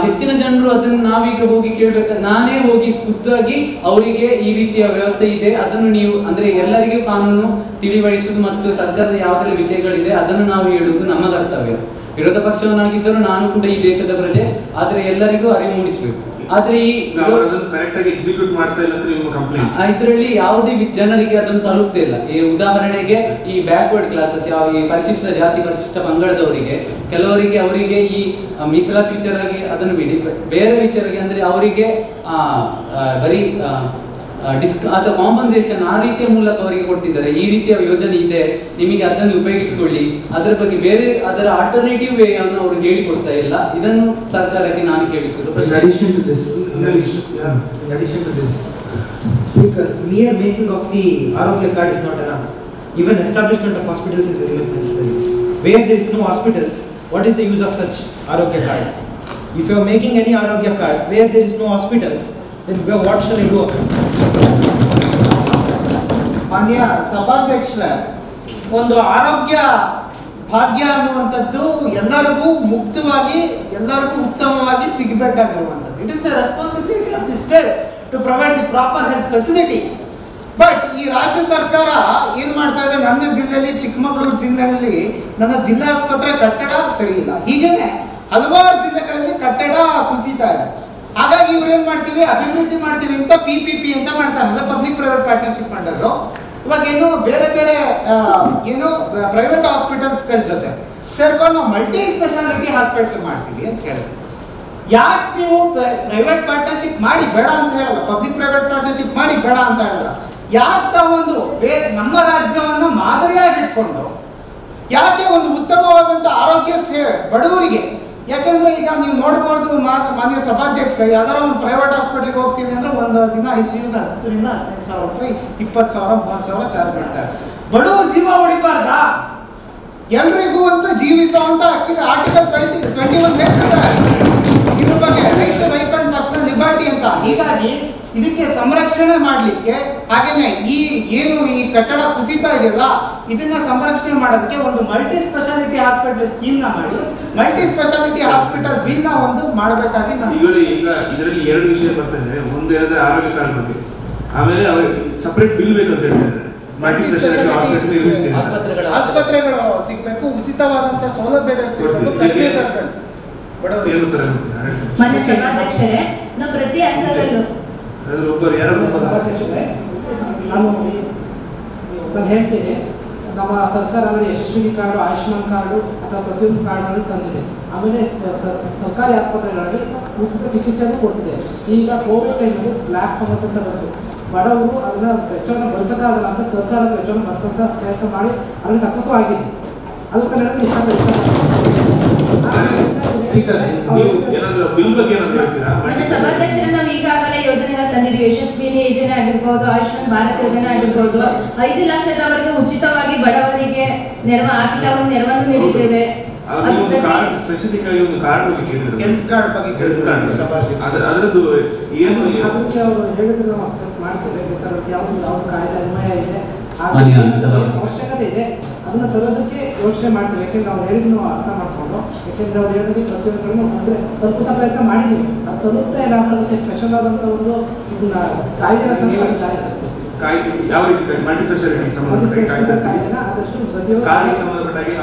ಹೆಚ್ಚಿನ ಜನರು ಅದನ್ನು ನಾವೀಗ ಹೋಗಿ ಕೇಳಬೇಕು, ನಾನೇ ಹೋಗಿ ಖುದ್ದಾಗಿ ಅವರಿಗೆ ಈ ರೀತಿಯ ವ್ಯವಸ್ಥೆ ಇದೆ, ಅದನ್ನು ನೀವು ಅಂದ್ರೆ ಎಲ್ಲರಿಗೂ ಕಾನೂನು ತಿಳಿವಡಿಸುವುದು ಮತ್ತು ಸರ್ಕಾರದ ಯಾವುದೆಲ್ಲ ವಿಷಯಗಳಿದೆ ಅದನ್ನು ನಾವು ಹೇಳುವುದು ನಮ್ಮ ಕರ್ತವ್ಯ. ವಿರೋಧ ಪಕ್ಷವನ್ನಾಗಿದ್ದರೂ ನಾನು ಕೂಡ ಈ ದೇಶದ ಪ್ರಜೆ, ಆದರೆ ಎಲ್ಲರಿಗೂ ಅರಿವು ಮೂಡಿಸಬೇಕು. ಆದ್ರೆ ಈ ಇದರಲ್ಲಿ ಯಾವುದೇ ಜನರಿಗೆ ಅದನ್ನು ತಲುಪ್ತಾ ಇಲ್ಲ. ಈ ಉದಾಹರಣೆಗೆ ಈ ಬ್ಯಾಕ್ವರ್ಡ್ ಕ್ಲಾಸಸ್, ಈ ಪರಿಶಿಷ್ಟ ಜಾತಿ ಪರಿಶಿಷ್ಟ ಪಂಗಡದವರಿಗೆ ಕೆಲವರಿಗೆ ಅವರಿಗೆ ಈ ಮೀಸಲಾತಿ ವಿಚಾರವಾಗಿ ಅದನ್ನು ಬಿಡಿ, ಬೇರೆ ವಿಚಾರಕ್ಕೆ ಅಂದ್ರೆ ಅವರಿಗೆ ಬರೀ ಅಥವಾ ಕಾಂಪನ್ಸೇಷನ್ ಆ ರೀತಿಯ ಮೂಲಕ ಅವರಿಗೆ ಕೊಡ್ತಿದ್ದಾರೆ. ಈ ರೀತಿಯ ಯೋಜನೆ ಇದೆ, ನಿಮಗೆ ಅದನ್ನು ಉಪಯೋಗಿಸಿಕೊಳ್ಳಿ, ಅದರ ಬಗ್ಗೆ ಬೇರೆ ಅದರ ಆಲ್ಟರ್ನೇಟಿವ್ ವೇ ಅನ್ನು ಅವರು ಹೇಳಿಕೊಡ್ತಾ ಇಲ್ಲ. ಇದನ್ನು ಸರ್ಕಾರಕ್ಕೆ ನಾನು ಕೇಳಿದ್ದು. Speaker, mere making of the Arogya card is not enough. Even establishment of hospitals is very much necessary. Where there is no hospitals, what is the use of such Arogya card? If you are making any Arogya card where there is no hospitals, then what shall I do? ಮಾನ್ಯ ಸಭಾಧ್ಯಕ್ಷರೇ, ಒಂದು ಆರೋಗ್ಯ ಭಾಗ್ಯ ಅನ್ನುವಂಥದ್ದು ಎಲ್ಲರಿಗೂ ಮುಕ್ತವಾಗಿ ಎಲ್ಲರಿಗೂ ಉತ್ತಮವಾಗಿ ಸಿಗಬೇಕಾಗಿರುವಂಥದ್ದು. It is the responsibility of the state to provide the proper health facility. But ಈ ರಾಜ್ಯ ಸರ್ಕಾರ ಏನು ಮಾಡ್ತಾ ಇದೆ, ನನ್ನ ಜಿಲ್ಲೆಯಲ್ಲಿ ಚಿಕ್ಕಮಗಳೂರು ಜಿಲ್ಲೆಯಲ್ಲಿ ನನ್ನ ಜಿಲ್ಲಾಸ್ಪತ್ರೆ ಕಟ್ಟಡ ಸರಿ ಇಲ್ಲ, ಹೀಗೇನೆ ಹಲವಾರು ಜಿಲ್ಲೆಗಳಲ್ಲಿ ಕಟ್ಟಡ ಕುಸಿತಾ ಇದೆ. ಹಾಗಾಗಿ ಇವ್ರು ಏನ್ ಮಾಡ್ತೀವಿ, ಅಭಿವೃದ್ಧಿ ಮಾಡ್ತೀವಿ ಅಂತ PPP ಅಂತ ಮಾಡ್ತಾರೆ, ಅಂದ್ರೆ ಪಬ್ಲಿಕ್ ಪ್ರೈವೇಟ್ ಪಾರ್ಟ್ನರ್ಶಿಪ್ ಮಾಡಿದ್ರು. ಇವಾಗ ಏನು ಬೇರೆ ಬೇರೆ ಏನು ಪ್ರೈವೇಟ್ ಹಾಸ್ಪಿಟಲ್ಸ್ಗಳ ಜೊತೆ ಸೇರ್ಕೊಂಡು ನಾವು ಮಲ್ಟಿ ಸ್ಪೆಷಾಲಿಟಿ ಹಾಸ್ಪಿಟಲ್ ಮಾಡ್ತೀವಿ ಅಂತ ಹೇಳಿದ್ರು. ಯಾಕೆ ನೀವು ಪ್ರೈವೇಟ್ ಪಾರ್ಟ್ನರ್ಶಿಪ್ ಮಾಡಿ ಬೇಡ ಅಂತ ಹೇಳಲ್ಲ, ಪಬ್ಲಿಕ್ ಪ್ರೈವೇಟ್ ಪಾರ್ಟ್ನರ್ಶಿಪ್ ಮಾಡಿ ಬೇಡ ಅಂತ ಹೇಳಲ್ಲ, ಯಾಕೆ ತಾವೊಂದು ನಮ್ಮ ರಾಜ್ಯವನ್ನ ಮಾದರಿಯಾಗಿ ಇಟ್ಕೊಂಡು ಯಾಕೆ ಒಂದು ಉತ್ತಮವಾದಂಥ ಆರೋಗ್ಯ ಸೇವೆ ಬಡವರಿಗೆ, ಯಾಕಂದ್ರೆ ಈಗ ನೀವು ನೋಡ್ಬೋದು ಮಾನ್ಯ ಸಭಾಧ್ಯಕ್ಷ, ಯಾವ್ದಾರ ಒಂದು ಪ್ರೈವೇಟ್ ಹಾಸ್ಪಿಟಲ್ಗೆ ಹೋಗ್ತೀವಿ ಅಂದ್ರೆ ಒಂದು ದಿನ ICUಗೆ 10,000 ರಿಂದ 15,000 ರೂಪಾಯಿ, 20,000 30,000 ಚಾರ್ಜ್ ಮಾಡ್ತಾರೆ. ಬಡವರು ಜೀವ ಉಳಿಬಾರ್ದಾ? ಎಲ್ರಿಗೂ ಅಂತ ಜೀವಿಸುವಂತ ಆರ್ಟಿಕಲ್ 21 ಹೇಳ್ತಾರೆ ಇದ್ರ ಬಗ್ಗೆ, right to life and personal liberty ಅಂತ. ಹೀಗಾಗಿ ಇದಕ್ಕೆ ಸಂರಕ್ಷಣೆ ಮಾಡಲಿಕ್ಕೆ, ಹಾಗೇನೆ ಈ ಏನು ಈ ಕಟ್ಟಡ ಕುಸಿತಾ ಇದೆಯಲ್ಲ ಇದನ್ನ ಸಂರಕ್ಷಣೆ ಮಾಡೋದಕ್ಕೆ ಒಂದು ಮಲ್ಟಿ ಸ್ಪೆಷಾಲಿಟಿ ಹಾಸ್ಪಿಟಲ್ ಸ್ಕೀಮ್ ನ ಮಾಡಿ ಮಲ್ಟಿ ಸ್ಪೆಷಾಲಿಟಿ ಹಾಸ್ಪಿಟಲ್ ಬಿಲ್ ನ ಒಂದು ಮಾಡಬೇಕಾಗಿ ನಾನು ಈಗ ಇದರಲ್ಲಿ ಎರಡು ವಿಷಯ ಬರ್ತದೆ. ಒಂದು ಏನಂದ್ರೆ ಆರೋಗ್ಯ ಕಾರ್ಡ್ ಬಗ್ಗೆ, ಆಮೇಲೆ ಅವರಿಗೆ ಸಪರೇಟ್ ಬಿಲ್ ಬೇಕು ಅಂತ ಹೇಳ್ತಾರೆ. ಮಲ್ಟಿ ಸ್ಪೆಷಾಲಿಟಿ ಹಾಸ್ಪಿಟಲ್ ನಿರ್ಮಿಸ್ತೀವಿ, ಆಸ್ಪತ್ರೆಗಳು ಸಿಗಬೇಕು, ಉಚಿತವಾದಂತ ಸೌಲಭ್ಯಗಳು ಸಿಗಬೇಕು, ಕಡಿಮೆ ದರದಲ್ಲಿ ಬಡವರಿಗೆ. ಮಾನ್ಯ ಸಭಾಧ್ಯಕ್ಷರೇ, ನಾವು ಪ್ರತಿ ಹಂತದಲ್ಲೂ ನಾನು ಹೇಳ್ತೇನೆ, ನಮ್ಮ ಸರ್ಕಾರದಲ್ಲಿ ಯಶಸ್ವಿನಿ ಕಾರ್ಡು, ಆಯುಷ್ಮಾನ್ ಕಾರ್ಡು ಅಥವಾ ಪ್ರತಿಯೊಂದು ಕಾರ್ಡ್ಗಳನ್ನು ತಂದಿದೆ. ಆಮೇಲೆ ಸರ್ಕಾರಿ ಆಸ್ಪತ್ರೆಗಳಲ್ಲಿ ಉಚಿತ ಚಿಕಿತ್ಸೆಯನ್ನು ಕೊಡ್ತಿದೆ. ಈಗ ಕೋವಿಡ್ ಟೈಮಲ್ಲಿ ಬ್ಲ್ಯಾಕ್ ಫಂಗಸ್ ಅಂತ ಬಂತು, ಬಡವರು ಅದನ್ನ ವೆಚ್ಚವನ್ನು ಬಳಸೋಕ್ಕಾಗಲ್ಲ ಅಂತ ಸರ್ಕಾರದ ವೆಚ್ಚವನ್ನು ಬಳಸೋಂಥ ಪ್ರಯತ್ನ ಮಾಡಿ ಅಲ್ಲಿ ಸಕ್ಸಸ್ ಆಗಿದೆ. ಅದಕ್ಕೆ ನಡೆದು ಸಭಾಧ್ಯಕ್ಷರೇ, ನಾವು ಈಗಾಗಲೇ ಯೋಜನೆಗಳು ತಂದಿದ್ದೀವಿ. ಯಶಸ್ವಿನಿ ಯೋಜನೆ ಆಗಿರ್ಬೋದು, ಆಯುಷ್ಮಾನ್ ಭಾರತ್ ಯೋಜನೆ ಆಗಿರ್ಬೋದು, 5 ಲಕ್ಷದವರೆಗೆ ಉಚಿತವಾಗಿ ಬಡವರಿಗೆ ಆರ್ಥಿಕ ನೆರವನ್ನು ನೀಡಿದ್ದೇವೆ. ಸ್ಪೆಸಿಫಿಕ್ ಆಗಿ ಒಂದು ಕಾರ್ಡ್ ಬಗ್ಗೆ ಕೇಳಿದ್ರು, ಹೆಲ್ತ್ ಕಾರ್ಡ್ ಬಗ್ಗೆ ಅದರದ್ದು ಏನು ಅದಕ್ಕೆ ಅವರು ಹೇಳಿದ್ರು, ನಾವು ಮಾಡ್ತೇವೆ. ಬೇಕಾದ್ರೆ ಯಾವ ಕಾಯ್ದೆ ಅನ್ವಯ ಇದೆ, ಅವಶ್ಯಕತೆ ಇದೆ, ಅದನ್ನ ತರೋದಕ್ಕೆ ಯೋಚನೆ ಮಾಡ್ತೇವೆ. ಯಾಕೆಂದ್ರೆ ಅವ್ರು ಹೇಳಿದ್ ನಾವು ಅರ್ಥ ಮಾಡ್ಕೊಂಡು, ಯಾಕೆಂದ್ರೆ ಅವ್ರು ಹೇಳಿದಕ್ಕೆ ಪ್ರತಿಯೊಂದು ಕಡೆ ಅಂದ್ರೆ ತಲುಪಿಸೋ ಪ್ರಯತ್ನ ಮಾಡಿದ್ದೀವಿ. ಅದು ತಲುಪ್ತಾ ಇಲ್ಲ ಅನ್ನೋದಕ್ಕೆ ಸ್ಪೆಷಲ್ ಆದಂಥ ಒಂದು ಇದನ್ನ ಕಾಯ್ದೆ ಯಾವ ರೀತಿ ಮಲ್ಟಿ ಸ್ಪೆಷಾಲಿಟಿ ಕಾಯ್ದೆನ ಆದಷ್ಟು ಪ್ರತಿಯೊಂದು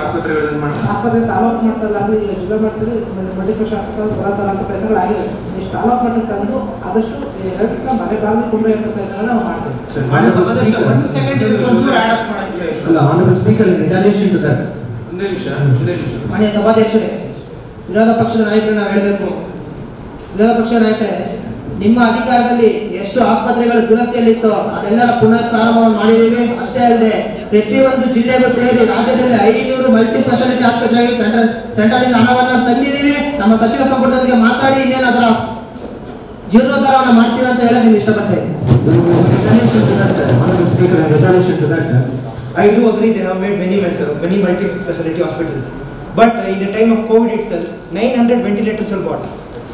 ಆಸ್ಪತ್ರೆ ತಾಲೂಕು ಮಟ್ಟದಲ್ಲಾಗಲಿ ಈಗ ಜಿಲ್ಲಾ ಮಟ್ಟದಲ್ಲಿ ಮಲ್ಟಿ ಸ್ಪೆಷಾಲಿಟಿ ಬರತ್ತಲ್ಲ ಅಂತ ಪ್ರಯತ್ನಗಳಾಗಿದೆ. ಇಷ್ಟು ತಾಲೂಕು ಮಟ್ಟಕ್ಕೆ ತಂದು ಆದಷ್ಟು ಹೆಲ್ತ್ ಮನೆ ಬಾಗಿಲು ಕೊಂಡೊಯ್ಯುವಂಥ ಪ್ರಯತ್ನಗಳನ್ನ ನಾವು ಮಾಡ್ತೇವೆ. ಮಾನ್ಯ ಸಭಾಧ್ಯಕ್ಷರೇ, ವಿರೋಧ ಪಕ್ಷದ ನಾಯಕರು ನಾವು ಹೇಳಬೇಕು. ವಿರೋಧ ಪಕ್ಷದ ನಾಯಕರೇ, ನಿಮ್ಮ ಅಧಿಕಾರದಲ್ಲಿ ಎಷ್ಟು ಆಸ್ಪತ್ರೆಗಳು ದುರಸ್ತಿಯಲ್ಲಿತ್ತೋ ಅದೆಲ್ಲರ ಪುನರ್ ಪ್ರಾರಂಭವನ್ನು ಮಾಡಿದ್ದೀವಿ. ಅಷ್ಟೇ ಅಲ್ಲದೆ ಪ್ರತಿಯೊಂದು ಜಿಲ್ಲೆಗೂ ಸೇರಿ ರಾಜ್ಯದಲ್ಲಿ 500 ಮಲ್ಟಿ ಸ್ಪೆಷಾಲಿಟಿ ಆಸ್ಪತ್ರೆಗೆ ಸೆಂಟ್ರಲ್ ಹಣವನ್ನು ತಂದಿದ್ದೀವಿ. ನಮ್ಮ ಸಚಿವ ಸಂಪುಟದೊಂದಿಗೆ ಮಾತಾಡಿ ಇನ್ನೇನು ಅದರ ಜೀರ್ಣೋದ್ಧಾರವನ್ನು ಮಾಡ್ತೀವಿ ಅಂತ ಹೇಳಕ್ ನೀವು ಇಷ್ಟಪಡ್ತಾ ಇದ್ದೀನಿ. I do agree they have made many multi-speciality hospitals, but in the time of COVID itself, 900 ventilators were bought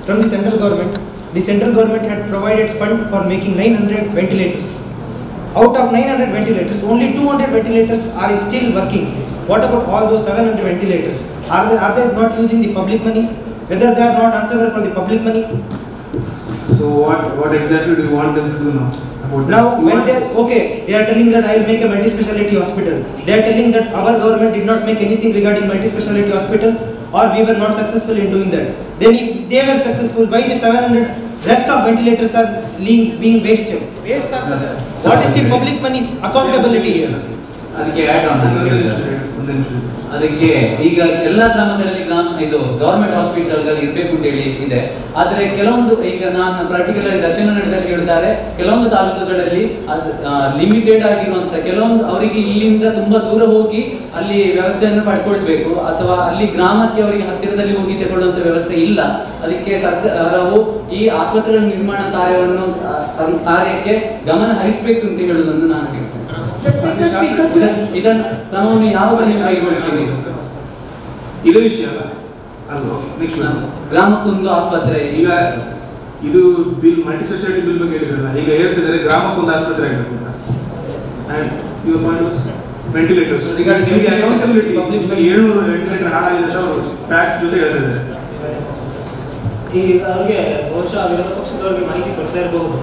from the central government. The central government had provided fund for making 900 ventilators. Out of 900 ventilators, only 200 ventilators are still working. What about all those 700 ventilators? Are they not using the public money? whether they are not answerable for the public money. So what exactly do you want them to do now? Now when they are telling that I will make a multi-speciality hospital. They are telling that our government did not make anything regarding multi-speciality hospital, or we were not successful in doing that. Then if they were successful, why the 700 rest of ventilators are being wasted? Waste ಆಗ್ತದೆ. What is the public money's accountability here? ಅದಕ್ಕೆ add on ಅದಕ್ಕೆ ಈಗ ಎಲ್ಲ ಗ್ರಾಮಗಳಲ್ಲಿ ಇದು government ಹಾಸ್ಪಿಟಲ್ಗಳು ಇರಬೇಕು ಅಂತ ಹೇಳಿ ಇದೆ. ಆದರೆ ಕೆಲವೊಂದು ಈಗ ನಾನು ಪರ್ಟಿಕ್ಯುಲರ್ ದಕ್ಷಿಣ ಕನ್ನಡದಲ್ಲಿ ಹೇಳಿದ್ದಾರೆ, ಕೆಲವೊಂದು ತಾಲೂಕುಗಳಲ್ಲಿ ಅದು ಲಿಮಿಟೆಡ್ ಆಗಿರುವಂತ ಕೆಲವೊಂದು ಅವರಿಗೆ ಇಲ್ಲಿಂದ ತುಂಬಾ ದೂರ ಹೋಗಿ ಅಲ್ಲಿ ವ್ಯವಸ್ಥೆಯನ್ನು ಪಡ್ಕೊಳ್ಬೇಕು, ಅಥವಾ ಅಲ್ಲಿ ಗ್ರಾಮಕ್ಕೆ ಅವರಿಗೆ ಹತ್ತಿರದಲ್ಲಿ ಹೋಗಿ ತಗೊಳ್ಳುವಂತ ವ್ಯವಸ್ಥೆ ಇಲ್ಲ. ಅದಕ್ಕೆ ಸರ್ಕಾರವು ಈ ಆಸ್ಪತ್ರೆಗಳ ನಿರ್ಮಾಣ ಕಾರ್ಯಕ್ಕೆ ಗಮನ ಹರಿಸಬೇಕು ಅಂತ ಹೇಳುವುದನ್ನು ನಾನು ಹೇಳ್ತೇನೆ. ಇದನ್ನು ಕ್ರಮವನ್ನು ಯಾವಾಗ ನೀವು ಕೈಗೊಳ್ತೀರಿ? ಇದೇ ವಿಷಯ ಅಲ್ವಾ? ನೆಕ್ಸ್ಟ್ ಗ್ರಾಮಕ್ಕೊಂದು ಆಸ್ಪತ್ರೆ. ಈಗ ಇದು ಬಿಲ್ ಮಲ್ಟಿ ಸ್ಪೆಷಾಲಿಟಿ ಬಿಲ್ ಬಗ್ಗೆ ಹೇಳಿದ್ರಲ್ಲ, ಈಗ ಹೇಳ್ತಿದ್ದಾರೆ ಗ್ರಾಮಕ್ಕೊಂದು ಆಸ್ಪತ್ರೆ ಆಗಬೇಕು ಅಂತ. And your point ventilators. ಈಗ ನಿಮಗೆ ಅಕೌಂಟಬಿಲಿಟಿ 700 ವೆಂಟಿಲೇಟರ್ ಹಾಳಾಗಿದೆ ಅಂತ ಅವರು ಫ್ಯಾಕ್ಟ್ ಜೊತೆ ಹೇಳ್ತಿದ್ದಾರೆ. ಈಗ ಅವ್ರಿಗೆ ಬಹುಶಃ ವಿರೋಧ ಪಕ್ಷದವರಿಗೆ ಮಾಹಿತಿ ಕೊಡ್ತಾ ಇರಬಹುದು.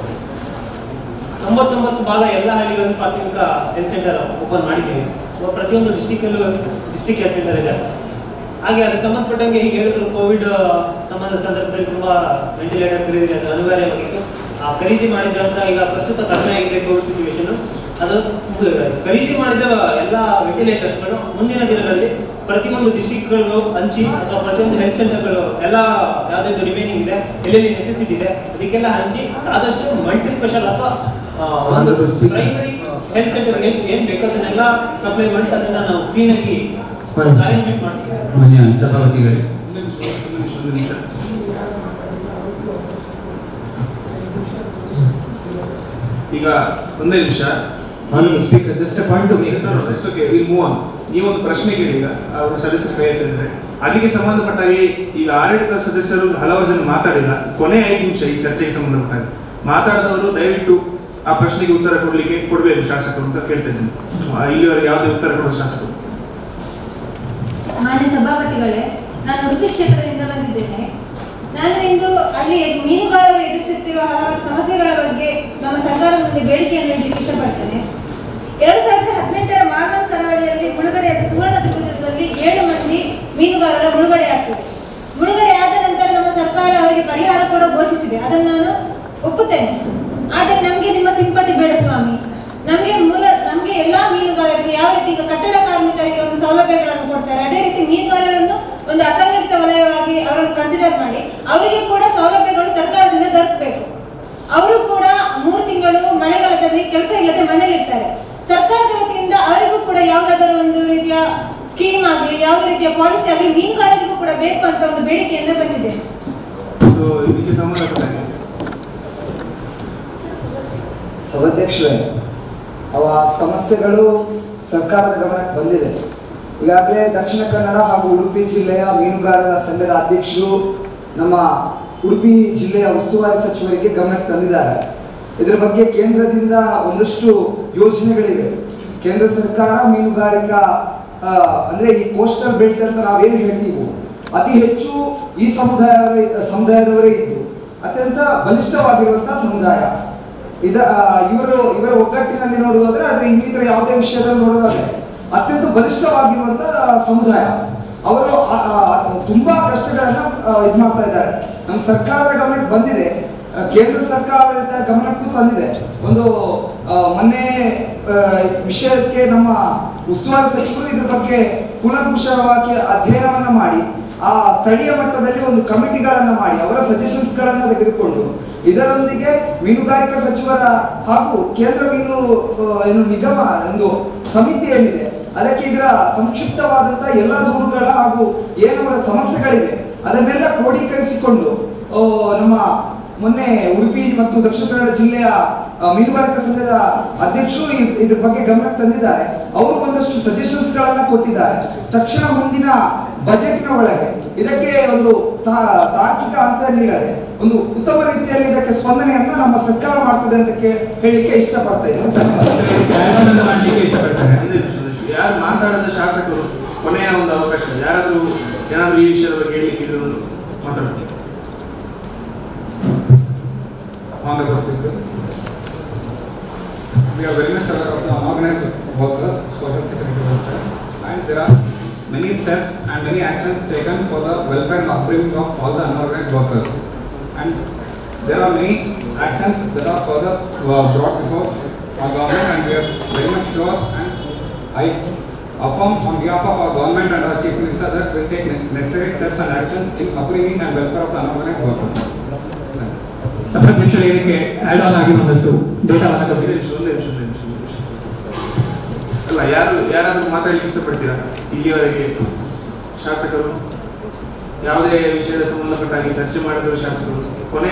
99 ಭಾಗ ಎಲ್ಲ ಹಳ್ಳಿಗಳಲ್ಲಿ ಪ್ರಾಥಮಿಕ ಹೆಲ್ತ್ ಸೆಂಟರ್ ಓಪನ್ ಮಾಡಿದ್ದೀವಿ. ಪ್ರತಿಯೊಂದು ಡಿಸ್ಟಿಕಲ್ಲೂ ಡಿಸ್ಟಿಕ್ ಹೆಲ್ತ್ ಸೆಂಟರ್ ಇದೆ. ಹಾಗೆ ಅದಕ್ಕೆ ಸಂಬಂಧಪಟ್ಟಂಗೆ ಈಗ ಹೇಳಿದ್ರು ಕೋವಿಡ್ ಸಂದರ್ಭದಲ್ಲಿ ತುಂಬ ವೆಂಟಿಲೇಟರ್ ಖರೀದಿ ಅದು ಅನಿವಾರ್ಯವಾಗಿತ್ತು. ಆ ಖರೀದಿ ಮಾಡಿದಂತ ಈಗ ಪ್ರಸ್ತುತ ಕಡಿಮೆ ಆಗಿದೆ ಕೋವಿಡ್ ಸಿಚುವೇಶನ್. ಅದು ಖರೀದಿ ಮಾಡಿದ ಎಲ್ಲ ವೆಂಟಿಲೇಟರ್ಸ್ಗಳು ಮುಂದಿನ ದಿನಗಳಲ್ಲಿ ಪ್ರತಿಯೊಂದು ಡಿಸ್ಟಿಕ್ಗಳು ಹಂಚಿ ಅಥವಾ ಪ್ರತಿಯೊಂದು ಹೆಲ್ತ್ ಸೆಂಟರ್ಗಳು ಎಲ್ಲ ಯಾವುದಾದ್ರು ರಿಮೈನಿಂಗ್ ಇದೆ, ಎಲ್ಲೆಲ್ಲಿ ನೆಸೆಸಿಟಿ ಇದೆ ಅದಕ್ಕೆಲ್ಲ ಹಂಚಿ ಆದಷ್ಟು ಮಲ್ಟಿ ಸ್ಪೆಷಲ್ ಅಥವಾ ಒಂದು ಪ್ರೈಮರಿ ಹೆಲ್ತ್ ಸೆಂಟರ್ಗೆ ಏನು ಬೇಕೋ ಅದನ್ನೆಲ್ಲ ಸಪ್ಲೈ ಮಾಡಿ ಅದನ್ನ ನಾವು ಕ್ಲೀನ್ ಆಗಿ ಅರೇಂಜ್ಮೆಂಟ್ ಮಾಡ್ತೀವಿ. ಸಭಾಪತಿಗಳೇ, ಈಗ ಒಂದೇ ನಿಮಿಷ speaker just a point to make. It's okay, will move on. ನೀವೊಂದು ಪ್ರಶ್ನೆ ಕೇಳಿ. ಈಗ ಅವರು ಸದಸ್ಯರು ಕೈ ಎತ್ತಿದ್ದಾರೆ. ಅದಕ್ಕೆ ಸಂಬಂಧಪಟ್ಟಾಗಿ ಈಗ ಆಡಳಿತ ಸದಸ್ಯರು ಹಲವಾರು ಜನ ಮಾತಾಡಿಲ್ಲ. ಕೊನೆ 5 ನಿಮಿಷ ಈ ಚರ್ಚೆಗೆ ಸಂಬಂಧಪಟ್ಟಾಗಿ ಮಾತಾಡಿದವರು ದಯವಿಟ್ಟು ಆ ಪ್ರಶ್ನೆಗೆ ಉತ್ತರ ಕೊಡಬೇಕು ಶಾಸಕರು ಅಂತ ಕೇಳ್ತಾ ಇದ್ದೀನಿ. ಇಲ್ಲಿವರೆಗೆ ಯಾವುದೇ ಉತ್ತರ ಕೊಡೋ ಶಾಸಕರು? ಮಾನ್ಯ ಸಭಾಪತಿಗಳೇ, ನಾನು ಉಡುಪಿ ಕ್ಷೇತ್ರದಿಂದ ಬಂದಿದ್ದೇನೆ. ನಾನು ಇಂದು ಅಲ್ಲಿ ಮೀನುಗಾರರು ಎದುರಿಸುತ್ತಿರುವ ಹಲವಾರು ಸಮಸ್ಯೆಗಳ ಬಗ್ಗೆ ನಮ್ಮ ಸರ್ಕಾರದ ಮುಂದೆ ಬೇಡಿಕೆಯನ್ನು ಇಡಲಿಕ್ಕೆ ಇಷ್ಟಪಡ್ತೇನೆ. 2018ರ ಮಾರ್ಗನ್ ಕರಾವಳಿಯಲ್ಲಿ ಮುಳುಗಡೆಯಾದ ಸುವರ್ಣ ತ್ರಿಭುಜದಲ್ಲಿ 7 ಮಂದಿ ಮೀನುಗಾರರ ಮುಳುಗಡೆಯಾಗ್ತದೆ. ಮುಳುಗಡೆಯಾದ ನಂತರ ನಮ್ಮ ಸರ್ಕಾರ ಅವರಿಗೆ ಪರಿಹಾರ ಕೂಡ ಘೋಷಿಸಿದೆ, ಅದನ್ನು ನಾನು ಒಪ್ಪುತ್ತೇನೆ. ಆದರೆ ನಮಗೆ ನಿಮ್ಮ ಸಿಂಪತಿ ಬೇಡ ಸ್ವಾಮಿ. ನಮಗೆ ಎಲ್ಲಾ ಮೀನುಗಾರರಿಗೆ ಯಾವ ರೀತಿ ಈಗ ಕಟ್ಟಡ ಕಾರ್ಮಿಕರಿಗೆ ಒಂದು ಸೌಲಭ್ಯಗಳನ್ನು ಕೊಡ್ತಾರೆ, ಅದೇ ರೀತಿ ಮೀನುಗಾರರನ್ನು ಒಂದು ಅಸಂಘಟಿತ ವಲಯವಾಗಿ ಅವರನ್ನು ಕನ್ಸಿಡರ್ ಮಾಡಿ ಅವರಿಗೆ ಕೂಡ ಸೌಲಭ್ಯಗಳು ಸರ್ಕಾರದಿಂದ ದೊರಕಬೇಕು. ಅವರು ಕೂಡ 3 ತಿಂಗಳು ಮಳೆಗಾಲದಲ್ಲಿ ಕೆಲಸ ಇಲ್ಲದೆ ಮನೇಲಿರ್ತಾರೆ. ಸರ್ಕಾರದ ವತಿಯಿಂದ ಅವರಿಗೂ ಕೂಡ ಯಾವುದಾದರೂ ಒಂದು ರೀತಿಯ ಸ್ಕೀಮ್ ಆಗಲಿ, ಯಾವುದೇ ರೀತಿಯ ಪಾಲಿಸಿ ಆಗಲಿ ಮೀನುಗಾರರಿಗೂ ಕೂಡ ಬೇಕು ಅಂತ ಒಂದು ಬೇಡಿಕೆಯಿಂದ ಬಂದಿದೆ. ಇದಕ್ಕೆ ಸಂಬಂಧಪಟ್ಟ ಸಭಾಧ್ಯಕ್ಷರೇ, ಅವ ಸಮಸ್ಯೆಗಳು ಸರ್ಕಾರದ ಗಮನಕ್ಕೆ ಬಂದಿದೆ. ಈಗಾಗಲೇ ದಕ್ಷಿಣ ಕನ್ನಡ ಹಾಗೂ ಉಡುಪಿ ಜಿಲ್ಲೆಯ ಮೀನುಗಾರರ ಸಂಘದ ಅಧ್ಯಕ್ಷರು ನಮ್ಮ ಉಡುಪಿ ಜಿಲ್ಲೆಯ ಉಸ್ತುವಾರಿ ಸಚಿವರಿಗೆ ಗಮನಕ್ಕೆ ತಂದಿದ್ದಾರೆ. ಇದರ ಬಗ್ಗೆ ಕೇಂದ್ರದಿಂದ ಒಂದಷ್ಟು ಯೋಜನೆಗಳಿವೆ. ಕೇಂದ್ರ ಸರ್ಕಾರ ಮೀನುಗಾರಿಕಾ ಅಂದರೆ ಈ ಕೋಸ್ಟಲ್ ಬೆಲ್ಟ್ ಅಂತ ನಾವೇನು ಹೇಳ್ತೀವೋ ಅತಿ ಹೆಚ್ಚು ಈ ಸಮುದಾಯದವರೇ ಇದ್ದು ಅತ್ಯಂತ ಬಲಿಷ್ಠವಾಗಿರುವಂತಹ ಸಮುದಾಯ. ಇವರ ಒಗ್ಗಟ್ಟಿನಲ್ಲಿ ನೋಡುವುದಾದ್ರೆ, ಆದರೆ ಇನ್ನಿತರ ಯಾವುದೇ ವಿಷಯದಲ್ಲಿ ನೋಡೋದಾದ್ರೆ ಅತ್ಯಂತ ಬಲಿಷ್ಠವಾಗಿರುವಂತ ಸಮುದಾಯ. ಅವರು ತುಂಬಾ ಕಷ್ಟಗಳನ್ನ ಇದು ಮಾಡ್ತಾ ಇದ್ದಾರೆ. ನಮ್ಮ ಸರ್ಕಾರದ ಗಮನಕ್ಕೆ ಬಂದಿದೆ, ಕೇಂದ್ರ ಸರ್ಕಾರದ ಗಮನಕ್ಕೂ ತಂದಿದೆ. ಒಂದು ಮೊನ್ನೆ ವಿಷಯಕ್ಕೆ ನಮ್ಮ ಉಸ್ತುವಾರಿ ಸಚಿವರು ಇದ್ರ ಬಗ್ಗೆ ಕೂಲಂಕುಷವಾಗಿ ಅಧ್ಯಯನವನ್ನ ಮಾಡಿ ಆ ಸ್ಥಳೀಯ ಮಟ್ಟದಲ್ಲಿ ಒಂದು ಕಮಿಟಿಗಳನ್ನ ಮಾಡಿ ಅವರ ಸಜೆಷನ್ಸ್ ಗಳನ್ನ ತೆಗೆದುಕೊಂಡು ಇದರೊಂದಿಗೆ ಮೀನುಗಾರಿಕಾ ಸಚಿವರ ಹಾಗೂ ಕೇಂದ್ರ ಮೀನು ನಿಗಮ ಒಂದು ಸಮಿತಿ ಏನಿದೆ ಅದಕ್ಕೆ ಇದರ ಸಂಕ್ಷಿಪ್ತವಾದಂತಹ ಎಲ್ಲ ದೂರುಗಳ ಹಾಗೂ ಏನವರ ಸಮಸ್ಯೆಗಳಿವೆ ಅದನ್ನೆಲ್ಲ ಕ್ರೋಢೀಕರಿಸಿಕೊಂಡು ನಮ್ಮ ಮೊನ್ನೆ ಉಡುಪಿ ಮತ್ತು ದಕ್ಷಿಣ ಕನ್ನಡ ಜಿಲ್ಲೆಯ ಮೀನುಗಾರಿಕಾ ಸಂಘದ ಅಧ್ಯಕ್ಷರು ಇದ್ರ ಬಗ್ಗೆ ಗಮನಕ್ಕೆ ತಂದಿದ್ದಾರೆ. ಅವರು ಒಂದಷ್ಟು ಸಜೆಷನ್ಸ್ ಗಳನ್ನ ಕೊಟ್ಟಿದ್ದಾರೆ. ತಕ್ಷಣ ಮುಂದಿನ ಬಜೆಟ್ನ ಒಳಗೆ ಇದಕ್ಕೆ ಒಂದು ತಾರ್ಕಿಕ ಅಂತ ನೀಡದೆ ಒಂದು ಉತ್ತಮ ರೀತಿಯಲ್ಲಿ ಇದಕ್ಕೆ ಸ್ಪಂದನೆಯನ್ನ ನಮ್ಮ ಸರ್ಕಾರ ಮಾಡ್ತದೆ ಅಂತ ಹೇಳಲಿಕ್ಕೆ ಇಷ್ಟಪಡ್ತಾ ಇದ್ದೇನೆ. ಯಾರು ಮಾತಾಡದ ಶಾಸಕರು ಕೊನೆಯ ಒಂದು ಅವಕಾಶ, ಯಾರಾದ್ರೂ ಏನಾದ್ರೂ ಈ ವಿಷಯದ ಬಗ್ಗೆ ಹೇಳಲಿಕ್ಕೆ ಮಾತಾಡ್ತೀನಿ. Honorable Speaker, we are very much aware of the unorganized workers, social security welfare, and there are many steps and many actions taken for the welfare and upbringing of all the unorganized workers. And there are many actions that are further brought before our government, and we are very much sure, and I affirm on behalf of our government and our Chief Minister that we will take necessary steps and actions in upbringing and welfare of the unorganized workers. ಸಭಾಧ್ಯಕ್ಷರು ಏನಕ್ಕೆ add on ಆಗಿ ಒಂದಷ್ಟು ಡೇಟಾವನ್ನು ಅಲ್ಲ, ಯಾರಾದ್ರೂ ಮಾತಾಡಲಿಕ್ಕೆ ಇಷ್ಟಪಡ್ತೀರಾ? ಇಲ್ಲಿಯವರೆಗೆ ಶಾಸಕರು ಯಾವುದೇ ವಿಷಯದ ಸಂಬಂಧಪಟ್ಟ ಹಾಗೆ ಚರ್ಚೆ ಮಾಡಿದ್ರು ಶಾಸಕರು ಕೊನೆ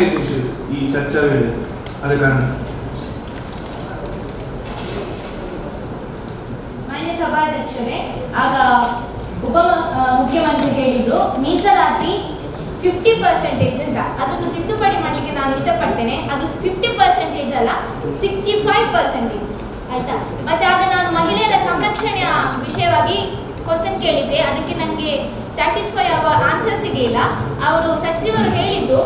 5 ನಿಮಿಷ ಈ ಚರ್ಚಾ ವೇಳೆ. ಆದ ಕಾರಣ ಮಾನ್ಯ ಸಭಾಧ್ಯಕ್ಷರೇ, ಆಗ ಉಪ ಮುಖ್ಯಮಂತ್ರಿ ಹೇಳಿದ್ರು ಮೀಸಲಾತಿ 50% ಅಂತ. ಅದನ್ನು ತಿದ್ದುಪಡಿ ಮಾಡಲಿಕ್ಕೆ ನಾನು ಇಷ್ಟಪಡ್ತೇನೆ. ಅದು 50% ಅಲ್ಲ, 65%. ಆಯ್ತಾ? ಮತ್ತೆ ಆಗ ನಾನು ಮಹಿಳೆಯರ ಸಂರಕ್ಷಣೆಯ ವಿಷಯವಾಗಿ ಕ್ವಶನ್ ಕೇಳಿದ್ದೆ. ಅದಕ್ಕೆ ನನಗೆ ಸ್ಯಾಟಿಸ್ಫೈ ಆಗೋ ಆನ್ಸರ್ ಸಿಗಲಿಲ್ಲ. ಅವರು ಸಚಿವರು ಹೇಳಿದ್ದು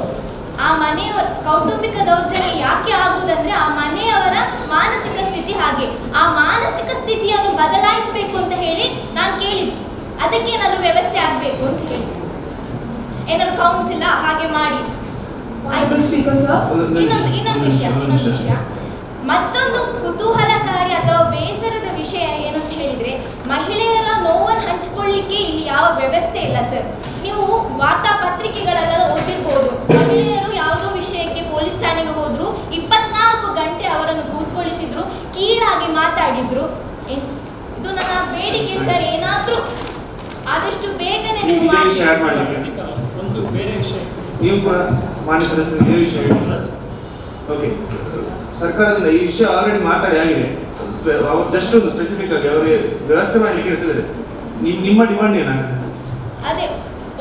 ಆ ಮನೆಯವರ ಕೌಟುಂಬಿಕ ದೌರ್ಜನ್ಯ ಯಾಕೆ ಆಗುವುದಂದ್ರೆ ಆ ಮನೆಯವರ ಮಾನಸಿಕ ಸ್ಥಿತಿ ಹಾಗೆ. ಆ ಮಾನಸಿಕ ಸ್ಥಿತಿಯನ್ನು ಬದಲಾಯಿಸಬೇಕು ಅಂತ ಹೇಳಿ ನಾನು ಕೇಳಿದ್ದು. ಅದಕ್ಕೆ ಏನಾದರೂ ವ್ಯವಸ್ಥೆ ಆಗಬೇಕು ಅಂತ ಹೇಳಿ, ಏನಾದ್ರು ಕೌನ್ಸಿಲ್ ಹಾಗೆ ಮಾಡಿ. ಇನ್ನೊಂದು ವಿಷಯ ಮತ್ತೊಂದು ಕುತೂಹಲಕಾರಿ ಅಥವಾ ಬೇಸರದ ವಿಷಯ ಏನು ಅಂತ ಹೇಳಿದ್ರೆ, ಮಹಿಳೆಯರ ನೋವನ್ನು ಹಂಚಿಕೊಳ್ಳಿಕ್ಕೆ ಇಲ್ಲಿ ಯಾವ ವ್ಯವಸ್ಥೆ ಇಲ್ಲ ಸರ್. ನೀವು ವಾರ್ತಾಪತ್ರಿಕೆಗಳೆಲ್ಲ ಓದಿರ್ಬೋದು, ಮಹಿಳೆಯರು ಯಾವುದೋ ವಿಷಯಕ್ಕೆ ಪೊಲೀಸ್ ಠಾಣೆಗೆ ಹೋದ್ರು, 24 ಗಂಟೆ ಅವರನ್ನು ಕೂತ್ಕೊಳ್ಳಿಸಿದ್ರು, ಕೀಳಾಗಿ ಮಾತಾಡಿದ್ರು. ಇದು ನನ್ನ ಬೇಡಿಕೆ ಸರ್. ಏನಾದ್ರೂ ಆದಷ್ಟು ಬೇಗನೆ ನೀವು ಒಂದು ಬೇರೆ ವಿಷಯ ನೀವು ಮಾನ್ಯ ಸದಸ್ಯರಿಗೆ ಈ ವಿಷಯ ಹೇಳಿಲ್ಲ. ಓಕೆ, ಸರ್ಕಾರದಿಂದ ಈ ವಿಷಯ ಆಲ್ರೆಡಿ ಮಾತಾಡಿ ಆಗಿದೆ. ಅವ್ರು ಜಸ್ಟ್ ಒಂದು ಸ್ಪೆಸಿಫಿಕ್ ಆಗಿ ಅವರಿಗೆ ವ್ಯವಸ್ಥೆ ಮಾಡಲಿಕ್ಕೆ ಹೇಳ್ತಿದ್ದಾರೆ. ನಿಮ್ಮ ಡಿಮಾಂಡ್ ಏನಾಗುತ್ತೆ? ಅದೇ,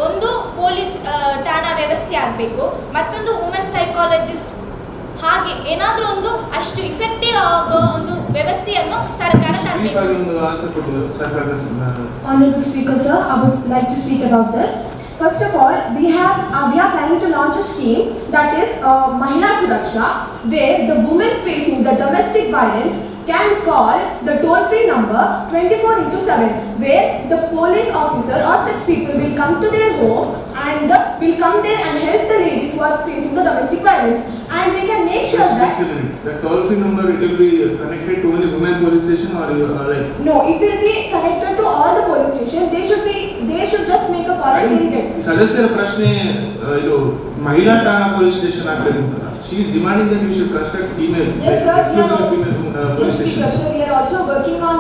ಒಂದು ಪೊಲೀಸ್ ಠಾಣಾ ವ್ಯವಸ್ಥೆ ಆಗಬೇಕು, ಮತ್ತೊಂದು ವುಮೆನ್ ಸೈಕಾಲಜಿಸ್ಟ್, ಹಾಗೆ ಏನಾದರೂ ಒಂದು ಅಷ್ಟು ಇಫೆಕ್ಟಿವ್ ಆಗೋ ಒಂದು ವ್ಯವಸ್ಥೆಯನ್ನು ಸರ್ಕಾರ ತರಬೇಕು. Honorable Speaker, sir, I would like to speak about this. First of all, we are planning to launch a scheme that is Mahila Suraksha, where the women facing the domestic violence can call the toll-free number 24/7, where the police officer or such people will come to their home and will come there and help the ladies who are facing the domestic violence. And we can make sure that the toll-free number, it will be connected to only women police station or like? No, it will be connected to all the police station. They should just make a call and they'll get. ಸದಸ್ಯರ ಪ್ರಶ್ನೆ ಇದು ಮಹಿಳಾ ಠಾಣಾ police station ಆಗಬೇಕು ಅಂತ. She is demanding that we should construct female. Yes, sir. Police station. Yes, we are also working on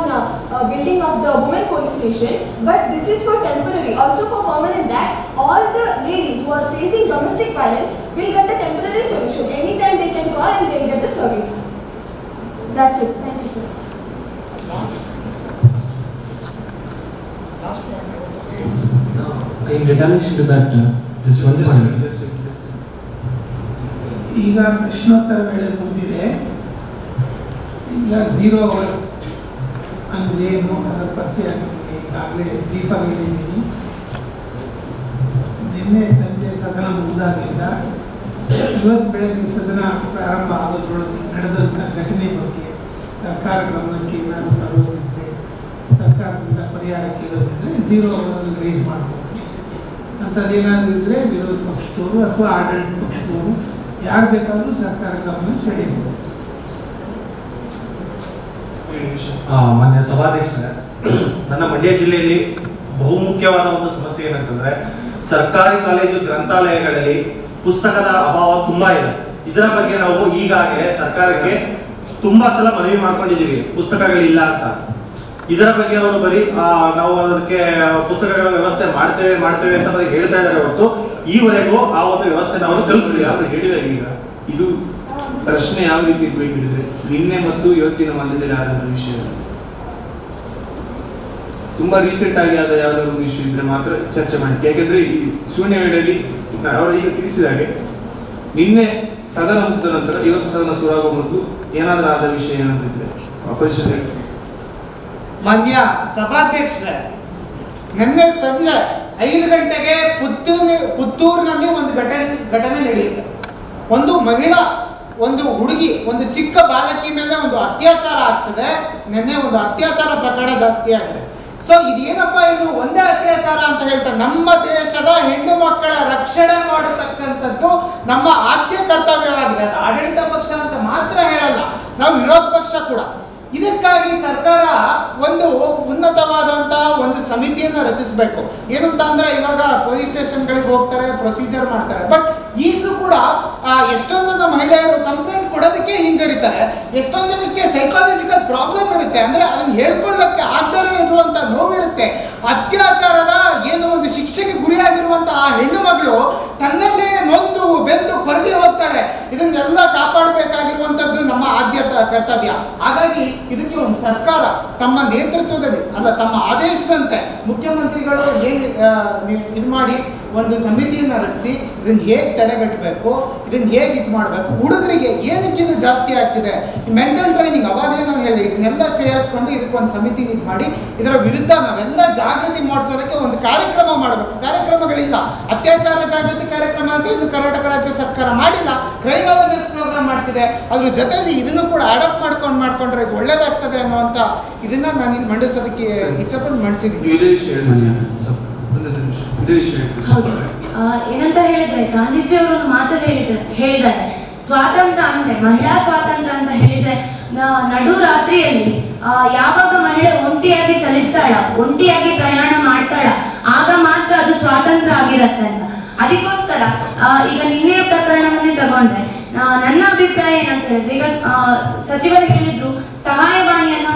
building of the women police station, but this is for temporary. Also for permanent, that all the ladies who are facing domestic violence will get a temporary solution. Anytime they can call and they'll get the service. That's it. Thank you, sir. In retaliation to that, just one point. ಈಗ ಪ್ರಶ್ನೋತ್ತರ ವೇಳೆ ಮುಗಿದಿದೆ. ಈಗ 0 hour ಅಂದರೆ ಏನು ಅದರ ಪರಿಚಯ ಈಗಾಗಲೇ ಬ್ರೀಫಾಗಿ ಹೇಳಿದ್ದೀನಿ. ನಿನ್ನೆ ಸಂಜೆ ಸದನ ಮುಗಿದಾಗಿಂದ ಇವತ್ತು ಬೆಳಗ್ಗೆ ಸದನ ಪ್ರಾರಂಭ ಆಗೋದ್ರೊಳಗೆ ನಡೆದಂಥ ಘಟನೆ ಬಗ್ಗೆ ಸರ್ಕಾರ ಗಮನಕ್ಕೆ ಏನಾದರೂ ತರೋದಿದ್ರೆ, ಸರ್ಕಾರದಿಂದ ಪರಿಹಾರ ಕೇಳೋದಿದ್ರೆ 0 ಅವರಲ್ಲಿ ರೈಸ್ ಮಾಡ್ಬೋದು. ಅಂಥದ್ದೇನಾದರೂ ಇದ್ದರೆ ವಿರೋಧ ಪಕ್ಷದವರು ಅಥವಾ ಆಡಳಿತ ಪಕ್ಷದವರು ಯಾರು ಬೇಕಾದರೂ ಸರ್ಕಾರ ಗಮನ ಸೆಳೆಯಬಹುದು. ಮಾನ್ಯ ಸಭಾಧ್ಯಕ್ಷರೇ, ನನ್ನ ಮಂಡ್ಯ ಜಿಲ್ಲೆಯಲ್ಲಿ ಬಹುಮುಖ್ಯವಾದ ಒಂದು ಸಮಸ್ಯೆ ಏನಂತಂದ್ರೆ, ಸರ್ಕಾರಿ ಕಾಲೇಜು ಗ್ರಂಥಾಲಯಗಳಲ್ಲಿ ಪುಸ್ತಕದ ಅಭಾವ ತುಂಬಾ ಇದೆ. ಇದರ ಬಗ್ಗೆ ನಾವು ಈಗಾಗಲೇ ಸರ್ಕಾರಕ್ಕೆ ತುಂಬಾ ಸಲ ಮನವಿ ಮಾಡ್ಕೊಂಡಿದ್ದೀವಿ, ಪುಸ್ತಕಗಳಿಲ್ಲ ಅಂತ. ಇದರ ಬಗ್ಗೆ ಅವರು ಬರೀ ನಾವು ಅದಕ್ಕೆ ಪುಸ್ತಕಗಳ ವ್ಯವಸ್ಥೆ ಮಾಡ್ತೇವೆ ಅಂತ ಬರೀ ಹೇಳ್ತಾ ಇದ್ದಾರೆ ಹೊರತು ಈವರೆಗೂ ಆ ಒಂದು ವ್ಯವಸ್ಥೆ ನಾವು ಕಲ್ಪಿಸಿಲ್ಲ. ಅವರು ಹೇಳಿದಾಗ ಈಗ ಇದು ಪ್ರಶ್ನೆ ಯಾವ ರೀತಿ ಇರ್ಬೇಕು ಹೇಳಿದ್ರೆ, ನಿನ್ನೆ ಮತ್ತು ಇವತ್ತಿನ ಮಧ್ಯದಲ್ಲಿ ಆದಂತ ವಿಷಯ ತುಂಬಾ ರೀಸೆಂಟ್ ಆಗಿ ಆದ ಯಾವ್ದಾದ್ರು ಒಂದು ಇಶ್ಯೂ ಇದ್ರೆ ಮಾತ್ರ ಚರ್ಚೆ ಮಾಡಿ. ಯಾಕೆಂದ್ರೆ ಈ ಶೂನ್ಯ ವೇಳೆಯಲ್ಲಿ ಅವರು ಈಗ ತಿಳಿಸಿದ ಹಾಗೆ ನಿನ್ನೆ ಸದನ ಮುಗಿದ ನಂತರ ಇವತ್ತು ಸದನ ಶುರುವಾಗುವ ಮೊದಲು ಏನಾದ್ರೂ ಆದ ವಿಷಯ ಏನಂತಿದ್ರೆ ಅಪೋಸಿಷನ್ ಹೇಳಿ. ಮಾನ್ಯ ಸಭಾಧ್ಯಕ್ಷರೇ, ನಿನ್ನೆ ಸಂಜೆ 5 ಗಂಟೆಗೆ ಪುತ್ತೂರಿನಲ್ಲಿ ಒಂದು ಘಟನೆ ನಡೆಯುತ್ತೆ. ಒಂದು ಮಹಿಳಾ, ಒಂದು ಹುಡುಗಿ, ಒಂದು ಚಿಕ್ಕ ಬಾಲಕಿ ಮೇಲೆ ಒಂದು ಅತ್ಯಾಚಾರ ಆಗ್ತದೆ. ನಿನ್ನೆ ಒಂದು ಅತ್ಯಾಚಾರ ಪ್ರಕರಣ ಜಾಸ್ತಿ ಆಗಿದೆ. ಸೊ ಇದೇನಪ್ಪ, ಇದು ಒಂದೇ ಅತ್ಯಾಚಾರ ಅಂತ ಹೇಳ್ತಾರೆ. ನಮ್ಮ ದೇಶದ ಹೆಣ್ಣು ಮಕ್ಕಳ ರಕ್ಷಣೆ ಮಾಡತಕ್ಕಂಥದ್ದು ನಮ್ಮ ಆದ್ಯ ಕರ್ತವ್ಯವಾಗಿದೆ. ಅದು ಆಡಳಿತ ಪಕ್ಷ ಅಂತ ಮಾತ್ರ ಹೇಳಲ್ಲ, ನಾವು ವಿರೋಧ ಪಕ್ಷ ಕೂಡ. ಇದಕ್ಕಾಗಿ ಸರ್ಕಾರ ಒಂದು ಉನ್ನತವಾದಂತಹ ಒಂದು ಸಮಿತಿಯನ್ನು ರಚಿಸಬೇಕು. ಏನಂತ ಅಂದ್ರೆ, ಇವಾಗ ಪೊಲೀಸ್ ಸ್ಟೇಷನ್ಗಳಿಗೆ ಹೋಗ್ತಾರೆ, ಪ್ರೊಸೀಜರ್ ಮಾಡ್ತಾರೆ. ಬಟ್ ಈಗಲೂ ಕೂಡ ಎಷ್ಟೊಂದು ಜನ ಮಹಿಳೆಯರು ಕಂಪ್ಲೇಂಟ್ ಕೊಡೋದಕ್ಕೆ ಹಿಂಜರಿತಾರೆ. ಎಷ್ಟೊಂದು ಜನಕ್ಕೆ ಸೈಕಾಲಜಿಕಲ್ ಪ್ರಾಬ್ಲಮ್ ಇರುತ್ತೆ, ಅಂದ್ರೆ ಅದನ್ನ ಹೇಳ್ಕೊಳ್ಳಕ್ಕೆ ಆಗದೇ ಇರುವಂತ ನೋವಿರುತ್ತೆ. ಅತ್ಯಾಚಾರದ ಏನೋ ಒಂದು ಶಿಕ್ಷೆಗೆ ಗುರಿಯಾಗಿರುವಂತಹ ಆ ಹೆಣ್ಣು ಮಗಳು ತನ್ನಲ್ಲೇ ನೊಂದು ಬೆಂದು ಕೊರಗಿ ಹೋಗ್ತಾಳೆ. ಇದನ್ನೆಲ್ಲ ಕಾಪಾಡಬೇಕಾಗಿರುವಂತದ್ದು ನಮ್ಮ ಆದ್ಯ ಕರ್ತವ್ಯ. ಹಾಗಾಗಿ ಇದಕ್ಕೆ ಒಂದು ಸರ್ಕಾರ ತಮ್ಮ ನೇತೃತ್ವದಲ್ಲಿ, ಅಲ್ಲ ತಮ್ಮ ಆದೇಶದಂತೆ ಮುಖ್ಯಮಂತ್ರಿಗಳು ಇದು ಮಾಡಿ ಒಂದು ಸಮಿತಿಯನ್ನು ರಚಿಸಿ ಇದನ್ನ ಹೇಗೆ ತಡೆಗಟ್ಟಬೇಕು, ಇದನ್ನ ಹೇಗೆ ಇದು ಮಾಡಬೇಕು, ಹುಡುಗರಿಗೆ ಏನಕ್ಕೆ ಇದು ಜಾಸ್ತಿ ಆಗ್ತಿದೆ, ಮೆಂಟಲ್ ಟ್ರೈನಿಂಗ್ ಅವಾಗಲೇ ನಾನು ಹೇಳಿ ಇದನ್ನೆಲ್ಲ ಸೇರಿಸ್ಕೊಂಡು ಇದಕ್ಕೊಂದು ಸಮಿತಿ ಇದು ಮಾಡಿ ಇದರ ವಿರುದ್ಧ ನಾವೆಲ್ಲ ಜಾಗೃತಿ ಮೂಡಿಸೋದಕ್ಕೆ ಒಂದು ಕಾರ್ಯಕ್ರಮ ಮಾಡಬೇಕು. ಕಾರ್ಯಕ್ರಮಗಳಿಲ್ಲ. ಅತ್ಯಾಚಾರ ಜಾಗೃತಿ ಕಾರ್ಯಕ್ರಮ ಅಂತ ಇದು ಕರ್ನಾಟಕ ರಾಜ್ಯ ಸರ್ಕಾರ ಮಾಡಿಲ್ಲ. ಕ್ರೈಮ್ ಅವೇರ್ನೆಸ್ ಪ್ರೋಗ್ರಾಮ್ ಮಾಡ್ತಿದೆ. ಅದ್ರ ಜೊತೆಲಿ ಇದನ್ನು ಕೂಡ ಅಡಾಪ್ಟ್ ಮಾಡ್ಕೊಂಡ್ರೆ ಇದು ಒಳ್ಳೇದಾಗ್ತದೆ ಅನ್ನುವಂಥ ಇದನ್ನ ನಾನು ಇಲ್ಲಿ ಮಂಡಿಸೋದಕ್ಕೆ ಇಚ್ಛೆಪಟ್ಟು ಮಂಡಿಸಿದ್ದೀನಿ. ಹೌದು, ಏನಂತ ಹೇಳಿದ್ರೆ ಗಾಂಧೀಜಿಯವರು ಒಂದು ಮಾತು ಹೇಳಿದ್ದಾರೆ, ಸ್ವಾತಂತ್ರ್ಯ ಅಂದ್ರೆ ಮಹಿಳಾ ಸ್ವಾತಂತ್ರ್ಯ ಅಂತ ಹೇಳಿದ್ರೆ ನಡು ರಾತ್ರಿಯಲ್ಲಿ ಯಾವಾಗ ಮಹಿಳೆ ಒಂಟಿಯಾಗಿ ಚಲಿಸ್ತಾಳ, ಒಂಟಿಯಾಗಿ ಪ್ರಯಾಣ ಮಾಡ್ತಾಳ, ಆಗ ಮಾತ್ರ ಅದು ಸ್ವಾತಂತ್ರ್ಯ ಆಗಿರತ್ತೆ ಅಂತ. ಅದಕ್ಕೋಸ್ಕರ ಈಗ ನಿನ್ನೆಯ ಪ್ರಕರಣವನ್ನೇ ತಗೊಂಡ್ರೆ ನನ್ನ ಅಭಿಪ್ರಾಯ ಏನಂತ ಹೇಳಿದ್ರೆ, ಈಗ ಸಚಿವರು ಹೇಳಿದ್ರು ಸಹಾಯವಾಣಿಯನ್ನ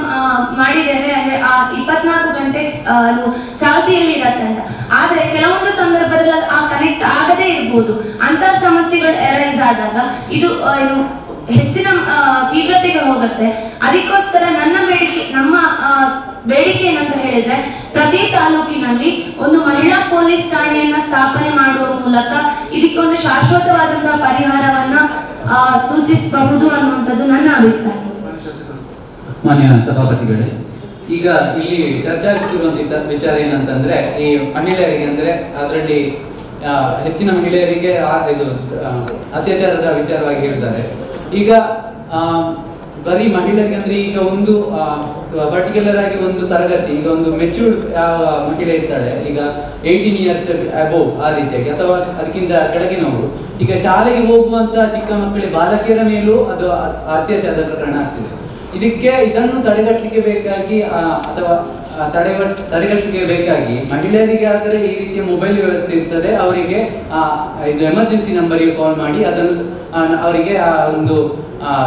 ಮಾಡಿದ್ದೇವೆ, ಅಂದ್ರೆ 24 ಗಂಟೆ ಅದು ಚಾಲ್ತಿಯಲ್ಲಿ ಇರತ್ತೆ ಅಂತ. ಆದ್ರೆ ಕೆಲವೊಂದು ಸಂದರ್ಭದಲ್ಲಿ ಆ ಕನೆಕ್ಟ್ ಆಗದೇ ಇರ್ಬೋದು. ಅಂತ ಸಮಸ್ಯೆಗಳು ಅರೈಸ್ ಆದಾಗ ಇದು ಏನು ಹೆಚ್ಚಿನ ತೀವ್ರತೆಗೆ ಹೋಗುತ್ತೆ. ಅದಕ್ಕೋಸ್ಕರ ನಮ್ಮ ಬೇಡಿಕೆ ಏನಂತ ಹೇಳಿದ್ರೆ, ಪ್ರತಿ ತಾಲೂಕಿನಲ್ಲಿ ಒಂದು ಮಹಿಳಾ ಪೊಲೀಸ್ ಠಾಣೆಯನ್ನ ಸ್ಥಾಪನೆ ಮಾಡುವ ಮೂಲಕ ಇದಕ್ಕೆ ಒಂದು ಶಾಶ್ವತವಾದಂತಹ ಪರಿಹಾರವನ್ನ ಸೂಚಿಸಬಹುದು ಅನ್ನುವಂಥದ್ದು ನನ್ನ ಅಭಿಪ್ರಾಯ. ಮಾನ್ಯ ಸಭಾಪತಿಗಳೇ, ಈಗ ಇಲ್ಲಿ ಚರ್ಚೆ ಆಗ್ತಿರುವಂತ ವಿಚಾರ ಏನಂತಂದ್ರೆ, ಈ ಮಹಿಳೆಯರಿಗೆ ಅಂದ್ರೆ ಅದರಲ್ಲಿ ಹೆಚ್ಚಿನ ಮಹಿಳೆಯರಿಗೆ ಇದು ಅತ್ಯಾಚಾರದ ವಿಚಾರವಾಗಿ ಹೇಳ್ತಾರೆ. ಈಗ ಬರೀ ಮಹಿಳೆಯರಿಗೆ ಅಂದ್ರೆ ಈಗ ಒಂದು ಪರ್ಟಿಕ್ಯುಲರ್ ಆಗಿ ಒಂದು ತರಗತಿ, ಈಗ ಒಂದು ಮೆಚೂರ್ಡ್ ಯಾವ ಮಹಿಳೆ ಇರ್ತಾಳೆ, ಈಗ 18 years ಅಬೋವ್ ಆ ರೀತಿಯಾಗಿ, ಅಥವಾ ಅದಕ್ಕಿಂತ ಕೆಳಗಿನವರು, ಈಗ ಶಾಲೆಗೆ ಹೋಗುವಂತ ಚಿಕ್ಕ ಮಕ್ಕಳಿಗೆ, ಬಾಲಕಿಯರ ಮೇಲೂ ಅದು ಅತ್ಯಾಚಾರದ ಪ್ರಕರಣ ಆಗ್ತಿದೆ. ಇದನ್ನು ತಡೆಗಟ್ಟಲಿಕ್ಕೆ ಬೇಕಾಗಿ ಅಥವಾ ತಡೆಗಟ್ಟಲಿಕ್ಕೆ ಬೇಕಾಗಿ ಮಹಿಳೆಯರಿಗೆ ಆದರೆ ಈ ರೀತಿಯ ಮೊಬೈಲ್ ವ್ಯವಸ್ಥೆ ಇರ್ತದೆ. ಅವರಿಗೆ ಇದು ಎಮರ್ಜೆನ್ಸಿ ನಂಬರಿಗೆ ಕಾಲ್ ಮಾಡಿ ಅದನ್ನು ಅವರಿಗೆ ಆ ಒಂದು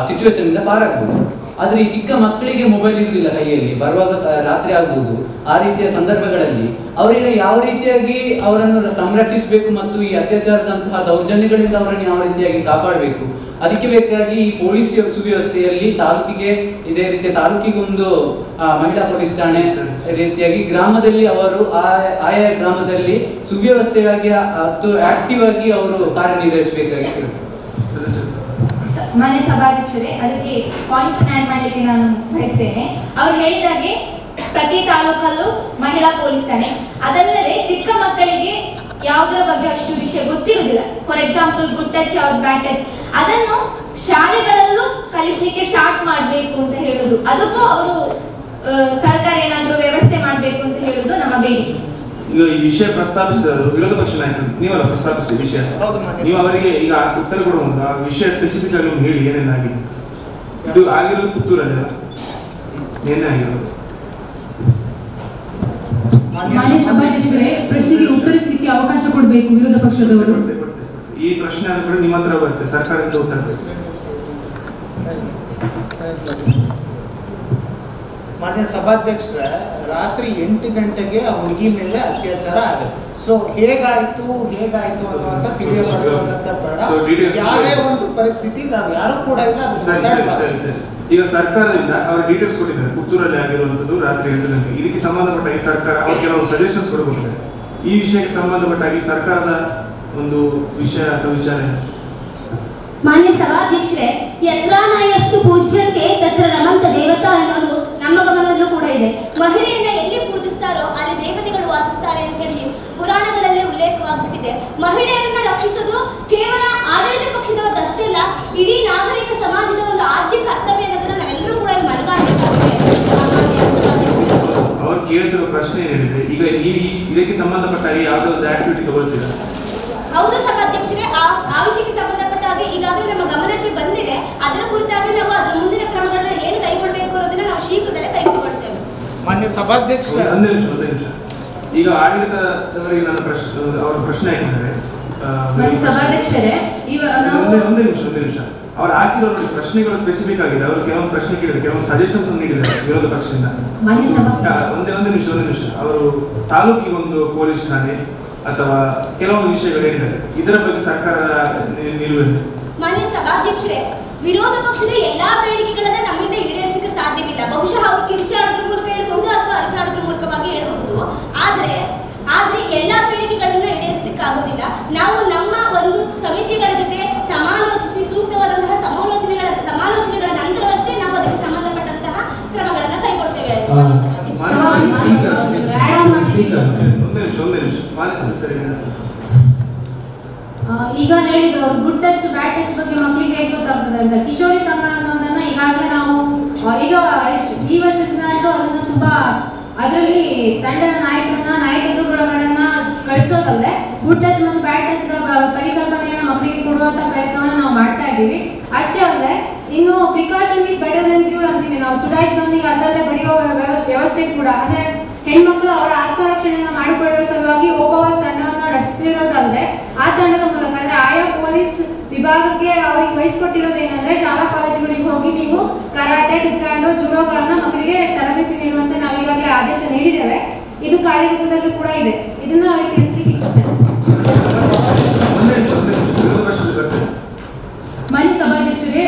ಸಿಚುವೇಶನ್ ಇಂದ ಪಾರಾಗಬಹುದು. ಆದ್ರೆ ಈ ಚಿಕ್ಕ ಮಕ್ಕಳಿಗೆ ಮೊಬೈಲ್ ಇರುವುದಿಲ್ಲ ಕೈಯಲ್ಲಿ, ಬರುವಾಗ ರಾತ್ರಿ ಆಗ್ಬಹುದು. ಆ ರೀತಿಯ ಸಂದರ್ಭಗಳಲ್ಲಿ ಅವರಿಗೆ ಯಾವ ರೀತಿಯಾಗಿ ಅವರನ್ನು ಸಂರಕ್ಷಿಸಬೇಕು ಮತ್ತು ಈ ಅತ್ಯಾಚಾರದಂತಹ ದೌರ್ಜನ್ಯಗಳಿಂದ ಅವರನ್ನು ಯಾವ ರೀತಿಯಾಗಿ ಕಾಪಾಡಬೇಕು, ಅದಕ್ಕೆ ಬೇಕಾಗಿ ಈ ಪೊಲೀಸ್ ಸುವ್ಯವಸ್ಥೆಯಲ್ಲಿ ತಾಲೂಕಿಗೆ ಇದೇ ರೀತಿಯ ತಾಲೂಕಿಗೆ ಒಂದು ಮಹಿಳಾ ಪೊಲೀಸ್ ಠಾಣೆ ರೀತಿಯಾಗಿ ಗ್ರಾಮದಲ್ಲಿ ಅವರು ಆಯಾ ಗ್ರಾಮದಲ್ಲಿ ಸುವ್ಯವಸ್ಥೆಯಾಗಿ ಮತ್ತು ಆಕ್ಟಿವ್ ಆಗಿ ಅವರು ಕಾರ್ಯನಿರ್ವಹಿಸಬೇಕಾಗಿತ್ತು. ಮಾನ್ಯ ಸಭಾಧ್ಯಕ್ಷರೇ, ಅದಕ್ಕೆ ಪಾಯಿಂಟ್ಸ್ ಆಡ್ ಮಾಡಲಿಕ್ಕೆ ನಾನು ಬಯಸ್ತೇನೆ. ಅವ್ರು ಹೇಳಿದಾಗೆ ಪ್ರತಿ ತಾಲೂಕಲ್ಲೂ ಮಹಿಳಾ ಪೊಲೀಸ್ ಠಾಣೆ, ಅದಲ್ಲದೆ ಚಿಕ್ಕ ಮಕ್ಕಳಿಗೆ ಯಾವುದರ ಬಗ್ಗೆ ಅಷ್ಟು ವಿಷಯ ಗೊತ್ತಿರುವುದಿಲ್ಲ. ಫಾರ್ ಎಕ್ಸಾಂಪಲ್ ಗುಡ್ ಟಚ್ ಯಾವ್ದು ಬ್ಯಾಡ್ ಟಚ್, ಅದನ್ನು ಶಾಲೆಗಳಲ್ಲೂ ಕಲಿಸ್ಲಿಕ್ಕೆ ಸ್ಟಾರ್ಟ್ ಮಾಡಬೇಕು ಅಂತ ಹೇಳುದು. ಅದಕ್ಕೂ ಅವರು ಸರ್ಕಾರ ಏನಾದರೂ ವ್ಯವಸ್ಥೆ ಮಾಡಬೇಕು ಅಂತ ಹೇಳುದು ನಮ್ಮ ಬೇಡಿಕೆ. ಈಗ ಈ ವಿಷಯ ಪ್ರಸ್ತಾಪಿಸಿದರು ವಿರೋಧ ಪಕ್ಷ ನಾಯಕರು, ನೀವಲ್ಲ ಪ್ರಸ್ತಾಪಿಸಿ ವಿಷಯ, ನೀವು ಅವರಿಗೆ ಈಗ ಉತ್ತರ ಕೊಡುವಂತ ವಿಷಯ ಸ್ಪೆಸಿಫಿಕ್ ಆಗಿ ಹೇಳಿ ಏನೆಲ್ಲ ಆಗಿದೆ. ಇದು ಆಗಿರೋದು ಪುತ್ತೂರಲ್ಲಿ ಅಲ್ಲ, ಏನೇ ಆಗಿರೋದು. ಮಾನ್ಯ ಸಭಾಧ್ಯಕ್ಷರೇ, ಪ್ರಶ್ನೆಗೆ ಉತ್ತರಿಸಲಿಕ್ಕೆ ಅವಕಾಶ ಕೊಡಬೇಕು ವಿರೋಧ ಪಕ್ಷದವರು. ಈ ಪ್ರಶ್ನೆ ಆದ ನಿಮ್ಮ ಹತ್ರ ಬರುತ್ತೆ, ಸರ್ಕಾರದಿಂದ ಉತ್ತರ ಕೊಡಿ. ಮಾನ್ಯ ಸಭಾಧ್ಯಕ್ಷರೇ, ರಾತ್ರಿ 8 ಗಂಟೆಗೆ ಆ ಹುಡುಗಿ ಮೇಲೆ ಅತ್ಯಾಚಾರ ಆಗುತ್ತೆ. ಸೊ ಹೇಗಾಯ್ತು ಅನ್ನುವಂತ ತಿಳಿಯಪಡಿಸುವಂತ ಬೇಡ. ಯಾವುದೇ ಒಂದು ಪರಿಸ್ಥಿತಿ ನಾವು ಯಾರು ಕೂಡ ಇಲ್ಲ. ಈಗ ಸರ್ಕಾರದಿಂದ ಅವರ ಡೀಟೇಲ್ಸ್ ಕೊಟ್ಟಿದ್ದಾರೆ, ಪುತ್ತೂರಲ್ಲಿ ಆಗಿರುವಂತದ್ದು ರಾತ್ರಿ 8 ಗಂಟೆಗೆ. ಇದಕ್ಕೆ ಸಂಬಂಧಪಟ್ಟಾಗಿ ಸರ್ಕಾರ ಅವ್ರು ಕೆಲವು ಸಜೆಷನ್ಸ್ ಕೊಡಬಹುದು. ಈ ವಿಷಯಕ್ಕೆ ಸಂಬಂಧಪಟ್ಟಾಗಿ ಸರ್ಕಾರದ ಒಂದು ವಿಷಯ ಅಥವಾ ವಿಚಾರ. ಮಾನ್ಯ ಸಭಾಧ್ಯಕ್ಷರೇ, ಯತ್ರ ನಾಯಸ್ತು ಪೂಜ್ಯಂತೆ ತತ್ರ ರಮಂತ ದೇವತಾ ಅನ್ನೋದು ನಮ್ಮ ನಮ್ಮ ಗಮನದಲ್ಲೂ ಕೂಡ ಇದೆ. ಮಹಿಳೆಯನ್ನ ಎಲ್ಲಿ ಪೂಜಿಸ್ತಾರೋ ಅಲ್ಲಿ ದೇವತೆಗಳು ವಾಸಿಸ್ತಾರೆ ಅಂತ ಹೇಳಿ ಪುರಾಣಗಳಲ್ಲೇ ಉಲ್ಲೇಖವಾಗ್ಬಿಟ್ಟಿದೆ. ಮಹಿಳೆಯರನ್ನ ರಕ್ಷಿಸೋದು ಕೇವಲ ಆಡಳಿತ ಪಕ್ಷದವರಷ್ಟೇ ಅಲ್ಲ, ಇಡೀ ನಾಗರಿಕ ಸಮಾಜದ ಒಂದು ಆದ್ಯ ಕರ್ತವ್ಯ ಅನ್ನೋದನ್ನ ನಾವೆಲ್ಲರೂ ಕೂಡ ಮನಗಾಣಬೇಕಾಗಿದೆ. ಅವ್ರು ಕೇಳ್ತಿರೋ ಪ್ರಶ್ನೆ ಏನಿದೆ, ಈಗ ಇದಕ್ಕೆ ಸಂಬಂಧಪಟ್ಟ ಯಾವುದೋ ಒಂದು ಆಕ್ಟಿವಿಟಿ ತಗೊಳ್ತೀರಾ? ಹೌದು ಸಭಾಧ್ಯಕ್ಷರೇ, ಆ ವಿಷಯಕ್ಕೆ ಸಂಬಂಧಪಟ್ಟ ಹಾಗೆ ಈಗಾಗಲೇ ನಮ್ಮ ಗಮನಕ್ಕೆ ಬಂದಿದೆ. ಅದರ ಕುರಿತಾಗಿ ನಾವು ಅದರ ಮುಂದಿನ ಕ್ರಮಗಳನ್ನ ಏನು ಕೈಗೊಳ್ಳಬೇಕು ಅನ್ನೋದನ್ನ ನಾವು ಶೀಘ್ರದಲ್ಲೇ ಕೈಗೊಳ್ತೇವೆ. ಮಾನ್ಯ ಸಭಾಧ್ಯಕ್ಷ, ಒಂದು ನಿಮಿಷ. ಈಗ ಆಡಳಿತದವರಿಗೆ ನನ್ನ ಅವ್ರ ಪ್ರಶ್ನೆ ಹಾಕಿದ್ದಾರೆ. ಸಭಾಧ್ಯಕ್ಷರೇ, ಒಂದೇ ನಿಮಿಷ. ಅವ್ರು ಹಾಕಿರೋ ನೋಡಿ ಪ್ರಶ್ನೆಗಳು ಸ್ಪೆಸಿಫಿಕ್ ಆಗಿದೆ. ಅವರು ಕೆಲವೊಂದು ಪ್ರಶ್ನೆ ಕೇಳಿದ್ದಾರೆ, ಕೆಲವೊಂದು ಸಜೆಷನ್ಸ್ ನೀಡಿದ್ದಾರೆ ವಿರೋಧ ಪಕ್ಷದಿಂದ. ಒಂದೇ ನಿಮಿಷ. ಅವರು ತಾಲೂಕಿಗೆ ಒಂದು ಪೊಲೀಸ್ ಠಾಣೆ ಅಥವಾ ಕೆಲವೊಂದು ವಿಷಯಗಳು ಹೇಳಿದ್ದಾರೆ. ಇದರ ಬಗ್ಗೆ ಸರ್ಕಾರದ ನಿಲುವೇನು? ಮಾನ್ಯ ಸಭಾಧ್ಯಕ್ಷರೇ, ವಿರೋಧ ಪಕ್ಷದ ಎಲ್ಲಾ ಬೇಡಿಕೆಗಳನ್ನ ನಮ್ಮಿಂದ ಈಡೇರಿಸಕ್ಕೆ ಸಾಧ್ಯವಿಲ್ಲ. ಬಹುಶಃ ಅವರು ಕಿರಿಚಾಡೋದ್ರ ಮೂಲಕ ಹೇಳಬಹುದು ಅಥವಾ ಅರಿಚಾಡೋದ್ರ ಮೂಲಕವಾಗಿ ಹೇಳಬಹುದು. ಆದ್ರೆ ಎಲ್ಲಾ ಬೇಡಿಕೆಗಳನ್ನ ಈಡೇರಿಸಲಿಕ್ಕೆ ಆಗೋದಿಲ್ಲ. ನಾವು ನಮ್ಮ ಒಂದು ಸಮಿತಿಗಳ ಜೊತೆ ಸಮಾಲೋಚಿಸಿ ಸೂಕ್ತವಾದಂತಹ ಸಮಾಲೋಚನೆಗಳ ನಂತರವಷ್ಟೇ ನಾವು ಅದಕ್ಕೆ ಸಂಬಂಧಪಟ್ಟಂತಹ ಕ್ರಮಗಳನ್ನ ಕೈಗೊಳ್ತೇವೆ. ಈಗ ಹೇಳಿದ್ರು ಗುಡ್ ಟಚ್ ಬ್ಯಾಡ್ ಟಚ್ ಬಗ್ಗೆ ಮಕ್ಕಳಿಗೆ ಹೇಗೆ ಗೊತ್ತಾಗ್ತದೆ ಅಂತ. ಕಿಶೋರಿ ಸಂಘ ಅನ್ನೋದನ್ನ ಈಗಾಗಲೇ ನಾವು ಈಗ ಈ ವರ್ಷದಿಂದ ಅದನ್ನ ತುಂಬಾ ಅದರಲ್ಲಿ ತಂಡದ ನಾಯಕರುಗಳನ್ನ ಕಳಿಸೋದಲ್ಲದೆ ಗುಡ್ ಟಚ್ ಮತ್ತು ಬ್ಯಾಡ್ ಟಚ್ ಪರಿಕಲ್ಪನೆಯನ್ನ ಮಕ್ಕಳಿಗೆ ಕೊಡುವಂತ ಪ್ರಯತ್ನವನ್ನ ನಾವು ಮಾಡ್ತಾ ಇದ್ದೀವಿ. ಅಷ್ಟೇ ಅಲ್ಲದೆ ಇನ್ನು precaution is better then cure ಅಂತೀವಿ ನಾವು. ಚುಡಾಯಿಸಿದವನಿಗೆ ಅದರಲ್ಲೇ ಬಡಿಯೋ ವ್ಯವಸ್ಥೆ ಕೂಡ, ಅಂದ್ರೆ ಹೆಣ್ಮಕ್ಳು ಅವರ ಆತ್ಮರಕ್ಷಣೆಯನ್ನ ಮಾಡಿಕೊಳ್ಳುವ ಸಲುವಾಗಿ ಒಬ್ಬ ತಂಡವನ್ನ ರಚಿಸಿರೋದಲ್ಲದೆ ಆ ತಂಡದ ಮೂಲಕ ಅಂದ್ರೆ ಆಯಾ ಪೊಲೀಸ್ ವಿಭಾಗಕ್ಕೆ ಅವರಿಗೆ ವಹಿಸಿಕೊಟ್ಟಿರೋದೇನಂದ್ರೆ ಶಾಲಾ ಕಾಲೇಜುಗಳಿಗೆ ಹೋಗಿ ನೀವು ಕರಾಟೆ, ಟುಕ್ಯಾಂಡೋ, ಜುಡೋಗಳನ್ನ ಮಕ್ಕಳಿಗೆ ತರಬೇತಿ ನೀಡುವಂತೆ ನಾವು ಈಗಾಗಲೇ ಆದೇಶ ನೀಡಿದ್ದೇವೆ. ಇದು ಕಾರ್ಯರೂಪದಲ್ಲೂ ಕೂಡ ಇದೆ. ಇದನ್ನ ಅವರಿಗೆ ತಿಳಿಸ್ಲಿಕ್ಕೆ ಇಚ್ಛಿಸ್ತೇನೆ. ಮಾನ್ಯ ಸಭಾಧ್ಯಕ್ಷರೇ,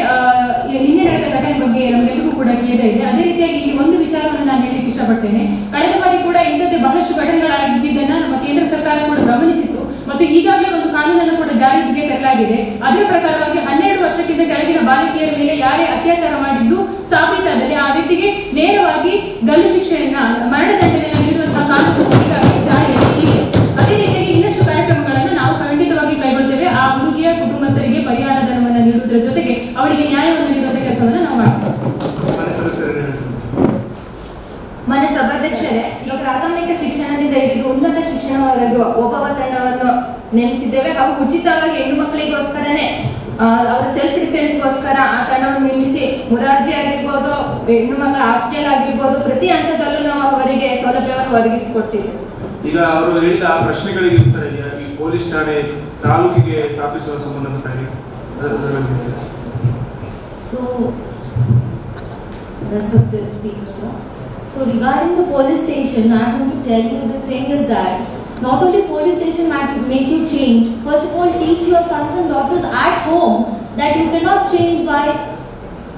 ನಿನ್ನೆ ನಡೆದ ಘಟನೆ ಬಗ್ಗೆ ನಮಗೆಲ್ಲರಿಗೂ ಕೂಡ ಖೇದ ಇದೆ. ಅದೇ ರೀತಿಯಾಗಿ ಇಲ್ಲಿ ಒಂದು ವಿಚಾರವನ್ನು ನಾನು ಹೇಳಲಿಕ್ಕೆ ಇಷ್ಟಪಡ್ತೇನೆ. ಕಳೆದ ಬಾರಿ ಕೂಡ ಇಂಥದ್ದೇ ಬಹಳಷ್ಟು ಘಟನೆಗಳಾಗಿದ್ದನ್ನ ನಮ್ಮ ಕೇಂದ್ರ ಸರ್ಕಾರ ಕೂಡ ಗಮನಿಸಿತ್ತು ಮತ್ತು ಈಗಾಗಲೇ ಒಂದು ಕಾನೂನನ್ನು ಕೂಡ ಜಾರಿಗೆ ತರಲಾಗಿದೆ. ಅದರ ಪ್ರಕಾರವಾಗಿ 12 ವರ್ಷಕ್ಕಿಂತ ಕೆಳಗಿನ ಬಾಲಕಿಯರ ಮೇಲೆ ಯಾರೇ ಅತ್ಯಾಚಾರ ಮಾಡಿದ್ದು ಸಾಬೀತಾದಲ್ಲಿ ಆ ವ್ಯಕ್ತಿಗೆ ನೇರವಾಗಿ ಗಲ್ಲು ಶಿಕ್ಷೆಯನ್ನ, ಮರಣದಂಡನೆಯನ್ನು ನೀಡುವಂತಹ ಕಾನೂನು ಈಗಾಗಲೇ ಜಾರಿಯಲ್ಲಿ ಇದೆ. ಅದೇ ರೀತಿಯಾಗಿ ಇನ್ನಷ್ಟು ಕಾರ್ಯಕ್ರಮಗಳನ್ನು ನಾವು ಖಂಡಿತವಾಗಿ ಕೈಗೊಳ್ತೇವೆ. ಆ ಹುಡುಗಿಯ ಕುಟುಂಬಸ್ಥರಿಗೆ ಪರಿಹಾರ ಧನವನ್ನು ನೀಡುವುದರ ಜೊತೆಗೆ ಅವರಿಗೆ ನ್ಯಾಯವನ್ನು ನೀಡುವಂತ ಕೆಲಸವನ್ನು ನಾವು ಮಾಡ್ತೇವೆ. ಮಾನ್ಯ ಸಭಾಧ್ಯಕ್ಷರೇ, ಈ ಪ್ರಾಥಮಿಕ ಶಿಕ್ಷಣದಿಂದ ಹಿಡಿದು ಉನ್ನತ ಶಿಕ್ಷಣವರೆಗೂ ಒಬ್ಬ ತಂಡವನ್ನು ನೇಮಿಸಿದ್ದೇವೆ ಹಾಗೂ ಉಚಿತವಾಗಿ ಹೆಣ್ಣು ಮಕ್ಕಳಿಗೋಸ್ಕರನೇ ಅವರ ಸೆಲ್ಫ್ ಡಿಫೆನ್ಸ್ಗೋಸ್ಕರ ಆ ತಂಡವನ್ನು ನಿರ್ಮಿಸಿ ಮುರಾರ್ಜಿ ಆಗಿರ್ಬೋದು, ಹೆಣ್ಣು ಮಕ್ಕಳ ಹಾಸ್ಟೆಲ್ ಆಗಿರ್ಬೋದು, ಪ್ರತಿ ಹಂತದಲ್ಲೂ ನಾವು ಅವರಿಗೆ ಸೌಲಭ್ಯವನ್ನು ಒದಗಿಸಿಕೊಡ್ತೀವಿ. ಈಗ ಅವರು ಹೇಳಿದ ಆ ಪ್ರಶ್ನೆಗಳಿಗೆ ಉತ್ತರ ಇದೆಯಾ? ಈ ಪೊಲೀಸ್ ಠಾಣೆ ತಾಲೂಕಿಗೆ ಸ್ಥಾಪಿಸುವ ಸಂಬಂಧಪಟ್ಟಾಗಿ So, respected speaker, sir. So regarding the police station, I want to tell you the thing is that not only police station make you change. First of all, teach your sons and daughters at home that you cannot change by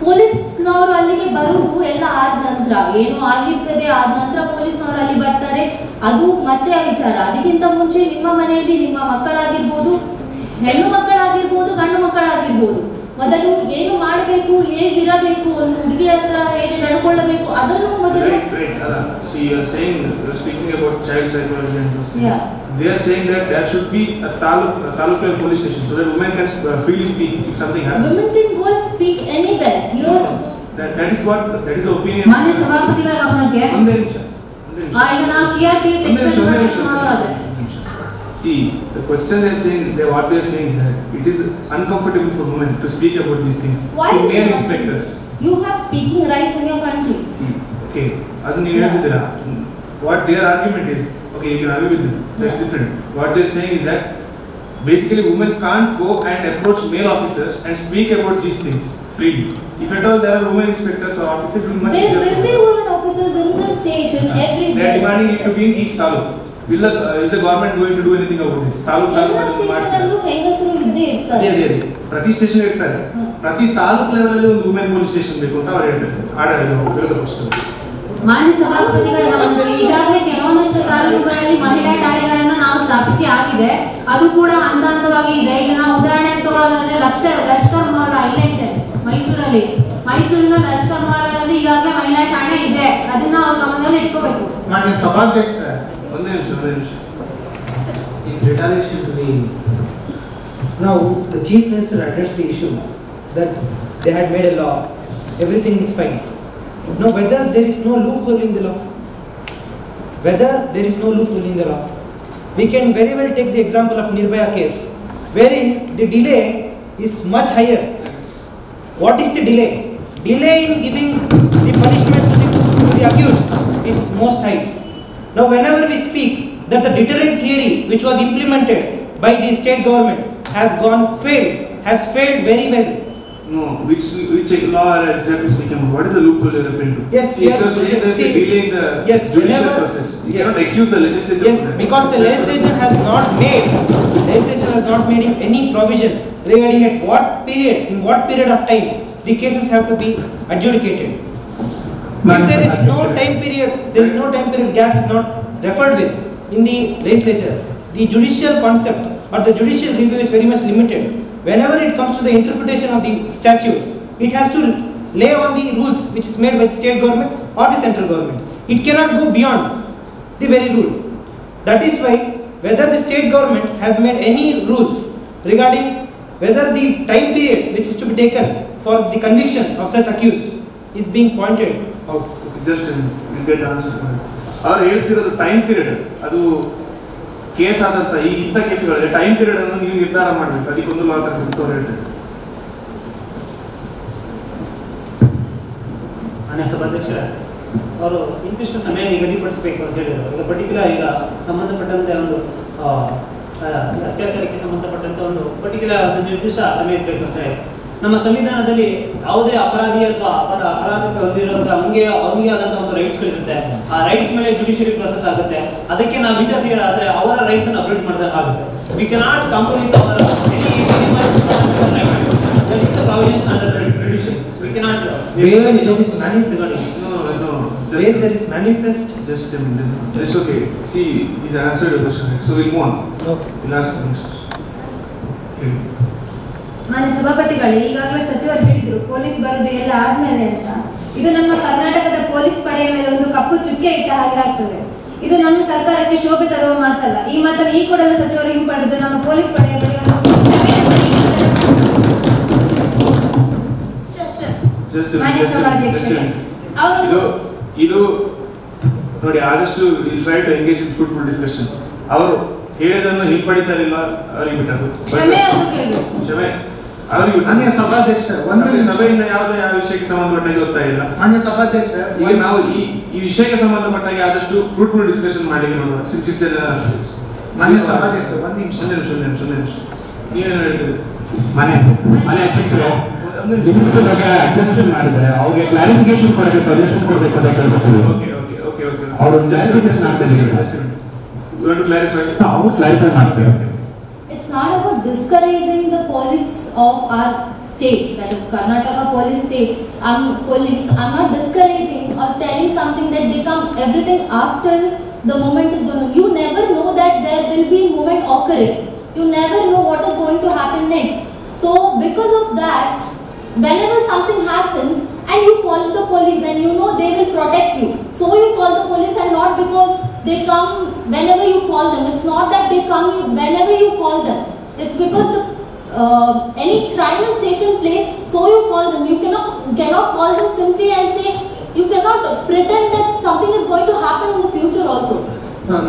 ಪೊಲೀಸ್ನವರು ಅಲ್ಲಿಗೆ ಬರುವುದು ಎಲ್ಲ ಆದ ನಂತರ, ಏನು ಆಗಿರ್ತದೆ ಆದ ನಂತರ ಪೊಲೀಸ್ನವರು ಅಲ್ಲಿ ಬರ್ತಾರೆ, ಅದು ಮತ್ತೆ ಆ ವಿಚಾರ. ಅದಕ್ಕಿಂತ ಮುಂಚೆ ನಿಮ್ಮ ಮನೆಯಲ್ಲಿ ನಿಮ್ಮ ಮಕ್ಕಳಾಗಿರ್ಬೋದು, ಹೆಣ್ಣು ಮಕ್ಕಳಾಗಿರ್ಬೋದು, ಗಂಡು ಮಕ್ಕಳಾಗಿರ್ಬೋದು, ಮೊದಲು ಏನು ಮಾಡಬೇಕು, ಹೇಗಿರಬೇಕು, ಒಂದು ಹುಡುಗಿ ಹತ್ರ ಹೇಗೆ ನಡ್ಕೊಳ್ಳಬೇಕು ಅದನ್ನು ಮೊದಲು. They are saying that there should be a taluk police station so that women can freely speak if something happens. Women can go and speak anywhere. Here. That is the opinion. ಮಾನ್ಯ ಸಭಾಪತಿಗಳ ಗಮನಕ್ಕೆ ಈಗ ನಾವು CRPS section ನೋಡೋದಾದ್ರೆ. See, the question they are saying, what they are saying is that it is uncomfortable for women to speak about these things. Why to male inspectors. You have speaking rights in your country. See, okay, adu ನೀವು ಹೇಳ್ತಿದ್ದೀರಾ. What their argument is, okay, you can argue with them. That's different. What they are saying is that basically women can't go and approach male officers and speak about these things freely. If at all there are women inspectors or officers, it will be much easier. There will be women officers in the station every day. They are demanding it to be in each taluk. Is the government going to do anything about this? Taluk station ಹೆಂಗಸರು ಇದ್ದೇ ಇರ್ತಾರೆ. ಅದೇ ಪ್ರತಿ station ಇರ್ತಾರೆ. ಪ್ರತಿ taluk level ಅಲ್ಲಿ ಒಂದು women police station ಬೇಕು ಅಂತ ಅವರು ಹೇಳ್ತಾರೆ. ಆಡಳಿತ ವಿರೋಧ ಪಕ್ಷದವರು. ಮಾನ್ಯ ಸಭಾಪತಿಗಳ ಗಮನಕ್ಕೆ ಈಗಾಗಲೇ ಕೆಲವೊಂದಷ್ಟು ತಾಲೂಕುಗಳಲ್ಲಿ ಮಹಿಳಾ ಠಾಣೆಗಳನ್ನ ನಾವು ಸ್ಥಾಪಿಸಿ ಆಗಿದೆ. ಅದು ಕೂಡ ಹಂತ ಹಂತವಾಗಿ ಇದೆ. ಈಗ ನಾವು ಉದಾಹರಣೆ ತಗೊಳ್ಳೋದಾದ್ರೆ ಲಷ್ಕರ್ ಮಹಲ ಇಲ್ಲೇ ಇದೆ ಮೈಸೂರಲ್ಲಿ. ಮೈಸೂರಿನ ಲಷ್ಕರ್ ಮಹಲದಲ್ಲಿ ಈಗಾಗಲೇ ಮಹಿಳಾ ಠಾಣೆ ಇದೆ, ಅದನ್ನ ಅವ್ರ ಗಮನದಲ್ಲಿ ಇಟ್ಕೋಬೇಕು. ಮಾನ್ಯ ಸಭಾಧ್ಯಕ್ಷರೇ, ಒಂದೇ ನಿಮಿಷ. In retaliation to the now the chief minister addressed the issue that they had made a law, everything is fine. Now whether there is no loophole in the law, we can very well take the example of Nirbhaya case, wherein the delay is much higher. What is the delay? Delay in giving the punishment to the accused is most high. Now whenever we speak that the deterrent theory which was implemented by the state government has failed very well. No, which law are exactly speaking about? What is the loophole you're referring to? Yes, see, if you're saying there's a delay in the judicial process, you cannot accuse the legislature of that. Because the legislature has not made any provision regarding in what period of time the cases have to be adjudicated. If there is no time period, gap is not referred with in the legislature. The judicial concept or the judicial review is very much limited. Whenever it comes to the interpretation of the statute, it has to lay on the rules which is made by the state government or the central government. It cannot go beyond the very rule. That is why whether the state government has made any rules regarding whether the time period which is to be taken for the conviction of such accused is being pointed out. Just we'll get the answer for that. ಅವ್ರು ಹೇಳ್ತಿರೋದು time period, ಅದು case ಆದಂತ ಇಂಥ ಕೇಸ್ಗಳಲ್ಲಿ time period ಅನ್ನು ನೀವು ನಿರ್ಧಾರ ಮಾಡಬೇಕು, ಅದಕ್ಕೊಂದು ಲಾ ತರಬೇಕು ಅವ್ರು ಹೇಳ್ತಾರೆ. ಮಾನ್ಯ ಸಭಾಧ್ಯಕ್ಷರ, ಅವರು ಇಂತಿಷ್ಟು ಸಮಯ ನಿಗದಿಪಡಿಸಬೇಕು ಅಂತ ಹೇಳಿದರು. ಈಗ ಪರ್ಟಿಕ್ಯುಲರ್ ಈಗ ಸಂಬಂಧಪಟ್ಟಂತೆ ಒಂದು ಅತ್ಯಾಚಾರಕ್ಕೆ ಸಂಬಂಧಪಟ್ಟಂತೆ ಒಂದು ಪರ್ಟಿಕ್ಯುಲರ್ ನಿರ್ದಿಷ್ಟ ಸಮಯ ಬೇಕು ಅಂತ ಹೇಳಿ ನಮ್ಮ ಸಂವಿಧಾನದಲ್ಲಿ ಯಾವುದೇ ಅಪರಾಧಿ ಅಥವಾ ಅಪರಾಧಕ್ಕೆ ಹೊಂದಿರುವಂತಹ ಅವನಿಗೆ ಆದಂತಹ ಒಂದು ರೈಟ್ಸ್ಗಳಿರುತ್ತೆ. ಆ ರೈಟ್ಸ್ ಮೇಲೆ ಜುಡಿಷಿಯರಿ ಪ್ರೊಸೆಸ್ ಆಗುತ್ತೆ. ಅದಕ್ಕೆ ನಾವು ಇಂಟರ್ಫಿಯರ್ ಆದರೆ ಅವರ ರೈಟ್ಸ್ ಅನ್ನು ಅಪ್ಡೇಟ್ ಮಾಡಿದಾಗ ಆಗುತ್ತೆ. We cannot compromise our any animals that is the provisions under judiciary. We cannot where there is manifest just a minute. It's okay. See, he's answered the question, so we'll move on. Okay. We'll ask the next. ಮಾನ್ಯ ಸಭಾಪತಿಗಳೇ, ಈಗಾಗಲೇ ಸಚಿವರು ಹೇಳಿದ್ರು police ಬರುದು ಎಲ್ಲ ಆದ್ಮೇಲೆ ಅಂತ. ಇದು ನಮ್ಮ ಕರ್ನಾಟಕದ ಪೊಲೀಸ್ ಪಡೆಯ ಮೇಲೆ ಒಂದು ಕಪ್ಪು ಚುಕ್ಕೆ ಇಟ್ಟ ಹಾಗೆ ಆಗ್ತದೆ. ಇದು ನಮ್ಮ ಸರ್ಕಾರಕ್ಕೆ ಶೋಭೆ ತರುವ ಮಾತಲ್ಲ. ಈ ಮಾತನ್ನು ಈ ಕೂಡಲೇ ಸಚಿವರು ಹಿಂಪಡೆದು ನಮ್ಮ ಪೊಲೀಸ್ ಪಡೆಯ ಮೇಲೆ ಇದು ನೋಡಿ, ಆದಷ್ಟು will try to engage in fruitful discussion. ಅವರು ಹೇಳಿದನ್ನು ಹಿಂಪಡಿತಾರಿಲ್ಲ, ಅವರಿಗೆ ಬಿಟ್ಟದ್ದು ಕ್ಷಮೆ ಅವರಿಗೆ. ಮಾನ್ಯ ಸಭಾಧ್ಯಕ್ಷರೇ, ಸಭೆಯಿಂದ ಯಾವ ವಿಷಯಕ್ಕೆ ಸಂಬಂಧಪಟ್ಟಾಗಿ ಹೋಗ್ತಾ ಇಲ್ಲ. ಮಾನ್ಯ ಸಭಾಧ್ಯಕ್ಷರೇ, ಈಗ ನಾವು ಈ ವಿಷಯಕ್ಕೆ ಸಂಬಂಧಪಟ್ಟಾಗಿ ಆದಷ್ಟು ಫ್ರೂಟ್ಫುಲ್ ಡಿಸ್ಕಷನ್ ಮಾಡಲಿಕ್ಕೆ ನೋಡುವ. ಮಾನ್ಯ ಸಭಾಧ್ಯಕ್ಷರೇ, ಒಂದು ನಿಮಿಷ ನೀವೇನು ಹೇಳ್ತೀರಿ? ಅಡ್ಜಸ್ಟ್ಮೆಂಟ್ ಮಾಡಿದ್ರೆ ಅವ್ರಿಗೆ ಕ್ಲಾರಿಫಿಕೇಶನ್ ಕೊಡಬೇಕು, ಪರ್ಮಿಷನ್ ಕೊಡಬೇಕು ಅಂತ ಕೇಳ್ಕೊತೀವಿ. ಅವರು ಕ್ಲಾರಿಫೈ ಮಾಡ್ತಾರೆ. It's not about discouraging the police of our state, that is Karnataka police state. Police, I'm not discouraging or telling something that they come everything after the moment is done. You never know that there will be moment occurring. You never know what is going to happen next. So because of that, whenever something happens and you call the police and you know they will protect you, so you call the police, and not because they come whenever you call them. It's not that they come whenever you call them. It's because any crime has taken place, so you call them. You cannot call them simply and say, you cannot pretend that something is going to happen in the future also.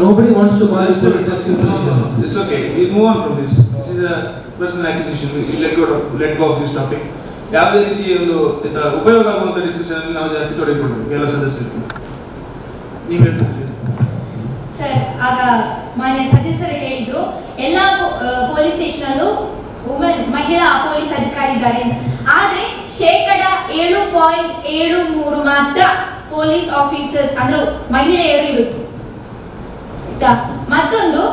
Nobody wants to call this police. No, it's okay. We'll move on from this. This is a personal accusation. We'll let go of this topic. ಯಾವುದೇ ರೀತಿ ಒಂದು ಉಪಯೋಗ ಆಗುವಂತ discussion ಅಲ್ಲಿ ನಾವು ಜಾಸ್ತಿ ತೊಡಗಿಕೊಳ್ಳೋದು ಎಲ್ಲ ಸದಸ್ಯರು. ನೀವು ಹೇಳ್ತೀರಿ ಸರ್, ಆಗ ಮಾನ್ಯ ಸದಸ್ಯರು ಹೇಳಿದ್ರು ಎಲ್ಲಾ ಪೊಲೀಸ್ ಸ್ಟೇಷನ್ ಅಲ್ಲೂ ಮಹಿಳಾ ಪೊಲೀಸ್ ಅಧಿಕಾರಿ ಇದ್ದಾರೆ ಅಂತ. ಆದ್ರೆ 7.73% ಮಾತ್ರ ಪೊಲೀಸ್ ಆಫೀಸರ್ಸ್ ಅಂದ್ರೆ ಮಹಿಳೆಯರು ಇರುವುದು. ಮತ್ತೊಂದು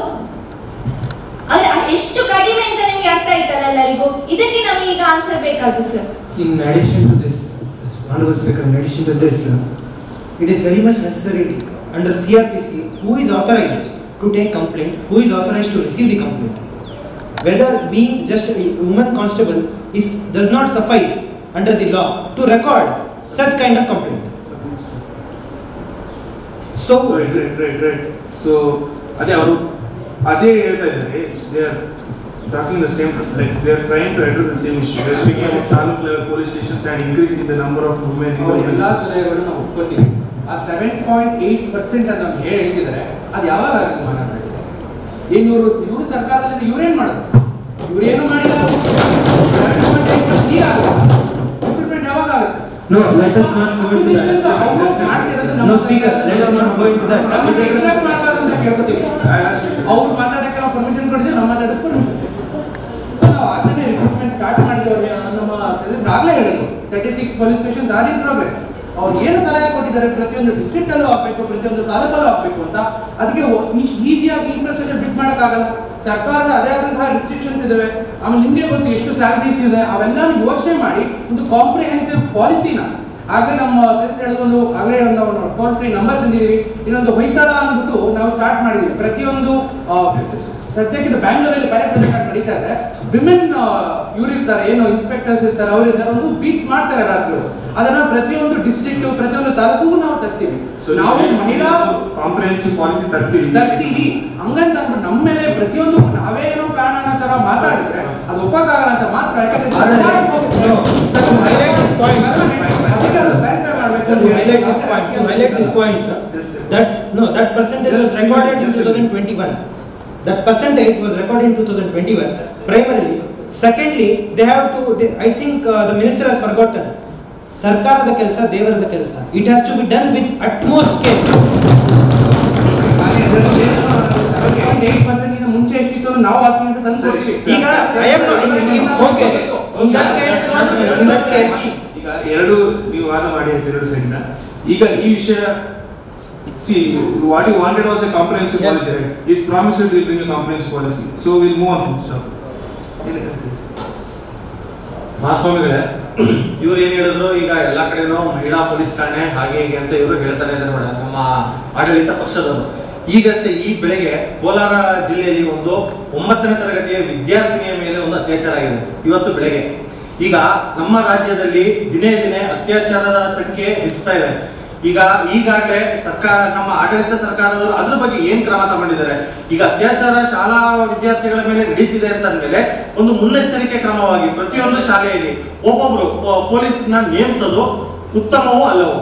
ಅಂದ್ರೆ ಎಷ್ಟು ಕಡಿಮೆ ಅಂತ ನಿಮಗೆ ಅರ್ಥ ಆಯ್ತಲ್ಲ ಎಲ್ಲರಿಗೂ. ಇದಕ್ಕೆ ನಮಗೆ ಈಗ ಆನ್ಸರ್ ಬೇಕಾದ್ರು sir. In addition to this, Honorable Speaker, in addition to this, it is very much necessary under CRPC who is authorized to take complaint, who is authorized to receive the complaint. whether being just a woman constable does not suffice under the law to record such kind of complaint. So right. So ಅದೇ ಹೇಳ್ತಾ ಇದ್ದಾರೆ, they are talking the same, like they are trying to address the same issue. They are speaking about taluk level police stations and increasing the number of women. ಎಲ್ಲ ಸಲಹೆಗಳನ್ನು ನಾವು ಒಪ್ಕೋತೀವಿ. ಆ 7.8% ಅಂತ ನಾವು ಹೇಳ್ತಿದ್ದಾರೆ, ಅದು ಯಾವಾಗ ಆಗುತ್ತೆ ಮಾತಾಡ್ತಾರೆ? ಏನು ಇವರು ಸರ್ಕಾರದಲ್ಲಿ ಇವ್ರೇನು ಮಾಡೋದು? ಇವ್ರೇನು ಮಾಡಿಲ್ಲ. 7.8% ಇಂಪ್ರೂವ್ಮೆಂಟ್ ಯಾವಾಗ ಆಗುತ್ತೆ? No, let us not go into that. No, speaker, let us not go into that. ಅವ್ರು ಮಾತಾಡಕ್ಕೆ ನಾವು ಪರ್ಮಿಷನ್ ಕೊಟ್ಟಿದ್ದೇವೆ, ನಾವು ಮಾತಾಡಕ್ಕೆ ಪರ್ಮಿಷನ್. ಸೊ ನಾವು ಆಗಲೇ ರಿಕ್ರೂಟ್ಮೆಂಟ್ ಸ್ಟಾರ್ಟ್ ಮಾಡಿದವ್ರಿಗೆ ನಮ್ಮ ಸದಸ್ಯರು ಆಗಲೇ ಹೇಳಿದ್ರು 36 police stations are in progress. ಅವ್ರು ಏನು ಸಲಹೆ ಕೊಟ್ಟಿದ್ದಾರೆ, ಪ್ರತಿಯೊಂದು ಡಿಸ್ಟ್ರಿಕ್ಟ್ ಅಲ್ಲೂ ಹಾಕಬೇಕು, ಪ್ರತಿಯೊಂದು ತಾಲೂಕಲ್ಲೂ ಹಾಕಬೇಕು ಅಂತ. ಅದಕ್ಕೆ ಈಸಿಯಾಗಿ ಇನ್ಫ್ರಾಸ್ಟ್ರಕ್ಚರ್ ಬಿಲ್ಡ್ ಮಾಡೋಕ್ಕಾಗಲ್ಲ. ಸರ್ಕಾರದ ಅದೇ ಆದಂತಹ ರಿಸ್ಟ್ರಿಕ್ಷನ್ಸ್ ಇದಾವೆ. ಆಮೇಲೆ ನಿಮಗೆ ಗೊತ್ತು ಎಷ್ಟು ಸ್ಯಾಲರೀಸ್ ಇದೆ, ಅವೆಲ್ಲ ಯೋಚನೆ ಮಾಡಿ ಒಂದು ಕಾಂಪ್ರಿಹೆನ್ಸಿವ್ ಪಾಲಿಸಿನ ಆಗಲೇ ನಮ್ಮ ಹೇಳಿದ್ರು. ಆಗಲೇ ನಾವು ಟೋಲ್ ಫ್ರೀ ನಂಬರ್ ತಂದಿದ್ದೀವಿ. ಇನ್ನೊಂದು ಹೊಯ್ಸಳ ಅಂದ್ಬಿಟ್ಟು ನಾವು ಸ್ಟಾರ್ಟ್ ಮಾಡಿದ್ದೀವಿ. ಪ್ರತಿಯೊಂದು ಸದ್ಯಕ್ಕೆ ಬ್ಯಾಂಗ್ಳೂರಲ್ಲಿ ಪೈಲಟ್ ಪ್ರಾಜೆಕ್ಟ್ ನಡೀತಾ ಇದೆ. ವಿಮೆನ್ ಇವ್ರು ಇರ್ತಾರೆ, ಏನು ಇನ್ಸ್ಪೆಕ್ಟರ್ಸ್ ಇರ್ತಾರೆ, ಅವರಿರ್ತಾರೆ, ಒಂದು ಬೀಚ್ ಮಾಡ್ತಾರೆ ರಾತ್ರಿ. ಅದನ್ನ ಪ್ರತಿಯೊಂದು ಡಿಸ್ಟ್ರಿಕ್ಟ್ ಪ್ರತಿಯೊಂದು ತಾಲೂಕಿಗೂ ನಾವು ತರ್ತೀವಿ. ನಾವು ಮಹಿಳಾ ಕಾಂಪ್ರಿಹೆನ್ಸಿವ್ ಪಾಲಿಸಿ ತರ್ತೀವಿ ಹಂಗಂತ ನಮ್ಮ ಮೇಲೆ ಪ್ರತಿಯೊಂದು ನಾವೇ ಏನೋ ಕಾರಣ ತರ ಮಾತಾಡಿದ್ರೆ ಅದು ಒಪ್ಪಕ್ಕಾಗಲ್ಲ ಅಂತ ಮಾತ್ರ. ಯಾಕಂದ್ರೆ that percentage was recorded in 2021. That percentage was recorded in 2021 primarily. Secondly, I think the minister has forgotten. ಸರ್ಕಾರದ ಕೆಲಸ ದೇವರದ ಕೆಲಸ. It has to be done with utmost care. 8% ಇಂದ ಮುಂಚೆ ಎಷ್ಟಿತ್ತು ನಾವು ಹಾಕಿ ಅಂತ ತಂದ್ಕೊಡ್ತೀವಿ. ಈಗ ಈಗ ಎರಡು ನೀವು ವಾದ ಮಾಡಿ ಅಂತ ಎರಡು ಸೈಡ್. ಈಗ ಈ ವಿಷಯ see what you wanted was a comprehensive policy, right? He's promised to bring a comprehensive policy, so we'll move on from stuff. ಮಹಾಸ್ವಾಮಿಗಳೇ, ಇವ್ರು ಏನ್ ಹೇಳಿದ್ರು, ಈಗ ಎಲ್ಲಾ ಕಡೆನೂ ಮಹಿಳಾ ಪೊಲೀಸ್ ಠಾಣೆ ಹಾಗೆ ಹೀಗೆ ಅಂತ ಇವರು ಹೇಳ್ತಾನೆ ಇದ್ದಾರೆ ಮೇಡಮ್, ನಮ್ಮ ಆಡಳಿತ ಪಕ್ಷದವರು. ಈಗಷ್ಟೇ ಈ ಬೆಳಗ್ಗೆ ಕೋಲಾರ ಜಿಲ್ಲೆಯಲ್ಲಿ ಒಂದು 9ನೇ ತರಗತಿಯ ವಿದ್ಯಾರ್ಥಿನಿಯ ಮೇಲೆ ಒಂದು ಅತ್ಯಾಚಾರ ಆಗಿದೆ ಇವತ್ತು ಬೆಳಗ್ಗೆ. ಈಗ ನಮ್ಮ ರಾಜ್ಯದಲ್ಲಿ ದಿನೇ ದಿನೇ ಅತ್ಯಾಚಾರದ ಸಂಖ್ಯೆ ಹೆಚ್ಚುತ್ತಾ ಇದೆ. ಈಗಾಗಲೇ ಸರ್ಕಾರ, ನಮ್ಮ ಆಡಳಿತ ಸರ್ಕಾರದವರು ಅದ್ರ ಬಗ್ಗೆ ಏನ್ ಕ್ರಮ ತಗೊಂಡಿದ್ದಾರೆ? ಈಗ ಅತ್ಯಾಚಾರ ಶಾಲಾ ವಿದ್ಯಾರ್ಥಿಗಳ ಮೇಲೆ ನಡೀತಿದೆ ಅಂತ ಅಂದ್ಮೇಲೆ ಒಂದು ಮುನ್ನೆಚ್ಚರಿಕೆ ಕ್ರಮವಾಗಿ ಪ್ರತಿಯೊಂದು ಶಾಲೆಯಲ್ಲಿ ಒಬ್ಬೊಬ್ರು ಪೊಲೀಸ್ನ ನೇಮಿಸೋದು ಉತ್ತಮವೋ ಅಲ್ಲವೋ?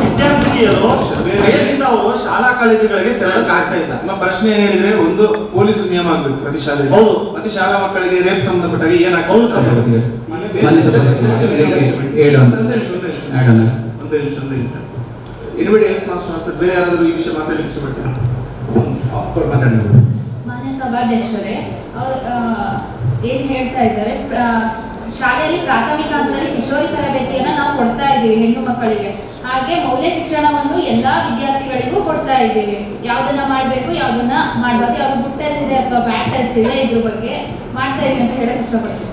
ವಿದ್ಯಾರ್ಥಿನಿಯರು ಭಯದಿಂದ ಅವರು ಶಾಲಾ ಕಾಲೇಜುಗಳಿಗೆ ತೆರಳಕ್ಕೆ ಆಗ್ತಾ ಇಲ್ಲ. ನಮ್ಮ ಪ್ರಶ್ನೆ ಏನ್ ಹೇಳಿದ್ರೆ, ಒಂದು ಪೊಲೀಸ್ ನಿಯಮ ಆಗ್ಬೇಕು ಪ್ರತಿ ಶಾಲೆ. ಹೌದು. ಪ್ರತಿ ಶಾಲಾ ಮಕ್ಕಳಿಗೆ ರೇಪ್ ಸಂಬಂಧಪಟ್ಟಾಗ ಏನಾಗ್ತದೆ? Anybody else wants to answer? ಬೇರೆ ಯಾರಾದರೂ ಈ ವಿಷಯ ಮಾತಾಡಲಿಕ್ಕೆ ಇಷ್ಟಪಡ್ತಾರೆ? ಮಾನ್ಯ ಸಭಾಧ್ಯಕ್ಷರೇ, ಏನ್ ಹೇಳ್ತಾ ಇದ್ದಾರೆ, ಶಾಲೆಯಲ್ಲಿ ಪ್ರಾಥಮಿಕ ಹಂತದಲ್ಲಿ ಕಿಶೋರಿ ತರಬೇತಿಯನ್ನ ನಾವು ಕೊಡ್ತಾ ಇದ್ದೀವಿ ಹೆಣ್ಣು ಮಕ್ಕಳಿಗೆ. ಹಾಗೆ ಮೌಲ್ಯ ಶಿಕ್ಷಣವನ್ನು ಎಲ್ಲಾ ವಿದ್ಯಾರ್ಥಿಗಳಿಗೂ ಕೊಡ್ತಾ ಇದ್ದೀವಿ. ಯಾವ್ದನ್ನ ಮಾಡ್ಬೇಕು, ಯಾವ್ದನ್ನ ಮಾಡ್ಬಾರ್ದು, ಯಾವ್ದು ಗುಡ್ ಟಚ್ ಇದೆ ಅಥವಾ ಬ್ಯಾಡ್ ಟಚ್ ಇದೆ, ಇದ್ರ ಬಗ್ಗೆ ಮಾಡ್ತಾ ಇದೀವಿ ಅಂತ ಹೇಳಕ್ ಇಷ್ಟಪಡ್ತೀನಿ.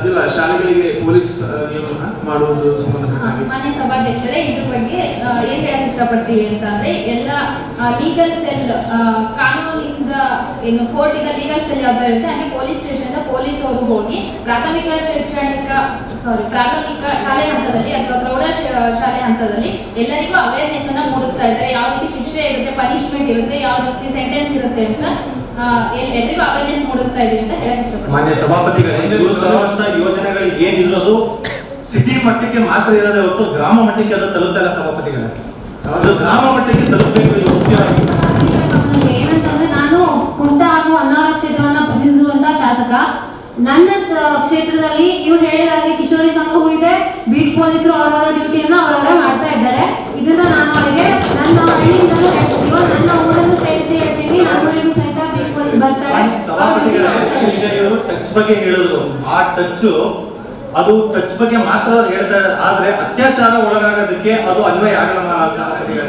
ಇಲ್ಲ, ಶಾಲೆಗಳಿಗೆ ಪೊಲೀಸ್ ನಿಯಮನ ಮಾಡುವುದು ಸಂಬಂಧಪಟ್ಟ ಮಾನ್ಯ ಸಭಾಧ್ಯಕ್ಷರೇ, ಇದ್ರ ಬಗ್ಗೆ ಏನ್ ಹೇಳಕ್ ಇಷ್ಟಪಡ್ತೀವಿ ಅಂತಂದ್ರೆ, ಎಲ್ಲ ಲೀಗಲ್ ಸೆಲ್ ಕಾನೂನಿಂದ ಏನು ಕೋರ್ಟ್ ಇಂದ ಲೀಗಲ್ ಸೆಲ್ ಯಾವ ತರ ಇರುತ್ತೆ, ಹಾಗೆ ಪೊಲೀಸ್ ಸ್ಟೇಷನ್ ಇಂದ ಪೊಲೀಸ್ ಅವರು ಹೋಗಿ ಪ್ರಾಥಮಿಕ ಶಾಲೆ ಹಂತದಲ್ಲಿ ಅಥವಾ ಪ್ರೌಢ ಶಾಲೆ ಹಂತದಲ್ಲಿ ಎಲ್ಲರಿಗೂ ಅವೇರ್ನೆಸ್ ಅನ್ನ ಮೂಡಿಸ್ತಾ ಇದ್ದಾರೆ. ಯಾವ ರೀತಿ ಶಿಕ್ಷೆ ಇರುತ್ತೆ, ಪನಿಷ್ಮೆಂಟ್ ಇರುತ್ತೆ, ಯಾವ ರೀತಿ ಸೆಂಟೆನ್ಸ್ ಇರುತ್ತೆ ಅಂತ ಎಲ್ಲರಿಗೂ ಅವೇರ್ನೆಸ್ ಮೂಡಿಸ್ತಾ ಇದೀವಿ ಅಂತ ಹೇಳಕ್ ಇಷ್ಟಪಡ್ತೀನಿ. ಮಾನ್ಯ ಸಭಾಪತಿಗಳೇ, ಯೋಜನೆಗಳು ಏನಿರೋದು ಸಿಟಿ ಮಟ್ಟಕ್ಕೆ ಮಾತ್ರ ಇರೋದೇ ಹೊರತು ಗ್ರಾಮ ಮಟ್ಟಕ್ಕೆ ಅದು ತಲುಪ್ತಾ ಇಲ್ಲ ಸಭಾಪತಿಗಳೇ. ಅದು ಗ್ರಾಮ ಮಟ್ಟಕ್ಕೆ ತಲುಪಬೇಕು, ಇದು ಮುಖ್ಯವಾಗಿ. ಏನಂತಂದ್ರೆ, ನಾನು ಕುಮಟಾ ಹಾಗೂ ಹೊನ್ನಾವರ ಕ್ಷೇತ್ರವನ್ನ ಪ್ರತಿನಿಧಿಸುವಂತ ಶಾಸಕ. ನನ್ನ ಕ್ಷೇತ್ರದಲ್ಲಿ ಇವ್ರು ಹೇಳಿದಾಗೆ ಕಿಶೋರಿ ಸಂಘವೂ ಇದೆ, ಬೀಟ್ ಪೊಲೀಸರು ಅವರವರ ಡ್ಯೂಟಿಯನ್ನ ಅವರವರ ಮಾಡ್ತಾ ಇದ್ದಾರೆ. ಇದನ್ನ ನಾನು ಅವರಿಗೆ ನನ್ನ ಹಳ್ಳಿಯಿಂದಲೂ ಹೇಳ್ತೀವಿ, ನನ್ನ ಊರನ್ನು ಸೇರಿಸಿ ಹೇಳ್ತೀನಿ. ನನ್ನ ಊರಿಗೂ ಸಹಿತ ಬೀಟ್ ಪೊಲೀಸ್ ಬರ್ತಾರೆ. ಟಚ್ ಬಗ್ಗೆ ಹೇಳಿದ್ರು, ಆ ಟಚ್ ಬಗ್ಗೆ ಮಾತ್ರ ಅವ್ರು ಹೇಳ್ತಾ ಇದ್ದಾರೆ. ಆದ್ರೆ ಅತ್ಯಾಚಾರ ಒಳಗಾಗೋದಕ್ಕೆ ಅದು ಅನ್ವಯ ಆಗಲ್ಲ.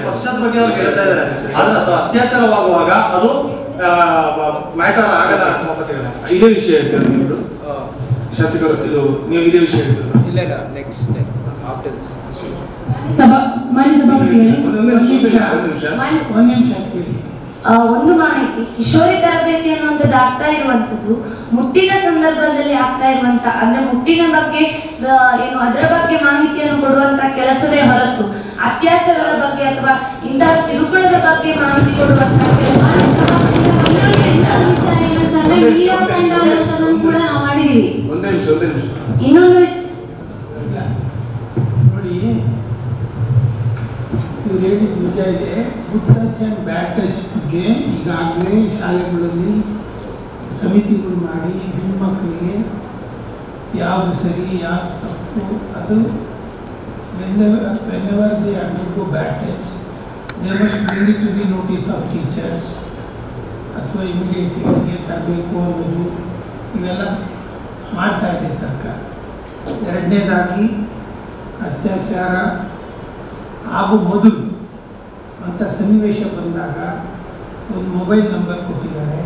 ಸ್ಪರ್ಶದ ಬಗ್ಗೆ ಅವ್ರು ಹೇಳ್ತಾ ಇದ್ದಾರೆ, ಆದ್ರೆ ಅದು ಅತ್ಯಾಚಾರವಾಗುವಾಗ ಅದು ಮ್ಯಾಟರ್ ಆಗಲ್ಲ. ಸಭಾಪತಿಗಳೇ, ಇದೇ ವಿಷಯ ಹೇಳ್ತಾರೆ ನೀವು ಶಾಸಕರು, ಇದು ನೀವು ಇದೇ ವಿಷಯ ಹೇಳ್ತಾರೆ. ಇಲ್ಲ, ನೆಕ್ಸ್ಟ್ ಆಫ್ಟರ್ ದಿಸ್. ಮಾನ್ಯ ಸಭಾಪತಿಗಳೇ, ಒಂದು ನಿಮಿಷ ಕೇಳಿ. ಒಂದು ಮಾಹಿತಿ, ಕಿಶೋರಿ ತರಬೇತಿ ಅನ್ನುವಂಥದ್ದು ಆಗ್ತಾ ಇರುವಂಥದ್ದು ಮುಟ್ಟಿನ ಸಂದರ್ಭದಲ್ಲಿ ಆಗ್ತಾ ಇರುವಂತ, ಅಂದ್ರೆ ಮುಟ್ಟಿನ ಬಗ್ಗೆ ಏನು ಅದರ ಬಗ್ಗೆ ಮಾಹಿತಿಯನ್ನು ಕೊಡುವಂತ ಕೆಲಸವೇ ಹೊರತು ಅತ್ಯಾಚಾರದ ಬಗ್ಗೆ ಅಥವಾ ಇಂತಹ ಕಿರುಕುಳದ ಬಗ್ಗೆ ಮಾಹಿತಿ ಕೊಡುವಂತ ಕೆಲಸ ಕೂಡ ನಾವು ಮಾಡಿದೀವಿ. ಇನ್ನೊಂದು ನೋಡಿ, ಇವ್ರು ಹೇಳಿದ ನಿಜ ಇದೆ. Good touch and bad touch ಬಗ್ಗೆ ಈಗಾಗಲೇ ಶಾಲೆಗಳಲ್ಲಿ ಸಮಿತಿಗಳು ಮಾಡಿ ಹೆಣ್ಮಕ್ಳಿಗೆ ಯಾವುದು ಸರಿ ಯಾವುದು ತಪ್ಪು, ಅದು whenever they undergo bad touch, they must bring it to the notice of teachers ಅಥವಾ ಇಮಿಡಿಯೇಟ್ಲಿ ಅವರಿಗೆ ತರಬೇಕು ಅನ್ನೋದು ಇವೆಲ್ಲ ಮಾಡ್ತಾ ಇದೆ ಸರ್ಕಾರ. ಎರಡನೇದಾಗಿ ಅತ್ಯಾಚಾರ ಆಗೋ ಮೊದಲು ಅಂಥ ಸನ್ನಿವೇಶ ಬಂದಾಗ ಒಂದು ಮೊಬೈಲ್ ನಂಬರ್ ಕೊಟ್ಟಿದ್ದಾರೆ.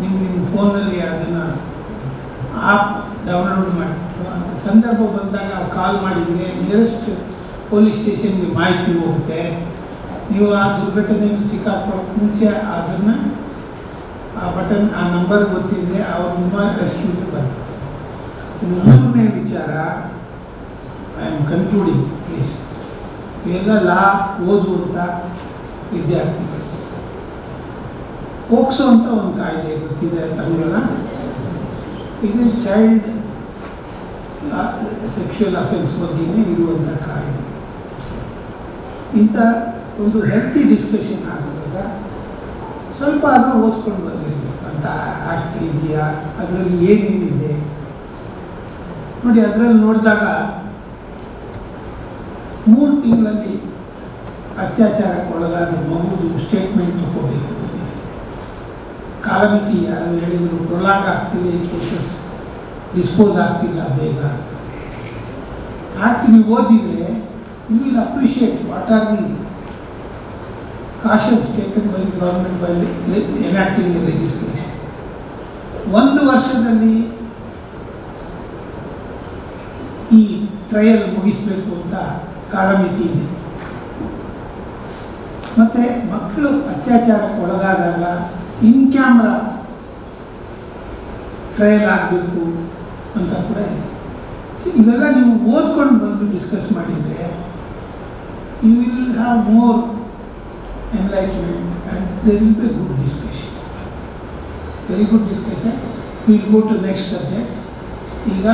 ನಿಮ್ಮ ಫೋನಲ್ಲಿ ಅದನ್ನು ಆ್ಯಪ್ ಡೌನ್ಲೋಡ್ ಮಾಡಿಬಿಟ್ಟು ಅಂಥ ಸಂದರ್ಭ ಬಂದಾಗ ನಾವು ಕಾಲ್ ಮಾಡಿದರೆ ನಿಯರೆಸ್ಟ್ ಪೊಲೀಸ್ ಸ್ಟೇಷನ್ಗೆ ಮಾಹಿತಿ ಹೋಗುತ್ತೆ. ನೀವು ಆ ದುರ್ಘಟನೆಯಲ್ಲಿ ಸಿಕ್ಕಾಕೊಳ್ಳೋಕೆ ಮುಂಚೆ ಅದನ್ನು ಆ ನಂಬರ್ ಗೊತ್ತಿದ್ರೆ ಅವ್ರು ನಿಮ್ಮ ರೆಸ್ಕ್ಯೂಗೆ ಬರ್ತಾರೆ. ಮೂರನೇ ವಿಚಾರ, ಐ ಆಮ್ ಕನ್ಕ್ಲೂಡಿಂಗ್ ಪ್ಲೀಸ್, ಇವೆಲ್ಲ ಲಾ ಓದುವಂಥ ವಿದ್ಯಾರ್ಥಿಗಳು. ಪೋಕ್ಸೋ ಅಂತ ಒಂದು ಕಾಯ್ದೆ ಗೊತ್ತಿದೆ ತಮಗೆಲ್ಲ. ಇದು ಚೈಲ್ಡ್ ಸೆಕ್ಷುವಲ್ ಅಫೆನ್ಸ್ ಬಗ್ಗೆನೇ ಇರುವಂಥ ಕಾಯ್ದೆ. ಇಂಥ ಒಂದು ಹೆಲ್ತಿ ಡಿಸ್ಕಷನ್ ಆಗುವಾಗ ಸ್ವಲ್ಪ ಅದನ್ನು ಓದ್ಕೊಂಡು ಬಂದಿರಬೇಕು. ಅಂತ ಆ್ಯಕ್ಟ್ ಇದೆಯಾ, ಅದರಲ್ಲಿ ಏನೇನಿದೆ ನೋಡಿ. ಅದರಲ್ಲಿ ನೋಡಿದಾಗ 3 ತಿಂಗಳಲ್ಲಿ ಅತ್ಯಾಚಾರಕ್ಕೆ ಒಳಗಾದ ಮಗುದು ಸ್ಟೇಟ್ಮೆಂಟ್ ತಗೋಬೇಕು. ಕಾಲಮಿತಿ ಯಾರು ಹೇಳಿದರು, ಪ್ರೊಲಾಂಗ್ ಆಗ್ತಿದೆ, ಕೇಸಸ್ ಡಿಸ್ಪೋಸ್ ಆಗ್ತಿಲ್ಲ ಬೇಗ. ಆ್ಯಕ್ಟ್ ನೀವು ಓದಿದರೆ you will appreciate what are the cautions taken by government by enacting a legislation. 1 ವರ್ಷದಲ್ಲಿ ಈ ಟ್ರಯಲ್ ಮುಗಿಸಬೇಕು ಅಂತ ಕಾಲಮಿತಿ ಇದೆ. ಮತ್ತು ಮಕ್ಕಳು ಅತ್ಯಾಚಾರಕ್ಕೆ ಒಳಗಾದಾಗ ಇನ್ ಕ್ಯಾಮ್ರಾ ಟ್ರಯಲ್ ಆಗಬೇಕು ಅಂತ ಕೂಡ ಇದೆ. ಇವೆಲ್ಲ ನೀವು ಓದ್ಕೊಂಡು ಬಂದು ಡಿಸ್ಕಸ್ ಮಾಡಿದರೆ you will have more enlightenment and there will be good discussion, very good discussion. Will go to next subject. ಈಗ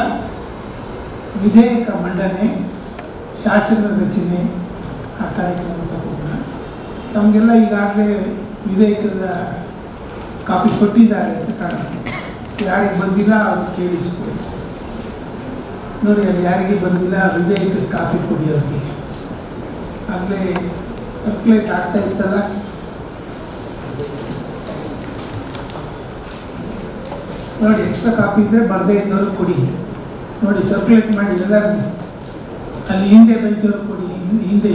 ವಿಧೇಯಕ ಮಂಡನೆ, ಶಾಸನ ರಚನೆ, ಆ ಕಾರ್ಯಕ್ರಮ ತಗೊಂಡ ತಮಗೆಲ್ಲ ಈಗಾಗಲೇ ವಿಧೇಯಕದ ಕಾಪಿ ಕೊಟ್ಟಿದ್ದಾರೆ ಅಂತ ಕಾಣುತ್ತೆ. ಯಾರಿಗೆ ಬಂದಿಲ್ಲ ಅವ್ರು ಕೇಳಿಸ್ಕೊಳ್ಳಿ ನೋಡಿ. ಅಲ್ಲಿ ಯಾರಿಗೆ ಬಂದಿಲ್ಲ ವಿಧೇಯಕದ ಕಾಪಿ ಕೊಡಿ ಅವ್ರಿಗೆ. ಆಗಲೇ ಸರ್ಕ್ಯುಲೇಟ್ ಆಗ್ತಾ ಇತ್ತಲ್ಲ. ನೋಡಿ, ಎಕ್ಸ್ಟ್ರಾ ಕಾಪಿ ಇದ್ದರೆ ಬರದೇ ಇದ್ದವರು ಕೊಡಿ ನೋಡಿ, ಸರ್ಕ್ಯುಲೇಟ್ ಮಾಡಿ ಎಲ್ಲರೂ. ಅಲ್ಲಿ ಹಿಂದೆ ಬೆಂಚವರು ಕೊಡಿ, ಹಿಂದೆ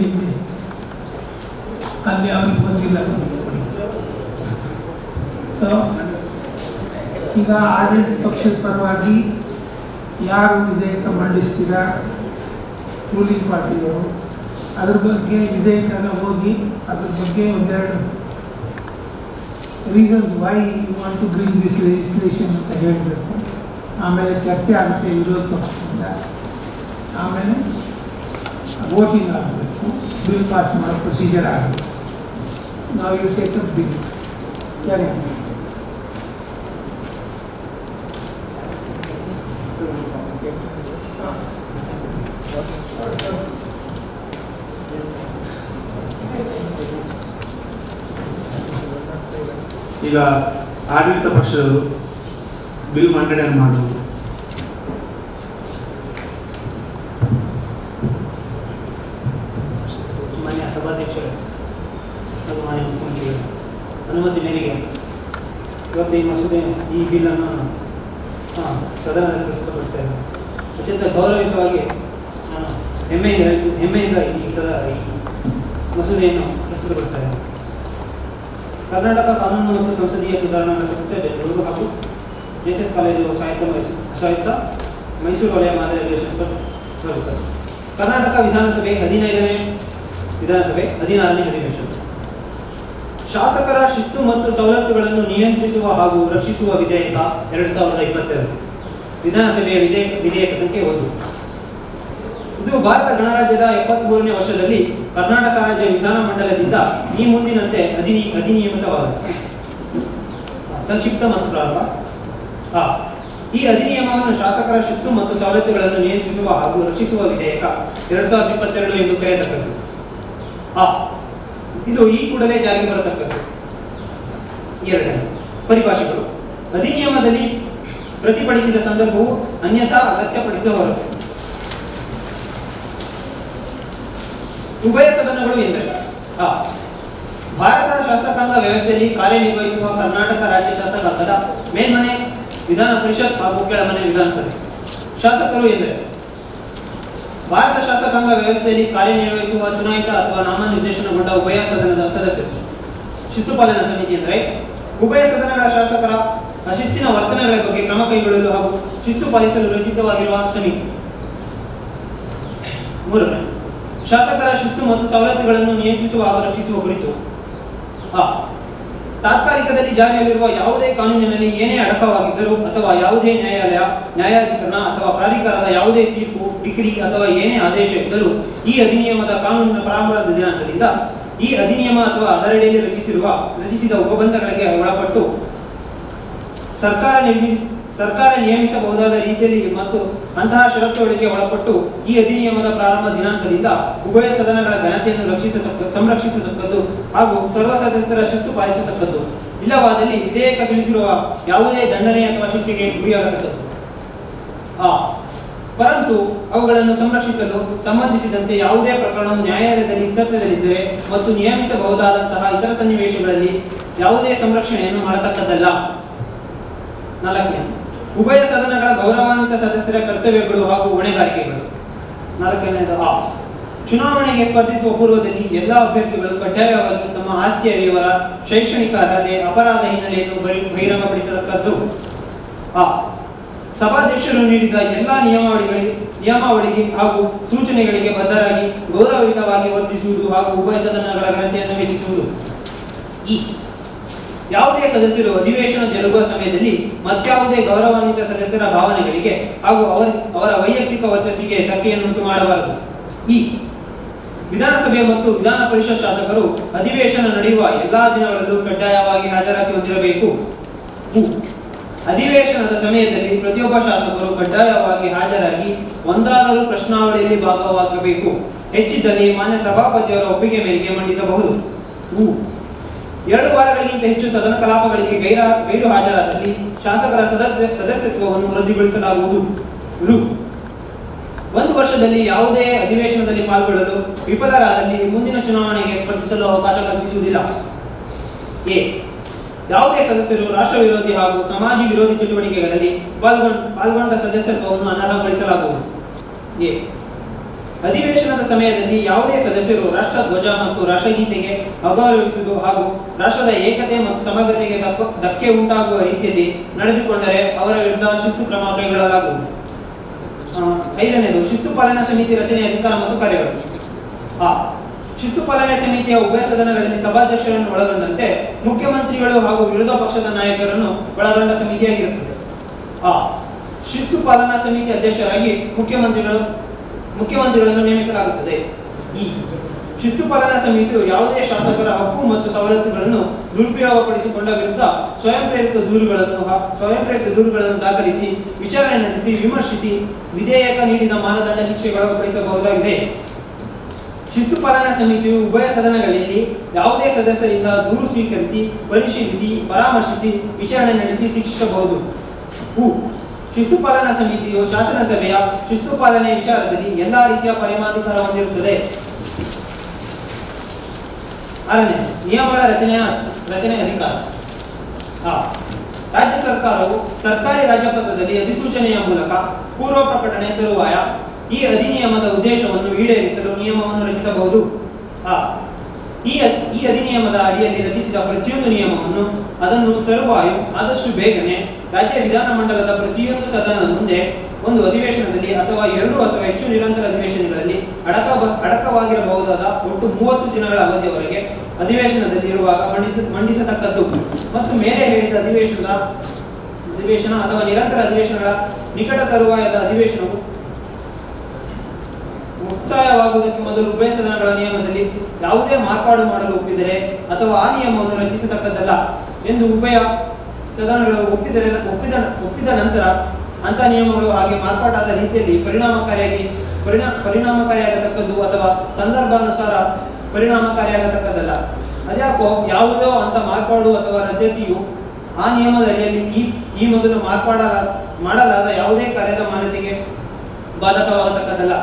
ಅಲ್ಲಿ ಅವ್ರಿಗೆ ಬಂದಿಲ್ಲ ಕೊಡಿ. ಈಗ ಆಡಳಿತ ಪಕ್ಷದ ಪರವಾಗಿ ಯಾರು ವಿಧೇಯಕ ಮಂಡಿಸ್ತೀರಾ, ರೂಲಿಂಗ್ ಪಾರ್ಟಿಯವರು, ಅದ್ರ ಬಗ್ಗೆ ವಿಧೇಯಕನ ಓದಿ ಅದ್ರ ಬಗ್ಗೆ ಒಂದೆರಡು reasons why you want to bring this legislation ಅಂತ ಹೇಳಬೇಕು. ಆಮೇಲೆ ಚರ್ಚೆ ಆಗುತ್ತೆ ವಿರೋಧ ಪಕ್ಷದಿಂದ. ಆಮೇಲೆ ವೋಟಿಂಗ್ ಆಗಬೇಕು, ಬಿಲ್ ಪಾಸ್ ಮಾಡೋ ಪ್ರೊಸೀಜರ್ ಆಗಬೇಕು. ನಾವು ಯು ಟೇಕ್ ಅಪ್ ಬಿಲ್ ಯಾರು ಈಗ ಆಡಳಿತ ಪಕ್ಷದವರು ಬಿಲ್ ಮಂಡನೆಯನ್ನು ಮಾಡುವುದು. ಮಾನ್ಯ ಸಭಾಧ್ಯಕ್ಷರು ಹಾಗೂ ಮಾನ್ಯ ಮುಖ್ಯಮಂತ್ರಿಗಳು ಅನುಮತಿ ಮೇರೆಗೆ ಇವತ್ತು ಈ ಮಸೂದೆ, ಈ ಬಿಲ್ಲನ್ನು ಸದನದಲ್ಲಿ ಪ್ರಸ್ತುತಪಡಿಸ್ತಾ ಇದ್ದಾರೆ. ಅತ್ಯಂತ ಗೌರವಯುತವಾಗಿ ನಾನು ಹೆಮ್ಮೆಯಿಂದ ಈ ಮಸೂದೆಯನ್ನು ಪ್ರಸ್ತುತಪಡಿಸ್ತಾ ಇದ್ದೇನೆ. ಕರ್ನಾಟಕ ಕಾನೂನು ಮತ್ತು ಸಂಸದೀಯ ಸುಧಾರಣಾ ಸಂಸ್ಥೆ ಬೆಂಗಳೂರು ಹಾಗೂ ಜೆಎಸ್ಎಸ್ ಕಾಲೇಜು ಸಾಹಿತ್ಯ ಮೈಸೂರು ವಲಯ ಮಾದರಿ ಅಧಿವೇಶನ ಸ್ವಾಗತ. ಕರ್ನಾಟಕ ವಿಧಾನಸಭೆ 16ನೇ ಅಧಿವೇಶನ. ಶಾಸಕರ ಶಿಸ್ತು ಮತ್ತು ಸವಲತ್ತುಗಳನ್ನು ನಿಯಂತ್ರಿಸುವ ಹಾಗೂ ರಕ್ಷಿಸುವ ವಿಧೇಯಕ 2022 ವಿಧಾನಸಭೆಯ ವಿಧೇಯಕ ಸಂಖ್ಯೆ 1. ಇದು ಭಾರತ ಗಣರಾಜ್ಯದ 73ನೇ ವರ್ಷದಲ್ಲಿ ಕರ್ನಾಟಕ ರಾಜ್ಯ ವಿಧಾನಮಂಡಲದಿಂದ ಈ ಮುಂದಿನಂತೆ ಅಧಿನಿಯಮಿತವಾಗಿದೆ. ಸಂಕ್ಷಿಪ್ತ ಮತ್ತು ಪ್ರಾರಂಭ. ಈ ಅಧಿನಿಯಮವನ್ನು ಶಾಸಕರ ಶಿಸ್ತು ಮತ್ತು ಸವಲತ್ತುಗಳನ್ನು ನಿಯಂತ್ರಿಸುವ ಹಾಗೂ ರಕ್ಷಿಸುವ ವಿಧೇಯಕ 2022 ಎಂದು ಕರೆಯತಕ್ಕದ್ದು. ಇದು ಈ ಕೂಡಲೇ ಜಾರಿಗೆ ಬರತಕ್ಕದ್ದು. 2. ಪರಿಭಾಷೆಗಳು. ಅಧಿನಿಯಮದಲ್ಲಿ ಪ್ರತಿಪಡಿಸಿದ ಸಂದರ್ಭವು ಅನ್ಯಥಾ ಅಗತ್ಯಪಡಿಸಿದ ಹೊರತು. ಉಭಯ ಸದನಗಳು ಎಂದರೆ ಭಾರತದ ಶಾಸಕಾಂಗ ವ್ಯವಸ್ಥೆಯಲ್ಲಿ ಕಾರ್ಯನಿರ್ವಹಿಸುವ ಕರ್ನಾಟಕ ರಾಜ್ಯ ಶಾಸಕಾಂಗದ ಮೇಲ್ಮನೆ ವಿಧಾನ ಪರಿಷತ್ ಹಾಗೂ ಕೆಳಮನೆ ವಿಧಾನಸಭೆ. ಶಾಸಕರು ಎಂದರೆ ಭಾರತ ಶಾಸಕಾಂಗ ವ್ಯವಸ್ಥೆಯಲ್ಲಿ ಕಾರ್ಯನಿರ್ವಹಿಸುವ ಚುನಾಯಿತ ಅಥವಾ ನಾಮನಿರ್ದೇಶನಗೊಂಡ ಉಭಯ ಸದನದ ಸದಸ್ಯರು. ಶಿಸ್ತುಪಾಲನಾ ಸಮಿತಿ ಎಂದರೆ ಉಭಯ ಸದನಗಳ ಶಾಸಕರ ಅಶಿಸ್ತಿನ ವರ್ತನೆಗಳ ಬಗ್ಗೆ ಕ್ರಮ ಕೈಗೊಳ್ಳಲು ಹಾಗೂ ಶಿಸ್ತು ಪಾಲಿಸಲು ರಚಿತವಾಗಿರುವ ಸಮಿತಿ. 3. ಶಾಸಕರ ಶಿಸ್ತು ಮತ್ತು ಸವಲತ್ತುಗಳನ್ನು ನಿಯಂತ್ರಿಸುವ ಹಾಗೂ ರಕ್ಷಿಸುವ ಕುರಿತು. ತಾತ್ಕಾಲಿಕದಲ್ಲಿ ಜಾರಿಯಲ್ಲಿರುವ ಯಾವುದೇ ಕಾನೂನಿನಲ್ಲಿ ಏನೇ ಅಡಕವಾಗಿದ್ದರೂ ಅಥವಾ ಯಾವುದೇ ನ್ಯಾಯಾಲಯ, ನ್ಯಾಯಾಧಿಕರಣ ಅಥವಾ ಪ್ರಾಧಿಕಾರದ ಯಾವುದೇ ತೀರ್ಪು, ಡಿಗ್ರಿ ಅಥವಾ ಏನೇ ಆದೇಶ ಇದ್ದರೂ ಈ ಅಧಿನಿಯಮದ ಕಾನೂನಿನ ಪ್ರಾರಂಭದ ದಿನಾಂಕದಿಂದ ಈ ಅಧಿನಿಯಮ ಅಥವಾ ಅದರಡಿಯಲ್ಲಿ ರಚಿಸಿದ ಉಪಬಂಧಗಳಿಗೆ ಒಳಪಟ್ಟು ಸರ್ಕಾರ ನಿಯಮಿಸಬಹುದಾದ ರೀತಿಯಲ್ಲಿ ಮತ್ತು ಅಂತಹ ಷರತ್ತುಗಳಿಗೆ ಒಳಪಟ್ಟು ಈ ಅಧಿನಿಯಮದ ಪ್ರಾರಂಭ ದಿನಾಂಕದಿಂದ ಉಭಯ ಸದನಗಳ ಘನತೆಯನ್ನು ಸಂರಕ್ಷಿಸತಕ್ಕದ್ದು ಹಾಗೂ ಸರ್ವ ಸದಸ್ಯರ ಶಿಸ್ತು ಪಾಲಿಸತಕ್ಕದ್ದು. ಇಲ್ಲವಾದಲ್ಲಿ ವಿಧೇಯಕ ತಿಳಿಸಿರುವ ಯಾವುದೇ ದಂಡನೆ ಅಥವಾ ಶಿಕ್ಷೆಗೆ ಗುರಿಯಾಗತಕ್ಕದ್ದು. ಪರಂತು ಅವುಗಳನ್ನು ಸಂರಕ್ಷಿಸಲು ಸಂಬಂಧಿಸಿದಂತೆ ಯಾವುದೇ ಪ್ರಕರಣವು ನ್ಯಾಯಾಲಯದಲ್ಲಿ ಇತ್ಯರ್ಥದಲ್ಲಿದ್ದರೆ ಮತ್ತು ನಿಯಮಿಸಬಹುದಾದಂತಹ ಇತರ ಸನ್ನಿವೇಶಗಳಲ್ಲಿ ಯಾವುದೇ ಸಂರಕ್ಷಣೆಯನ್ನು ಮಾಡತಕ್ಕದ್ದಲ್ಲ. 4. ಉಭಯ ಸದನಗಳ ಗೌರವಾನ್ವಿತ ಸದಸ್ಯರ ಕರ್ತವ್ಯಗಳು ಹಾಗೂ ಹೊಣೆಗಾರಿಕೆಗಳು. 4ನೇದು ಚುನಾವಣೆಗೆ ಸ್ಪರ್ಧಿಸುವ ಪೂರ್ವದಲ್ಲಿ ಎಲ್ಲಾ ಅಭ್ಯರ್ಥಿಗಳು ಕಡ್ಡಾಯವಾಗಿ ತಮ್ಮ ಆಸ್ತಿಯ ವಿವರ, ಶೈಕ್ಷಣಿಕ ಅರ್ಹತೆ, ಅಪರಾಧ ಹಿನ್ನೆಲೆಯನ್ನು ಬಹಿರಂಗಪಡಿಸತಕ್ಕದ್ದು. ಸಭಾಧ್ಯಕ್ಷರು ನೀಡಿದ ಎಲ್ಲಾ ನಿಯಮಾವಳಿಗೆ ಹಾಗೂ ಸೂಚನೆಗಳಿಗೆ ಬದ್ಧರಾಗಿ ಗೌರವಯುತವಾಗಿ ವರ್ತಿಸುವುದು ಹಾಗೂ ಉಭಯ ಸದನಗಳ ಘನತೆಯನ್ನು ಹೆಚ್ಚಿಸುವುದು. ಯಾವುದೇ ಸದಸ್ಯರು ಅಧಿವೇಶನ ಜರುಗುವ ಸಮಯದಲ್ಲಿ ಮತ್ಯಾವುದೇ ಗೌರವಾನ್ವಿತ ಸದಸ್ಯರ ಭಾವನೆಗಳಿಗೆ ಹಾಗೂ ಅವರ ವೈಯಕ್ತಿಕ ವರ್ಚಸ್ಸಿಗೆ ಧಕ್ಕೆಯನ್ನುಂಟು ಮಾಡಬಾರದು. ವಿಧಾನಸಭೆ ಮತ್ತು ವಿಧಾನ ಪರಿಷತ್ ಶಾಸಕರು ಅಧಿವೇಶನ ನಡೆಯುವ ಎಲ್ಲಾ ದಿನಗಳಲ್ಲೂ ಕಡ್ಡಾಯವಾಗಿ ಹಾಜರಾತಿ ಹೊಂದಿರಬೇಕು. ಅಧಿವೇಶನದ ಸಮಯದಲ್ಲಿ ಪ್ರತಿಯೊಬ್ಬ ಶಾಸಕರು ಕಡ್ಡಾಯವಾಗಿ ಹಾಜರಾಗಿ ಒಂದಾದರೂ ಪ್ರಶ್ನಾವಳಿಯಲ್ಲಿ ಭಾಗವಹಿಸಬೇಕು. ಹೆಚ್ಚಿದ್ದಲ್ಲಿ ಮಾನ್ಯ ಸಭಾಪತಿಯವರ ಒಪ್ಪಿಗೆ ಮೇರೆಗೆ ಮಂಡಿಸಬಹುದು. 2 ವಾರಗಳಿಗಿಂತ ಹೆಚ್ಚು ಸದನ ಕಲಾಪಗಳಿಗೆ ಗೈರು ಹಾಜರಾದಲ್ಲಿ ಶಾಸಕರ ಸದಸ್ಯತ್ವವನ್ನು ರದ್ದುಗೊಳಿಸಲಾಗುವುದು. 1 ವರ್ಷದಲ್ಲಿ ಯಾವುದೇ ಅಧಿವೇಶನದಲ್ಲಿ ಪಾಲ್ಗೊಳ್ಳಲು ವಿಫಲರಾದಲ್ಲಿ ಮುಂದಿನ ಚುನಾವಣೆಗೆ ಸ್ಪರ್ಧಿಸಲು ಅವಕಾಶ ಕಲ್ಪಿಸುವುದಿಲ್ಲ. ಯಾವುದೇ ಸದಸ್ಯರು ರಾಷ್ಟ್ರ ವಿರೋಧಿ ಹಾಗೂ ಸಮಾಜ ವಿರೋಧಿ ಚಟುವಟಿಕೆಗಳಲ್ಲಿ ಪಾಲ್ಗೊಂಡ ಸದಸ್ಯತ್ವವನ್ನು ಅನರ್ಹಗೊಳಿಸಲಾಗುವುದು. ಅಧಿವೇಶನದ ಸಮಯದಲ್ಲಿ ಯಾವುದೇ ಸದಸ್ಯರು ರಾಷ್ಟ್ರ ಧ್ವಜ ಮತ್ತು ರಾಷ್ಟ್ರಗೀತೆಗೆ ಅಗೌರವಿಸುವುದು ಹಾಗೂ ರಾಷ್ಟ್ರದ ಏಕತೆ ಮತ್ತು ಸಮಗ್ರತೆಗೆ ಧಕ್ಕೆ ಉಂಟಾಗುವ ರೀತಿಯಲ್ಲಿ ನಡೆದುಕೊಂಡರೆ ಅವರ ವಿರುದ್ಧ ಶಿಸ್ತು ಕ್ರಮ ಕೈಗೊಳ್ಳಲಾಗುವುದು. 5ನೇದು ಶಿಸ್ತು ಪಾಲನಾ ಸಮಿತಿ ರಚನೆ, ಅಧಿಕಾರ ಮತ್ತು ಕಾರ್ಯಗಳು. ಶಿಸ್ತು ಪಾಲನಾ ಸಮಿತಿಯ ಉಭಯ ಸದನಗಳಲ್ಲಿ ಸಭಾಧ್ಯಕ್ಷರನ್ನು ಒಳಗೊಂಡಂತೆ ಮುಖ್ಯಮಂತ್ರಿಗಳು ಹಾಗೂ ವಿರೋಧ ಪಕ್ಷದ ನಾಯಕರನ್ನು ಒಳಗೊಂಡ ಸಮಿತಿಯಾಗಿರುತ್ತದೆ. ಶಿಸ್ತು ಪಾಲನಾ ಸಮಿತಿ ಅಧ್ಯಕ್ಷರಾಗಿ ಮುಖ್ಯಮಂತ್ರಿಗಳನ್ನು ನೇಮಿಸಲಾಗುತ್ತದೆ. ಶಿಸ್ತು ಪಾಲನಾ ಸಮಿತಿಯು ಯಾವುದೇ ಶಾಸಕರ ಹಕ್ಕು ಮತ್ತು ಸವಲತ್ತುಗಳನ್ನು ದುರುಪಯೋಗಪಡಿಸಿಕೊಂಡ ವಿರುದ್ಧ ಸ್ವಯಂ ಪ್ರೇರಿತ ದೂರುಗಳನ್ನು ದಾಖಲಿಸಿ ವಿಚಾರಣೆ ನಡೆಸಿ ವಿಮರ್ಶಿಸಿ ವಿಧೇಯಕ ನೀಡಿದ ಮಾನದಂಡ ಶಿಕ್ಷೆಗೊಳಪಡಿಸಬಹುದಾಗಿದೆ. ಶಿಸ್ತು ಪಾಲನಾ ಸಮಿತಿಯು ಉಭಯ ಸದನಗಳಲ್ಲಿ ಯಾವುದೇ ಸದಸ್ಯರಿಂದ ದೂರು ಸ್ವೀಕರಿಸಿ, ಪರಿಶೀಲಿಸಿ, ಪರಾಮರ್ಶಿಸಿ, ವಿಚಾರಣೆ ನಡೆಸಿ ಶಿಕ್ಷಿಸಬಹುದು. ಶಿಸ್ತು ಪಾಲನಾ ಸಮಿತಿಯು ಶಾಸನಸಭೆಯ ಶಿಸ್ತು ಪಾಲನೆ ವಿಚಾರದಲ್ಲಿ ಎಲ್ಲಾ ರೀತಿಯ ಪರಿಮಾಧಿಕಾರ ಹೊಂದಿರುತ್ತದೆ. 6ನೇ ನಿಯಮಗಳ ರಚನೆ ಅಧಿಕಾರ. ರಾಜ್ಯ ಸರ್ಕಾರವು ಸರ್ಕಾರಿ ರಾಜ್ಯಪತ್ರದಲ್ಲಿ ಅಧಿಸೂಚನೆಯ ಮೂಲಕ ಪೂರ್ವ ಪ್ರಕಟಣೆ ತರುವಾಯ ಈ ಅಧಿನಿಯಮದ ಉದ್ದೇಶವನ್ನು ಈಡೇರಿಸಲು ನಿಯಮವನ್ನು ರಚಿಸಬಹುದು. ಈ ಅಧಿನಿಯಮದ ಅಡಿಯಲ್ಲಿ ರಚಿಸಿದ ಪ್ರತಿಯೊಂದು ನಿಯಮವನ್ನು ಅದನ್ನು ತರುವಾಯ ಆದಷ್ಟು ಬೇಗನೆ ರಾಜ್ಯ ವಿಧಾನಮಂಡಲದ ಪ್ರತಿಯೊಂದು ಸದನದ ಮುಂದೆ ಒಂದು ಅಧಿವೇಶನದಲ್ಲಿ ಅಥವಾ 2 ಅಥವಾ ಹೆಚ್ಚು ನಿರಂತರ ಅಧಿವೇಶನಗಳಲ್ಲಿ ಅಡಕವಾಗಿರಬಹುದಾದ ಒಟ್ಟು 30 ದಿನಗಳ ಅವಧಿಯವರೆಗೆ ಅಧಿವೇಶನದಲ್ಲಿ ಇರುವಾಗ ಮಂಡಿಸತಕ್ಕದ್ದು ಮತ್ತು ಮೇಲೆ ಹೇಳಿದ ಅಧಿವೇಶನ ಅಥವಾ ನಿರಂತರ ಅಧಿವೇಶನಗಳ ನಿಕಟ ತರುವಾಯದ ಅಧಿವೇಶನವು ಮುಕ್ತಾಯವಾಗುವುದಕ್ಕೆ ಮೊದಲು ಉಭಯ ಸದನಗಳ ನಿಯಮದಲ್ಲಿ ಯಾವುದೇ ಮಾರ್ಪಾಡು ಮಾಡಲು ಒಪ್ಪಿದರೆ ಅಥವಾ ಆ ನಿಯಮವನ್ನು ರಚಿಸತಕ್ಕದ್ದಲ್ಲ ಎಂದು ಉಭಯ ಸದನಗಳು ಒಪ್ಪಿದ ನಂತರ ಅಂತ ನಿಯಮಗಳು ಹಾಗೆ ಮಾರ್ಪಾಟಾದ ರೀತಿಯಲ್ಲಿ ಪರಿಣಾಮಕಾರಿಯಾಗತಕ್ಕದ್ದು ಅಥವಾ ಸಂದರ್ಭಾನುಸಾರ ಪರಿಣಾಮಕಾರಿಯಾಗತಕ್ಕದ್ದಲ್ಲ. ಅದ್ಯಾಕೋ ಯಾವುದೋ ಅಂತ ಮಾರ್ಪಾಡು ಅಥವಾ ರದ್ಧತಿಯು ಆ ನಿಯಮದ ಅಡಿಯಲ್ಲಿ ಈ ಮೊದಲು ಮಾಡಲಾದ ಯಾವುದೇ ಕಾರ್ಯದ ಮಾನ್ಯತೆಗೆ ಬಾಧಕವಾಗತಕ್ಕದ್ದಲ್ಲ.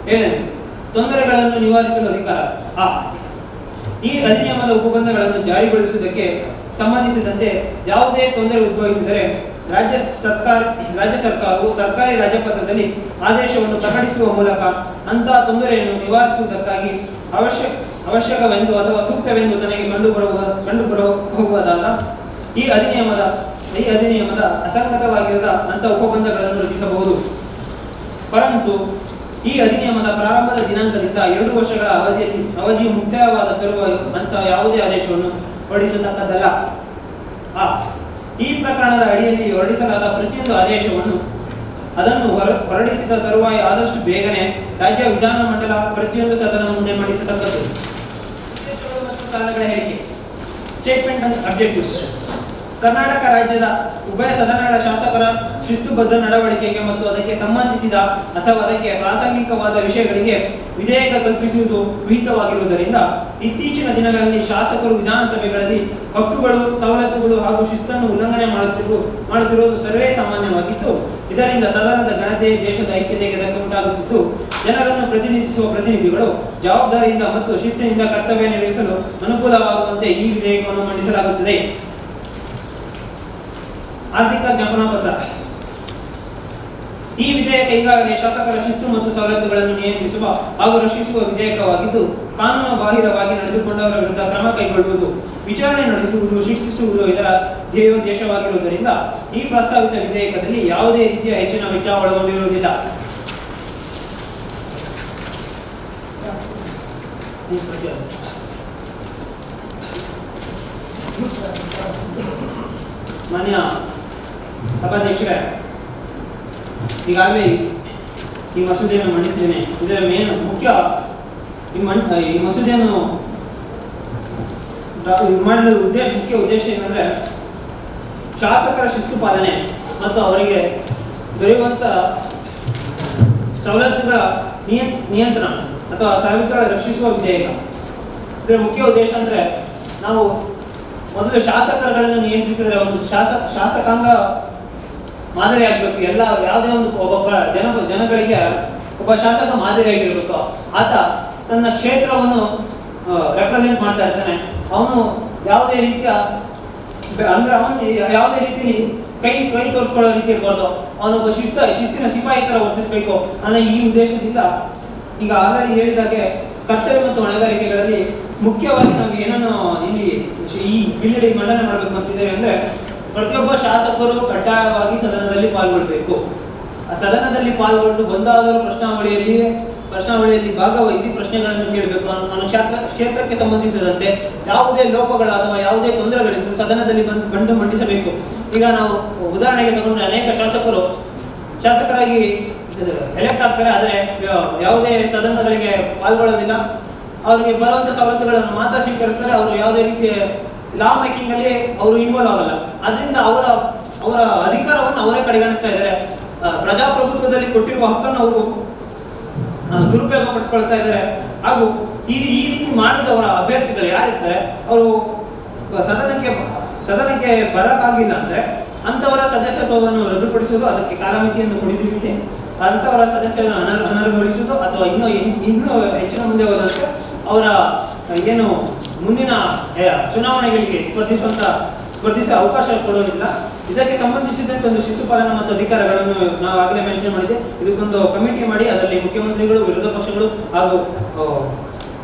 ಹೇಳೇನು ತೊಂದರೆಗಳನ್ನು ನಿವಾರಿಸಲು ಅಧಿಕಾರ. ಈ ಅಧಿನಿಯಮದ ಉಪಬಂಧಗಳನ್ನು ಜಾರಿಗೊಳಿಸುವುದಕ್ಕೆ ಸಂಬಂಧಿಸಿದಂತೆ ಯಾವುದೇ ತೊಂದರೆ ಉದ್ಭವಿಸಿದರೆ ರಾಜ್ಯ ಸರ್ಕಾರವು ಸರ್ಕಾರಿ ರಾಜ್ಯಪತ್ರದಲ್ಲಿ ಆದೇಶವನ್ನು ಪ್ರಕಟಿಸುವ ಮೂಲಕ ಅಂತಹ ತೊಂದರೆಯನ್ನು ನಿವಾರಿಸುವುದಕ್ಕಾಗಿ ಅವಶ್ಯಕವೆಂದು ಅಥವಾ ಸೂಕ್ತವೆಂದು ತನಗೆ ಕಂಡುಬರಬಹುದಾದ ಈ ಅಧಿನಿಯಮದ ಅಸಂಗತವಾಗಿರದ ಅಂತಹ ಉಪಬಂಧಗಳನ್ನು ರಚಿಸಬಹುದು. ಪರಂತು ಈ ಅಧಿನಿಯಮದ ಪ್ರಾರಂಭದ ದಿನಾಂಕದಿಂದ 2 ವರ್ಷಗಳ ಅವಧಿಯು ಮುಕ್ತಾಯವಾದ ತರುವಾಯ ಅಂತಹ ಯಾವುದೇ ಆದೇಶವನ್ನು ಹೊರಡಿಸತಕ್ಕದ್ದಲ್ಲ. ಈ ಪ್ರಕರಣದ ಅಡಿಯಲ್ಲಿ ಹೊರಡಿಸಲಾದ ಪ್ರತಿಯೊಂದು ಆದೇಶವನ್ನು ಅದನ್ನು ಹೊರಡಿಸಿದ ತರುವಾಯ ಆದಷ್ಟು ಬೇಗನೆ ರಾಜ್ಯ ವಿಧಾನಮಂಡಲ ಪ್ರತಿಯೊಂದು ಸದನ ಮುಂದೆ ಮಂಡಿಸತಕ್ಕದ್ದು. ಉದ್ದೇಶಗಳು ಮತ್ತು ಕಾರಣಗಳ ಹೇಳಿಕೆ. Statement and objectives. ಕರ್ನಾಟಕ ರಾಜ್ಯದ ಉಭಯ ಸದನಗಳ ಶಾಸಕರ ಶಿಸ್ತುಬದ್ಧ ನಡವಳಿಕೆಗೆ ಮತ್ತು ಅದಕ್ಕೆ ಸಂಬಂಧಿಸಿದ ಅಥವಾ ಅದಕ್ಕೆ ಪ್ರಾಸಂಗಿಕವಾದ ವಿಷಯಗಳಿಗೆ ವಿಧೇಯಕ ಕಲ್ಪಿಸುವುದು ವಿಹಿತವಾಗಿರುವುದರಿಂದ ಇತ್ತೀಚಿನ ದಿನಗಳಲ್ಲಿ ಶಾಸಕರು ವಿಧಾನಸಭೆಗಳಲ್ಲಿ ಹಕ್ಕುಗಳು, ಸವಲತ್ತುಗಳು ಹಾಗೂ ಶಿಸ್ತನ್ನು ಉಲ್ಲಂಘನೆ ಮಾಡುತ್ತಿರುವುದು ಸರ್ವೇ ಸಾಮಾನ್ಯವಾಗಿದ್ದು, ಇದರಿಂದ ಸದನದ ಘನತೆ, ದೇಶದ ಐಕ್ಯತೆಗೆ ಧಕ್ಕೆ ಉಂಟಾಗುತ್ತಿದ್ದು, ಜನರನ್ನು ಪ್ರತಿನಿಧಿಸುವ ಪ್ರತಿನಿಧಿಗಳು ಜವಾಬ್ದಾರಿಯಿಂದ ಮತ್ತು ಶಿಸ್ತಿನಿಂದ ಕರ್ತವ್ಯ ನಿರ್ವಹಿಸಲು ಅನುಕೂಲವಾಗುವಂತೆ ಈ ವಿಧೇಯಕವನ್ನು ಮಂಡಿಸಲಾಗುತ್ತದೆ. ಆರ್ಥಿಕ ಜ್ಞಾಪನಾ ಪತ್ರ. ಈ ವಿಧೇಯಕ ಈಗಾಗಲೇ ಶಾಸಕರ ಶಿಸ್ತು ಮತ್ತು ಸವಲತ್ತುಗಳನ್ನು ನಿಯಂತ್ರಿಸುವ ಹಾಗೂ ರಕ್ಷಿಸುವ ವಿಧೇಯಕವಾಗಿದ್ದು, ಕಾನೂನು ಬಾಹಿರವಾಗಿ ನಡೆದುಕೊಂಡವರ ವಿರುದ್ಧ ಕ್ರಮ ಕೈಗೊಳ್ಳುವುದು, ವಿಚಾರಣೆ ನಡೆಸುವುದು, ಶಿಕ್ಷಿಸುವುದು ಇದರ ಧ್ಯೇಯೋದ್ದೇಶವಾಗಿರುವುದರಿಂದ ಈ ಪ್ರಸ್ತಾವಿತ ವಿಧೇಯಕದಲ್ಲಿ ಯಾವುದೇ ರೀತಿಯ ಹೆಚ್ಚಿನ ವೆಚ್ಚ ಒಳಗೊಂಡಿರುವುದಿಲ್ಲ. ಮಾನ್ಯ ಸಭಾಧ್ಯಕ್ಷರೇ, ಈಗಾಗಲೇ ಈ ಮಸೂದೆಯನ್ನು ಮಂಡಿಸಿದ್ದೇನೆ. ಇದರ ಮುಖ್ಯ ಈ ಮಸೂದೆಯನ್ನು ಮಾಡಿದ ಮುಖ್ಯ ಉದ್ದೇಶ ಏನಂದ್ರೆ ಶಾಸಕರ ಶಿಸ್ತು ಪಾಲನೆ ಮತ್ತು ಅವರಿಗೆ ದೊರೆಯುವಂತ ಸವಲತ್ತುಗಳ ನಿಯಂತ್ರಣ ಅಥವಾ ಸವಲತ್ತುಗಳ ರಕ್ಷಿಸುವ ವಿಧೇಯಕ. ಇದರ ಮುಖ್ಯ ಉದ್ದೇಶ ಅಂದ್ರೆ ನಾವು ಮೊದಲು ಶಾಸಕರುಗಳನ್ನು ನಿಯಂತ್ರಿಸಿದರೆ ಒಂದು ಶಾಸಕಾಂಗ ಮಾದರಿಯಾಗಬೇಕು. ಯಾವುದೇ ಒಂದು ಒಬ್ಬ ಜನಗಳಿಗೆ ಒಬ್ಬ ಶಾಸಕ ಮಾದರಿಯಾಗಿರ್ಬೇಕು. ಆತ ತನ್ನ ಕ್ಷೇತ್ರವನ್ನು ರೆಪ್ರೆಸೆಂಟ್ ಮಾಡ್ತಾ ಇರ್ತಾನೆ. ಅವನು ಯಾವುದೇ ರೀತಿಯ ಯಾವುದೇ ರೀತಿಯಲ್ಲಿ ಕೈ ತೋರಿಸ್ಕೊಳ್ಳೋ ರೀತಿ ಇರ್ಬಾರ್ದು. ಅವನೊಬ್ಬ ಶಿಸ್ತಿನ ಸಿಪಾಯಿ ತರ ವರ್ತಿಸಬೇಕು ಅನ್ನೋ ಈ ಉದ್ದೇಶದಿಂದ ಈಗ ಆಲ್ರೆಡಿ ಹೇಳಿದಾಗೆ ಕರ್ತವ್ಯ ಮತ್ತು ಹೊಣೆಗಾರಿಕೆಗಳಲ್ಲಿ ಮುಖ್ಯವಾಗಿ ನಾವು ಏನನ್ನು ಇಲ್ಲಿ ಈ ಬಿಲ್ಲಲ್ಲಿ ಮಂಡನೆ ಮಾಡಬೇಕು ಅಂತಿದ್ದೇವೆ ಅಂದ್ರೆ, ಪ್ರತಿಯೊಬ್ಬ ಶಾಸಕರು ಕಡ್ಡಾಯವಾಗಿ ಸದನದಲ್ಲಿ ಪಾಲ್ಗೊಳ್ಬೇಕು. ಆ ಸದನದಲ್ಲಿ ಪಾಲ್ಗೊಂಡು ಒಂದಾದರೂ ಪ್ರಶ್ನಾವಳಿಯಲ್ಲಿ ಭಾಗವಹಿಸಿ ಪ್ರಶ್ನೆಗಳನ್ನು ಕೇಳಬೇಕು. ನನ್ನ ಕ್ಷೇತ್ರಕ್ಕೆ ಸಂಬಂಧಿಸಿದಂತೆ ಯಾವುದೇ ಲೋಪಗಳು ಅಥವಾ ಯಾವುದೇ ತೊಂದರೆಗಳಿದ್ದು ಸದನದಲ್ಲಿ ಬಂದು ಮಂಡಿಸಬೇಕು. ಈಗ ನಾವು ಉದಾಹರಣೆಗೆ ತಗೊಂಡ್ರೆ ಅನೇಕ ಶಾಸಕರಾಗಿ ಎಲೆಕ್ಟ್ ಆಗ್ತಾರೆ, ಆದರೆ ಯಾವುದೇ ಸದನಗಳಿಗೆ ಪಾಲ್ಗೊಳ್ಳೋದಿಲ್ಲ. ಅವರಿಗೆ ಬರುವಂತ ಸವಲತ್ತುಗಳನ್ನು ಮಾತ್ರ ಸ್ವೀಕರಿಸ್ತಾರೆ. ಅವರು ಯಾವುದೇ ರೀತಿಯ ಲಾ ಮೇಕಿಂಗ್ ಅಲ್ಲಿ ಅವರು ಇನ್ವಾಲ್ವ್ ಆಗಲ್ಲ. ಅದರಿಂದ ಅವರ ಅಧಿಕಾರವನ್ನು ಅವರೇ ಕಡೆಗಣಿಸ್ತಾ ಇದ್ದಾರೆ. ಪ್ರಜಾಪ್ರಭುತ್ವದಲ್ಲಿ ಕೊಟ್ಟಿರುವ ಹಕ್ಕನ್ನು ಅವರು ದುರುಪಯೋಗ ಪಡಿಸ್ಕೊಳ್ತಾ ಇದ್ದಾರೆ. ಹಾಗೂ ಈ ರೀತಿ ಮಾಡಿದವರ ಅಭ್ಯರ್ಥಿಗಳು ಯಾರಿರ್ತಾರೆ ಅವರು ಸದನಕ್ಕೆ ಬರಕ್ಕಾಗಿಲ್ಲ ಅಂದ್ರೆ ಅಂತವರ ಸದಸ್ಯತ್ವವನ್ನು ರದ್ದುಪಡಿಸುವುದು, ಅದಕ್ಕೆ ಕಾಲಮಿತಿಯನ್ನು ಕೊಡಿದ್ದೀವಿ. ಅಂತವರ ಸದಸ್ಯರನ್ನು ಅನರ್ಹಗೊಳಿಸುವುದು ಅಥವಾ ಇನ್ನೂ ಹೆಚ್ಚಿನ ಮುಂದೆ ಹೋದಂತೆ ಅವರ ಏನು ಮುಂದಿನ ಚುನಾವಣೆಗಳಿಗೆ ಸ್ಪರ್ಧಿಸುವ ಅವಕಾಶ ಕೊಡೋದಿಲ್ಲ. ಇದಕ್ಕೆ ಸಂಬಂಧಿಸಿದಂತೆ ಒಂದು ಶಿಸ್ತು ಪಾಲನೆ ಮತ್ತು ಅಧಿಕಾರಗಳನ್ನು ನಾವು ಆಗಲೇ ಮೆನ್ಷನ್ ಮಾಡಿದೆ. ಇದಕ್ಕೊಂದು ಕಮಿಟಿ ಮಾಡಿ ಅದರಲ್ಲಿ ಮುಖ್ಯಮಂತ್ರಿಗಳು, ವಿರೋಧ ಪಕ್ಷಗಳು ಹಾಗೂ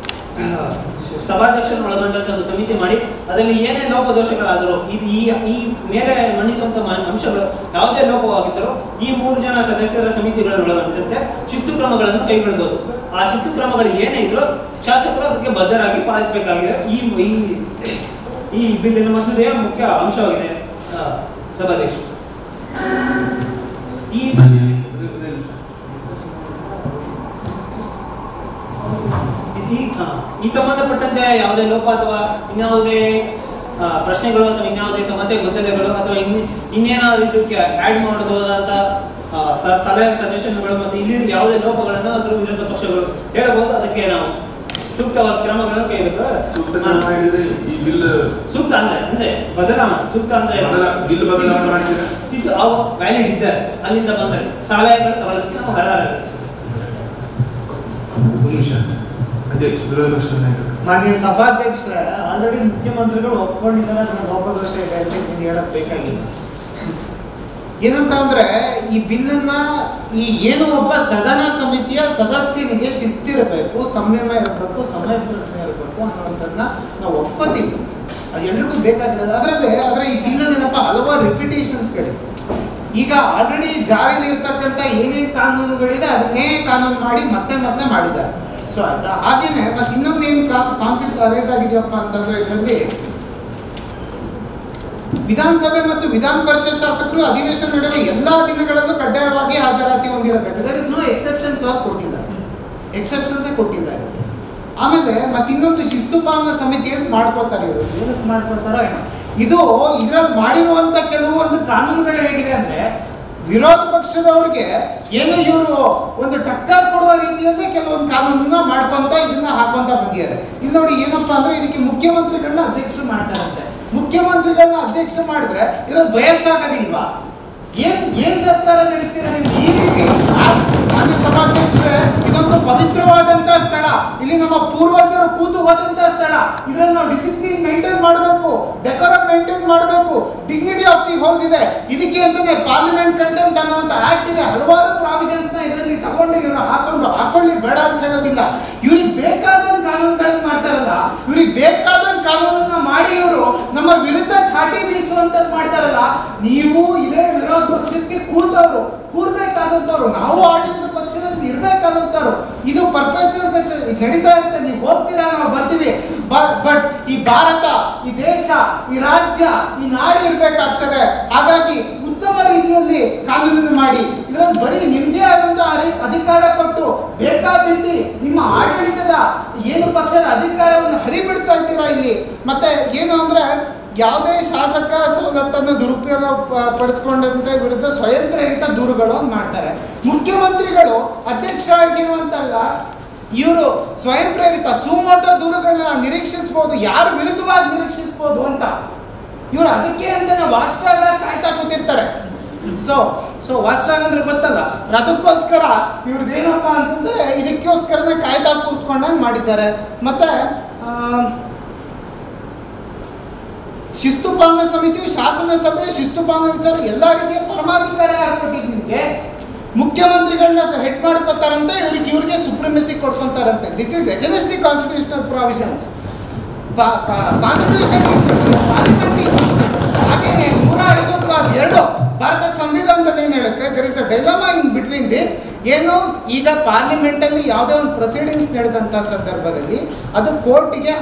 ಸಭಾಧ್ಯಕ್ಷರನ್ನು ಒಳಗೊಂಡಂತೆ ಒಂದು ಸಮಿತಿ ಮಾಡಿ ಅದರಲ್ಲಿ ಏನೇ ಲೋಪದೋಷಗಳಾದರೂ ಈ ಮೇಲೆ ಮಂಡಿಸುವಂತ ಅಂಶಗಳು ಯಾವುದೇ ಲೋಪವಾಗಿದ್ದರೂ ಈ 3 ಜನ ಸದಸ್ಯರ ಸಮಿತಿಗಳನ್ನು ಒಳಗೊಂಡಂತೆ ಶಿಸ್ತು ಕ್ರಮಗಳನ್ನು ಕೈಗೊಳ್ಳಬಹುದು. ಆ ಶಿಸ್ತು ಕ್ರಮಗಳು ಏನೇ ಇದ್ರೂ ಶಾಸಕರು ಅದಕ್ಕೆ ಬದ್ಧರಾಗಿ ಪಾಲಿಸಬೇಕಾಗಿದೆ. ಈ ಬಿಲ್ಲಿನ ಮಸೂದೆಯ ಮುಖ್ಯ ಅಂಶವಾಗಿದೆ. ಸಭಾಧ್ಯಕ್ಷ ಈ ಸಂಬಂಧಪಟ್ಟಂತೆ ಯಾವುದೇ ಲೋಪ ಅಥವಾ ಇನ್ಯಾವುದೇ ಪ್ರಶ್ನೆಗಳು ಅಥವಾ ಇನ್ಯಾವುದೇ ಸಮಸ್ಯೆ ಗೊಂದಲಗಳು ಅಥವಾ ಇನ್ನೇನಾದ್ರು ಇದಕ್ಕೆ ಆ್ಯಡ್ ಮಾಡಬಹುದಂತ ಸಲಹೆ ಸಜೆಷನ್ಗಳು ಮತ್ತು ಇಲ್ಲಿ ಯಾವುದೇ ಲೋಪಗಳನ್ನು ಅದರ ವಿರೋಧ ಪಕ್ಷಗಳು ಹೇಳಬಹುದು. ಅದಕ್ಕೆ ನಾವು ಸೂಕ್ತವಾದ ಕ್ರಮಗಳನ್ನು ಕೈಗೊಳ್ಳಬೇಕು. ಸೂಕ್ತ ಅಂದ್ರೆ ಬದಲಾವಣೆ ಸೂಕ್ತ ಅಂದ್ರೆ ಅವು ವ್ಯಾಲಿಡ್ ಇದ್ದಾರೆ ಅಲ್ಲಿಂದ ಬಂದರೆ ಸಲಹೆಗಳು ತಗೊಳ್ಳೋದಕ್ಕೆ ನಾವು ಅರ್ಹರಾಗಬೇಕು. ಮಾನ್ಯ ಸಭಾಧ್ಯಕ್ಷರೇ, ಆಲ್ರೆಡಿ ಮುಖ್ಯಮಂತ್ರಿಗಳು ಒಪ್ಕೊಂಡಿದ್ದಾರೆ ಅದನ್ನ ಲೋಪದೋಷ ಇದೆ ಅಂತ ನೀವು ಹೇಳಕ್ ಬೇಕಾಗಿಲ್ಲ. ಏನಂತ ಅಂದ್ರೆ ಈ ಬಿಲ್ಲನ್ನ ಏನು ಒಬ್ಬ ಸದನ ಸಮಿತಿಯ ಸದಸ್ಯನಿಗೆ ಶಿಸ್ತಿರಬೇಕು, ಸಂಯಮ ಇರಬೇಕು, ಸಮಯಪ್ರಜ್ಞೆ ಇರಬೇಕು ಅನ್ನೋದನ್ನ ನಾವು ಒಪ್ಕೋತೀವಿ. ಅದು ಎಲ್ರಿಗೂ ಬೇಕಾಗಿರೋದು. ಆದ್ರೆ ಈ ಬಿಲ್ಲಲ್ಲೇನಪ್ಪ ಹಲವಾರು ರಿಪಿಟೇಷನ್ಸ್ಗಳಿದೆ. ಈಗ ಆಲ್ರೆಡಿ ಜಾರಿಯಲ್ಲಿ ಇರ್ತಕ್ಕಂಥ ಏನೇನು ಕಾನೂನುಗಳಿದೆ ಅದನ್ನೇ ಕಾನೂನು ಮಾಡಿ ಮತ್ತೆ ಮಾಡಿದ್ದಾರೆ. ಸೊ ಆಯ್ತಾ, ಹಾಗೇನೆ ಮತ್ತೆ ಇನ್ನೊಂದು ಏನು ಕಾನ್ಫ್ಲಿಕ್ಟ್ ಅರೇಸ್ ಆಗಿದೆಯಪ್ಪ ಅಂತಂದ್ರೆ ಇದರಲ್ಲಿ ವಿಧಾನಸಭೆ ಮತ್ತು ವಿಧಾನ ಪರಿಷತ್ ಶಾಸಕರು ಅಧಿವೇಶನ ನಡುವೆ ಎಲ್ಲಾ ದಿನಗಳಲ್ಲೂ ಕಡ್ಡಾಯವಾಗಿ ಹಾಜರಾತಿ ಹೊಂದಿರಬೇಕು. There is no exception clause ಕೊಟ್ಟಿಲ್ಲ, ಎಕ್ಸೆಪ್ಷನ್ಸೇ ಕೊಟ್ಟಿಲ್ಲ. ಆಮೇಲೆ ಮತ್ತೆ ಇನ್ನೊಂದು ಶಿಸ್ತು ಪಾಲನಾ ಸಮಿತಿ ಅಂತ ಮಾಡ್ಕೋತಾರೆ. ಇವರು ಏನಕ್ಕೆ ಮಾಡ್ಕೋತಾರೋ ಏನೋ. ಇದ್ರಲ್ಲಿ ಮಾಡಿರುವಂತ ಕೆಲವೊಂದು ಕಾನೂನುಗಳು ಹೇಗಿದೆ ಅಂದ್ರೆ ವಿರೋಧ ಪಕ್ಷದವ್ರಿಗೆ ಏನು ಇವರು ಒಂದು ಟಕ್ಕರ್ ಕೊಡುವ ರೀತಿಯಲ್ಲೇ ಕೆಲವೊಂದು ಕಾನೂನನ್ನ ಮಾಡ್ಕೊಂತ ಇದನ್ನ ಹಾಕೊಂತ ಬಂದಿದ್ದಾರೆ. ಇಲ್ಲಿ ನೋಡಿ ಏನಪ್ಪಾ ಅಂದ್ರೆ ಇದಕ್ಕೆ ಮುಖ್ಯಮಂತ್ರಿಗಳನ್ನ ಅಧ್ಯಕ್ಷರು ಮಾಡ್ತಾರಂತೆ. ಮುಖ್ಯಮಂತ್ರಿಗಳನ್ನ ಅಧ್ಯಕ್ಷ ಮಾಡಿದ್ರೆ ಇದ್ರಲ್ಲಿ ಬಯಸ್ಸಾಗೋದಿಲ್ವಾ? ಏನ್ ಸರ್ಕಾರ ನಡೆಸ್ತೀರಾ ನೀವು ಈ ರೀತಿ? ಮಾನ್ಯ ಸಭಾಧ್ಯಕ್ಷರೇ, ಇದೊಂದು ಪವಿತ್ರವಾದಂತ ಸ್ಥಳ, ಇಲ್ಲಿ ನಮ್ಮ ಪೂರ್ವಜರು ಕೂತು ಹೋದಂತ ಸ್ಥಳ. ಇದ್ರಲ್ಲಿ ನಾವು ಡಿಸಿಪ್ಲಿನ್ ಮೇಂಟೈನ್ ಮಾಡಬೇಕು, ಡೆಕೋರಮ್ ಮೇಂಟೈನ್ ಮಾಡಬೇಕು, ಡಿಗ್ನಿಟಿ ಆಫ್ ದಿ ಹೌಸ್ ಇದೆ. ಇದಕ್ಕೆ ಅಂತಾನೆ ಪಾರ್ಲಿಮೆಂಟ್ ಕಂಟೆಂಪ್ಟ್ ಅನ್ನುವಂತ ಆಕ್ಟ್ ಇದೆ. ಹಲವಾರು ಪ್ರಾವಿಷನ್ಸ್ ನ ಇದರಲ್ಲಿ ತಗೊಂಡು ಇವರು ಹಾಕೊಳ್ಳಿ ಬೇಡ ಅಂತ ಹೇಳೋದಿಲ್ಲ. ಇವ್ರಿಗೆ ಬೇಕಾದಂತ ಕಾನೂನುಗಳನ್ನ ಮಾಡ್ತಾರಲ್ಲ, ಇವ್ರಿಗೆ ಬೇಕಾದಂತ ಕಾನೂನನ್ನ ಮಾಡಿ ಇವರು ನಮ್ಮ ವಿರುದ್ಧ ಚಾಟಿ ಬೀಸುವಂತದ್ದು ಮಾಡ್ತಾರಲ್ಲ. ನೀವು ಇದೇ ವಿರೋಧ ಪಕ್ಷಕ್ಕೆ ಕೂರ್ಬೇಕಾದಂತವ್ರು, ನಾವು ಆಡಳಿತ ಪಕ್ಷದಲ್ಲಿ ಇರ್ಬೇಕಾದಂತವ್ರು. ಇದು ಪರ್ಪೆಚುವಲ್ ಸೆಕ್ಷನ್ ನಡೀತಾ ಇರುತ್ತೆ. ನೀವು ಹೋಗ್ತೀರಾ, ನಾವು ಬರ್ತೀವಿ. ಬಟ್ ಈ ಭಾರತ, ಈ ದೇಶ, ಈ ರಾಜ್ಯ, ಈ ನಾಡು ಇರ್ಬೇಕಾಗ್ತದೆ. ಹಾಗಾಗಿ ಉತ್ತಮ ರೀತಿಯಲ್ಲಿ ಕಾನೂನನ್ನು ಮಾಡಿ ಇದರಲ್ಲಿ ಬರೀ ನಿಮ್ಗೆ ಆದಂತ ಅಧಿಕಾರ ಕೊಟ್ಟು ಬೇಕಾಬಿಟ್ಟಿ ನಿಮ್ಮ ಆಡಳಿತದ ಏನು ಪಕ್ಷದ ಅಧಿಕಾರವನ್ನು ಹರಿಬಿಡ್ತಾ ಇದ್ದೀರಾ ಇಲ್ಲಿ. ಮತ್ತೆ ಏನು ಅಂದ್ರೆ ಯಾವುದೇ ಶಾಸಕ ಸವಲತ್ತನ್ನು ದುರುಪಯೋಗ ಪಡಿಸ್ಕೊಂಡಂತೆ ವಿರುದ್ಧ ಸ್ವಯಂ ಪ್ರೇರಿತ ದೂರುಗಳು ಮಾಡ್ತಾರೆ. ಮುಖ್ಯಮಂತ್ರಿಗಳು ಅಧ್ಯಕ್ಷ ಆಗಿರುವಂತಲ್ಲ, ಇವರು ಸ್ವಯಂ ಪ್ರೇರಿತ ಸುಮೋಟೋ ದೂರುಗಳನ್ನ ನಿರೀಕ್ಷಿಸಬಹುದು. ಯಾರು ವಿರುದ್ಧವಾಗಿ ನಿರೀಕ್ಷಿಸಬಹುದು ಅಂತ ಇವರು ಅದಕ್ಕೆ ಅಂತಾನೆ ವಾಚ್ಡಾಗ್ ಕಾಯ್ತಾ ಕೂತಿರ್ತಾರೆ. ಸೊ ವಾಚ್ಡಾಗ್ ಅಂದ್ರೆ ಗೊತ್ತಲ್ಲ, ಅದಕ್ಕೋಸ್ಕರ ಇವ್ರದ್ದೇನಪ್ಪ ಅಂತಂದ್ರೆ ಇದಕ್ಕೋಸ್ಕರನೇ ಕಾಯ್ತಾ ಕೂತ್ಕೊಂಡಂಗೆ ಮಾಡಿದ್ದಾರೆ. ಮತ್ತೆ ಶಿಸ್ತು ಪಾಲನಾ ಸಮಿತಿಯು ಶಾಸನ ಸಭೆ ಶಿಸ್ತು ಪಾಲನಾ ವಿಚಾರ ಎಲ್ಲಾ ರೀತಿಯ ಪರಮಾಧಿಕಾರ ಯಾರು ಕೊಟ್ಟಿದ್ದು ನಿಮಗೆ? ಮುಖ್ಯಮಂತ್ರಿಗಳನ್ನ ಹೆಡ್ ಮಾಡ್ಕೊತಾರಂತೆ, ಇವ್ರಿಗೆ ಸುಪ್ರೀಮೆಸಿ ಕೊಡ್ಕೊಂತಾರಂತೆ. This is against the constitutional provisions. Constitution is parliament is. ಹಾಗೇನೆ 105 ಕ್ಲಾಸ್ 2 ಭಾರತ ಸಂವಿಧಾನದಲ್ಲಿ ಏನು ಹೇಳುತ್ತೆ? There is a dilemma in between this. ಏನು ಈಗ ಪಾರ್ಲಿಮೆಂಟಲ್ಲಿ ಯಾವುದೇ ಒಂದು ಪ್ರೊಸೀಡಿಂಗ್ಸ್ ನಡೆದಂಥ ಸಂದರ್ಭದಲ್ಲಿ ಅದು ಕೋರ್ಟಿಗೆ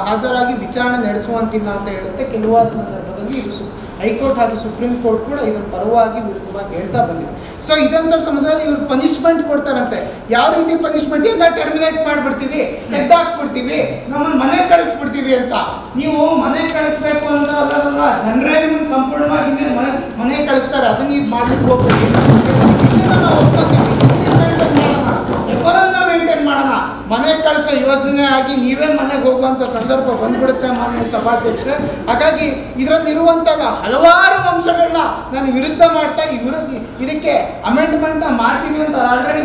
ಹಾಜರಾಗಿ ವಿಚಾರಣೆ ನಡೆಸುವಂತಿಲ್ಲ ಅಂತ ಹೇಳುತ್ತೆ. ಕೆಲವಾರು ಸಂದರ್ಭದಲ್ಲಿ ಇದು ಹೈಕೋರ್ಟ್ ಹಾಗೂ ಸುಪ್ರೀಂ ಕೋರ್ಟ್ ಕೂಡ ಇದರ ಪರವಾಗಿ ವಿರುದ್ಧವಾಗಿ ಹೇಳ್ತಾ ಬಂದಿದೆ. ಸೊ ಇದಂಥ ಸಮಯದಲ್ಲಿ ಇವ್ರು ಪನಿಷ್ಮೆಂಟ್ ಕೊಡ್ತಾರಂತೆ. ಯಾವ ರೀತಿ ಪನಿಷ್ಮೆಂಟ್? ಎಲ್ಲ ಟರ್ಮಿನೇಟ್ ಮಾಡಿಬಿಡ್ತೀವಿ, ತೆಗ್ದಾಕ್ಬಿಡ್ತೀವಿ, ನಮ್ಮನ್ನು ಮನೆ ಕಳಿಸ್ಬಿಡ್ತೀವಿ ಅಂತ. ನೀವು ಮನೆ ಕಳಿಸ್ಬೇಕು ಅಂತ ಅಲ್ಲದಲ್ಲ, ಜನರೇ ನಿಮ್ಮನ್ನು ಸಂಪೂರ್ಣವಾಗಿ ಮನೆ ಕಳಿಸ್ತಾರೆ. ಅದನ್ನ ಇದು ಮಾಡ್ಲಿಕ್ಕೆ ಹೋಗ್ತೀವಿ. ನಾವು ಒಪ್ಕೋತೀವಿ, ಎವರನ್ನ ಮೇಂಟೈನ್ ಮಾಡೋಣ. ಮನೆ ಕಳಿಸೋ ಯೋಜನೆ ಆಗಿ ನೀವೇ ಮನೆಗೆ ಹೋಗುವಂಥ ಸಂದರ್ಭ ಬಂದ್ಬಿಡುತ್ತೆ ಮಾನ್ಯ ಸಭಾಧ್ಯಕ್ಷೆ. ಹಾಗಾಗಿ ಇದರಲ್ಲಿರುವಂತಹ ಹಲವಾರು ಅಂಶಗಳನ್ನ ನಾನು ವಿರುದ್ಧ ಮಾಡ್ತಾ ಇದಕ್ಕೆ ಅಮೆಂಡ್ಮೆಂಟ್ ಮಾಡ್ತೀವಿ ಅಂತ ಆಲ್ರೆಡಿ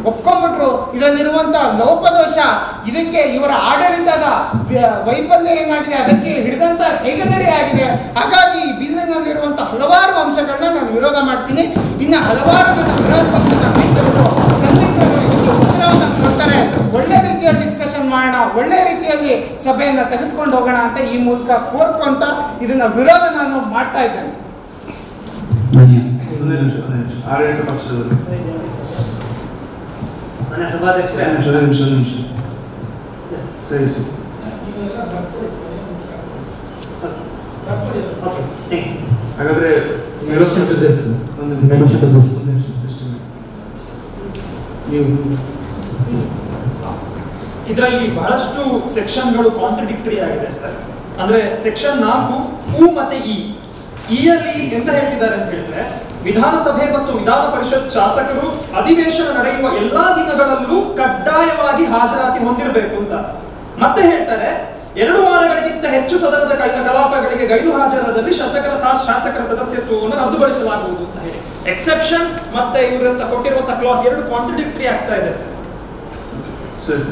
ಒಪ್ಕೊಂಡ್ಬಿಟ್ರು. ಇದರಲ್ಲಿರುವಂತಹ ಲೋಪದೋಷ, ಇದಕ್ಕೆ ಇವರ ಆಡಳಿತದ ವೈಫಲ್ಯ ಏನಾಗಿದೆ ಅದಕ್ಕೆ ಹಿಡಿದಂತ ಕೈಗನ್ನಡಿ ಆಗಿದೆ. ಹಾಗಾಗಿ ಈ ಬಿಲ್ಲಿನಲ್ಲಿರುವಂಥ ಹಲವಾರು ಅಂಶಗಳನ್ನ ನಾನು ವಿರೋಧ ಮಾಡ್ತೀನಿ. ಇನ್ನು ಹಲವಾರು ನನ್ನ ವಿರೋಧ ಪಕ್ಷದ ಮಿತ್ರರು ಸಂದಿಗ್ಧರು ಇದಕ್ಕೆ ಉತ್ತರವನ್ನು ಕೊಡ್ತಾರೆ. ಒಳ್ಳೆ ರೀತಿಯ ಡಿಸ್ಕಷನ್ ಮಾಡೋಣ, ಒಳ್ಳೆ ರೀತಿಯಲ್ಲಿ ಸಭೆಯನ್ನ ತೆಗೆದುಕೊಂಡು ಹೋಗೋಣ ಅಂತ ಈ ಮೂಲಕ ಕೋರ್ಕೊಂತ ಇದನ್ನ ವಿರೋಧ ನಾನು ಮಾಡ್ತಾ ಇದ್ದೇನೆ. ಆಡಳಿತ ಪಕ್ಷದವರು ಸಭಾಧ್ಯಕ್ಷರೇ ನಿಮಿಷ ಸರಿ ಸರ್. ಹಾಗಾದ್ರೆ ಇದರಲ್ಲಿ ಬಹಳಷ್ಟು ಸೆಕ್ಷನ್ಗಳು ಕಾಂಟ್ರಡಿಕ್ಟರಿ ಆಗಿದೆ ಸರ್. ಅಂದ್ರೆ ಸೆಕ್ಷನ್ 4 ಉ ಮತ್ತೆ ಇ ಅಲ್ಲಿ ಎಂತ ಹೇಳ್ತಿದ್ದಾರೆ ಅಂತ ಹೇಳಿದ್ರೆ, ವಿಧಾನಸಭೆ ಮತ್ತು ವಿಧಾನ ಪರಿಷತ್ ಶಾಸಕರು ಅಧಿವೇಶನ ನಡೆಯುವ ಎಲ್ಲಾ ದಿನಗಳಲ್ಲೂ ಕಡ್ಡಾಯವಾಗಿ ಹಾಜರಾತಿ ಹೊಂದಿರಬೇಕು ಅಂತ. ಮತ್ತೆ ಹೇಳ್ತಾರೆ 2 ವಾರಗಳಿಗಿಂತ ಹೆಚ್ಚು ಸದನದ ಕಲಾಪಗಳಿಗೆ ಗೈರು ಹಾಜರಾದಲ್ಲಿ ಶಾಸಕರ ಸದಸ್ಯತ್ವವನ್ನು ರದ್ದುಗೊಳಿಸಲಾಗುವುದು ಅಂತ ಹೇಳಿ ಎಕ್ಸೆಪ್ಷನ್ ಮತ್ತೆ ಇವರು ಕೊಟ್ಟಿರುವಂತಹ ಕ್ಲಾಸ್ 2 ಕಾಂಟ್ರಡಿಕ್ಟರಿ ಆಗ್ತಾ ಇದೆ ಸರ್. ಸರ್